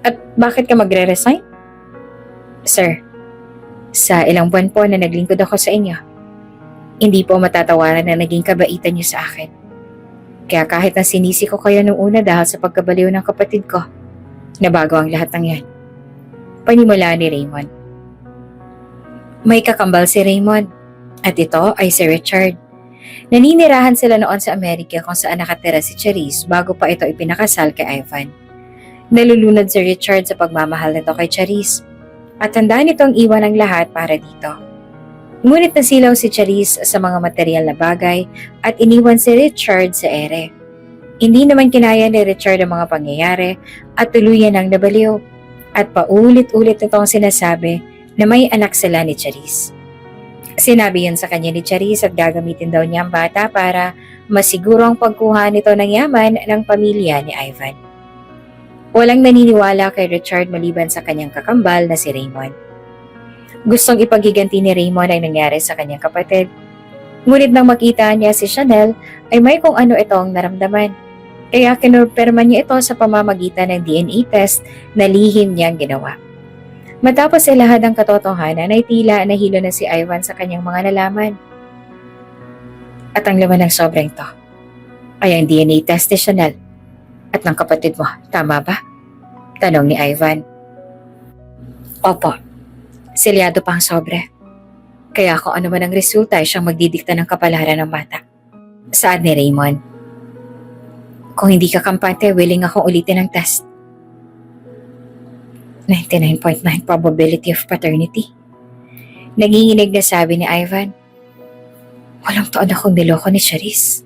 At bakit ka magre-resign? Sir, sa ilang buwan po na naglingkod ako sa inyo, hindi po matatawaran na naging kabaitan niyo sa akin. Kaya kahit na sinisi ko kayo nung una dahil sa pagkabaliw ng kapatid ko, nabago ang lahat ng yan. Panimula ni Raymond. May kakambal si Raymond at ito ay si Richard. Naninirahan sila noon sa Amerika kung saan nakatira si Charisse bago pa ito ipinakasal kay Ivan. Nalulunod si Richard sa pagmamahal nito kay Charisse at handa nitong iwan ang lahat para dito. Ngunit nasilaw si Charisse sa mga material na bagay at iniwan si Richard sa ere. Hindi naman kinaya ni Richard ang mga pangyayari at tuluyan ang nabaliw at paulit-ulit nitong sinasabi na may anak sila ni Charisse. Sinabi yun sa kanya ni Charisse at gagamitin daw niya ang bata para masiguro ang pagkuha nito ng yaman ng pamilya ni Ivan. Walang naniniwala kay Richard maliban sa kanyang kakambal na si Raymond. Gustong ipaghiganti ni Raymond ang nangyari sa kanyang kapatid. Ngunit nang makita niya si Chanel ay may kung ano itong naramdaman. Kaya kinurperma niya ito sa pamamagitan ng DNA test na lihim niyang ginawa. Matapos ay lahat ng katotohanan ay tila nahilo na si Ivan sa kanyang mga nalaman. At ang laman ng sobrang to ay ang DNA test ni Chanel at ng kapatid mo, tama ba? Tanong ni Ivan. Opo, selyado pa ang sobre. Kaya kung ano man ang resulta ay siyang magdidikta ng kapalaran ng bata. Saad ni Raymond. Kung hindi ka kampante, willing akong ulitin ang test. 99.9 probability of paternity. Nanginginig na sabi ni Ivan. Walang taon akong niloko ni Charisse.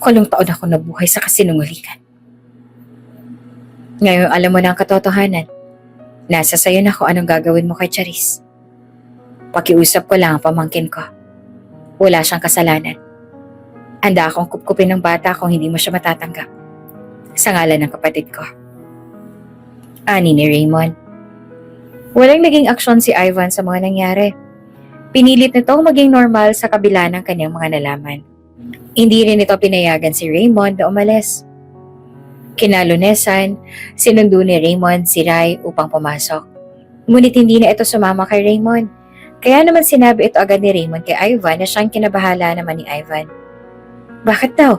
Walang taon akong nabuhay sa kasinungalingan. Ngayon alam mo na ang katotohanan. Nasa sayo na kung anong gagawin mo kay Charisse. Pakiusap ko lang ang pamangkin ko. Wala siyang kasalanan. Handa akong kupkupin ng bata kung hindi mo siya matatanggap. Sa ngalan ng kapatid ko. Ani ni Raymond. Walang naging aksyon si Ivan sa mga nangyari. Pinilit nitong maging normal sa kabila ng kanyang mga nalaman. Hindi rin ito pinayagan si Raymond na umalis. Kinalunesan, sinundo ni Raymond si Rai upang pumasok. Ngunit hindi na ito sumama kay Raymond. Kaya naman sinabi ito agad ni Raymond kay Ivan na siyang kinabahala naman ni Ivan. Bakit daw?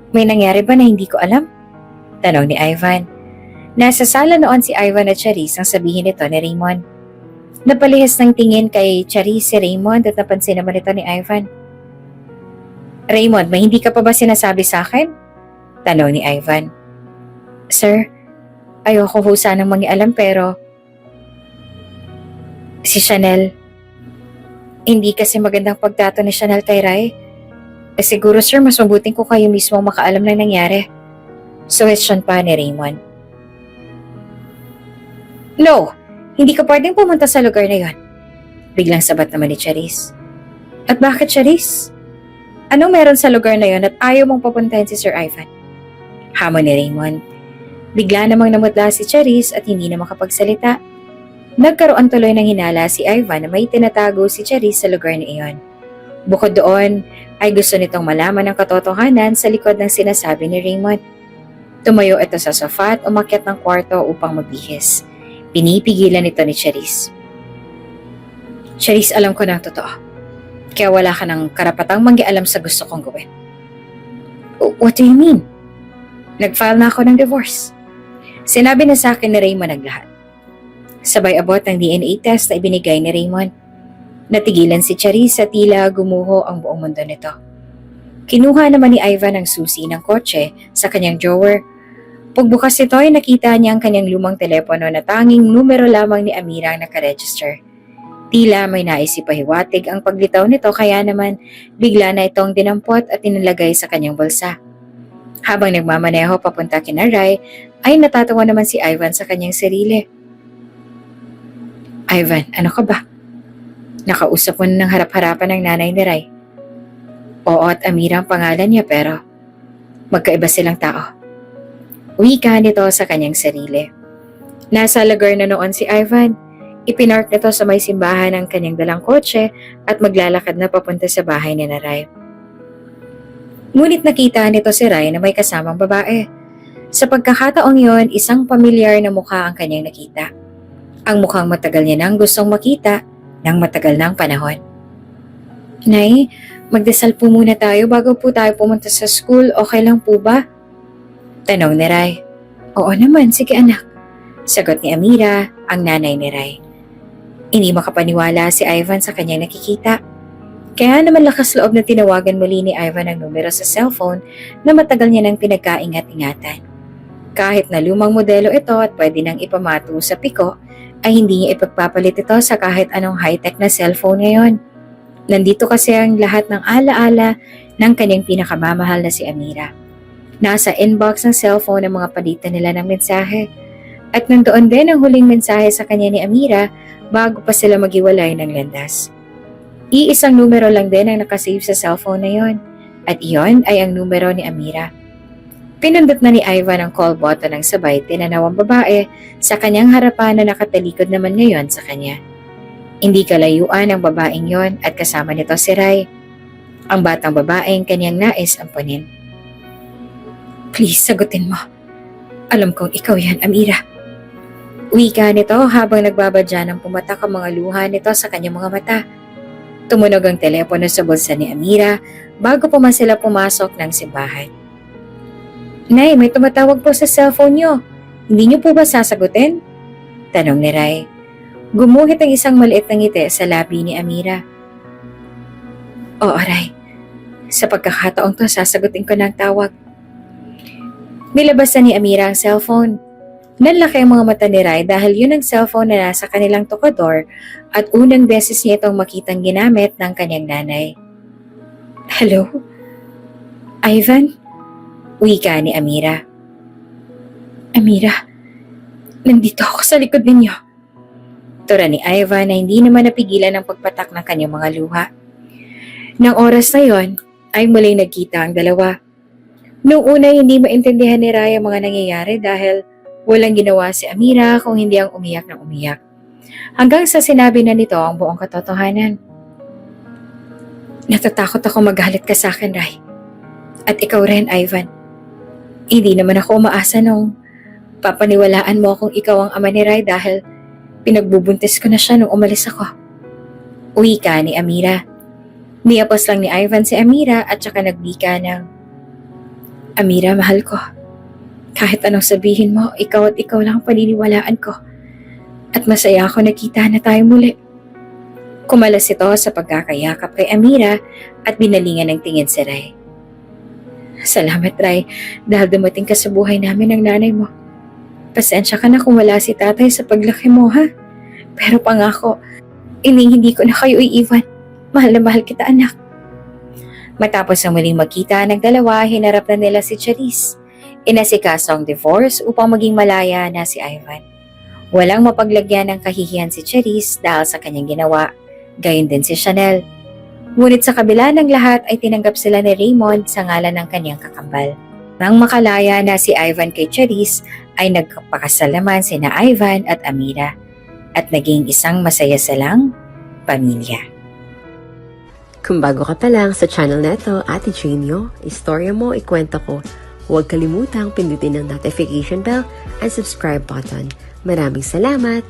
May nangyari ba na hindi ko alam? Tanong ni Ivan. Nasa sala noon si Ivan at Charisse ang sabihin nito ni Raymond. Napalihis ng tingin kay Charisse si Raymond at napansin naman ito ni Ivan. Raymond, may hindi ka pa ba sinasabi sa akin? Tanong ni Ivan. Sir, ayoko ho sanang mangialam pero si Chanel, hindi kasi magandang pagdato ni Chanel kay Rai. Siguro sir, mas mabuting ko kayo mismo makaalam ng nangyari. Suwestyon pa ni Raymond. No, hindi ka pwedeng pumunta sa lugar na yon. Biglang sabat naman ni Charisse. At bakit Charisse? Anong meron sa lugar na yon at ayaw mong papuntahin si Sir Ivan? Hamon ni Raymond. Bigla namang namutla si Charisse at hindi na makapagsalita. Nagkaroon tuloy ng hinala si Ivan na may tinatago si Charisse sa lugar na iyon. Bukod doon, ay gusto nitong malaman ang katotohanan sa likod ng sinasabi ni Raymond. Tumayo ito sa sofa at umakyat ng kwarto upang magbihis. Pinipigilan ito ni Charisse. Charisse, alam ko na ang totoo. Kaya wala ka ng karapatang manggialam sa gusto kong gawin. What do you mean? Nag-file na ako ng divorce. Sinabi na sa akin ni Raymond ang lahat. Sabay abot ang DNA test na ibinigay ni Raymond. Natigilan si Charisse at tila gumuho ang buong mundo nito. Kinuha naman ni Ivan ang susi ng kotse sa kanyang drawer. Pagbukas nito ay nakita niya ang kanyang lumang telepono na tanging numero lamang ni Amira ang nakaregister. Tila may naisipahiwatig ang paglitaw nito kaya naman bigla na itong dinampot at inilagay sa kanyang bulsa. Habang nagmamaneho papunta kina Rai, ay natatawa naman si Ivan sa kanyang sarili. Ivan, ano ka ba? Nakausap mo na ng harap-harapan ng nanay ni Rai. Oo at Amira ang pangalan niya pero magkaiba silang tao. Wika nito sa kanyang sarili. Nasa lugar na noon si Ivan. Ipinark nito sa may simbahan ng kanyang dalang kotse at maglalakad na papunta sa bahay ni Rai. Ngunit nakita nito si Rai na may kasamang babae. Sa pagkakataong yon, isang pamilyar na mukha ang kanyang nakita. Ang mukhang matagal niya nang gustong makita ng matagal ng panahon. Nay, magdasal po muna tayo bago po tayo pumunta sa school. Okay lang po ba? Tanong ni Rai. Oo naman, sige anak. Sagot ni Amira, ang nanay ni Rai. Hindi makapaniwala si Ivan sa kanyang nakikita. Kaya naman lakas loob na tinawagan muli ni Ivan ang numero sa cellphone na matagal niya nang pinagkaingat-ingatan. Kahit na lumang modelo ito at pwede nang ipamato sa piko, ay hindi niya ipagpapalit ito sa kahit anong high-tech na cellphone ngayon. Nandito kasi ang lahat ng alaala ng kanyang pinakamamahal na si Amira. Nasa inbox ng cellphone ang mga palitan nila ng mensahe. At nandoon din ang huling mensahe sa kanya ni Amira bago pa sila maghiwalay ng landas. Iisang numero lang din ang nakasave sa cellphone na yon, at iyon ay ang numero ni Amira. Pinindot na ni Ivan ang call button ng sabay tinanaw ang babae sa kanyang harapan na nakatalikod naman ngayon sa kanya. Hindi kalayuan ang babaeng yon at kasama nito si Rai, ang batang babaeng kanyang nais ampunin. Please, sagutin mo. Alam kong ikaw yan, Amira. Wika nito habang nagbabadya ng pumatak ang mga luha nito sa kanyang mga mata. Tumunog ang telepono sa bulsa ni Amira bago pa man sila pumasok ng simbahan. Nay, may tumatawag po sa cellphone niyo. Hindi niyo po ba sasagutin? Tanong ni Rai. Gumuhit ang isang maliit na ngiti sa labi ni Amira. Oo, Rai. Sa pagkakataong to, sasagutin ko ng tawag. Nilabasan ni Amira ang cellphone. Nanlaki ang mga mata ni Rai dahil yun ang cellphone na nasa kanilang tokador at unang beses niya itong makitang ginamit ng kanyang nanay. Hello? Ivan? Wika ni Amira. Amira, nandito ako sa likod ninyo. Tura ni Ivan na hindi naman napigilan ang pagpatak ng kanyang mga luha. Nang oras na yon, ay muling nagkita ang dalawa. Noong una hindi maintindihan ni Rai ang mga nangyayari dahil walang ginawa si Amira kung hindi ang umiyak ng umiyak. Hanggang sa sinabi na nito ang buong katotohanan. Natatakot ako magalit ka sa akin, Rai. At ikaw rin, Ivan. Hindi naman ako umaasa nung papaniwalaan mo kung ikaw ang ama ni Rai dahil pinagbubuntis ko na siya nung umalis ako. Wika ni Amira. Niapos lang ni Ivan si Amira at saka nagbika ng, Amira, mahal ko. Kahit anong sabihin mo, ikaw at ikaw lang ang paniniwalaan ko. At masaya ako nakita na tayo muli. Kumalas ito sa pagkakayakap kay Amira at binalingan ng tingin si Rai. Salamat, Rai, dahil dumating ka sa buhay namin ng nanay mo. Pasensya ka na kung wala si tatay sa paglaki mo, ha? Pero pangako, hindi ko na kayo iiwan. Mahal na mahal kita, anak. Matapos ang muling magkita ng dalawa, hinarap na nila si Charisse. Inasikaso ang divorce upang maging malaya na si Ivan. Walang mapaglagyan ng kahihiyan si Charisse dahil sa kanyang ginawa, gayon din si Chanel. Ngunit sa kabila ng lahat ay tinanggap sila ni Raymond sa ngalan ng kanyang kakambal. Nang makalaya na si Ivan kay Charisse, ay nagpakasal naman sina Ivan at Amira at naging isang masaya silang pamilya. Kung bago ka pa lang sa channel neto, Ate Genio, istorya mo, ikwento ko, huwag kalimutang pindutin ang notification bell and subscribe button. Maraming salamat!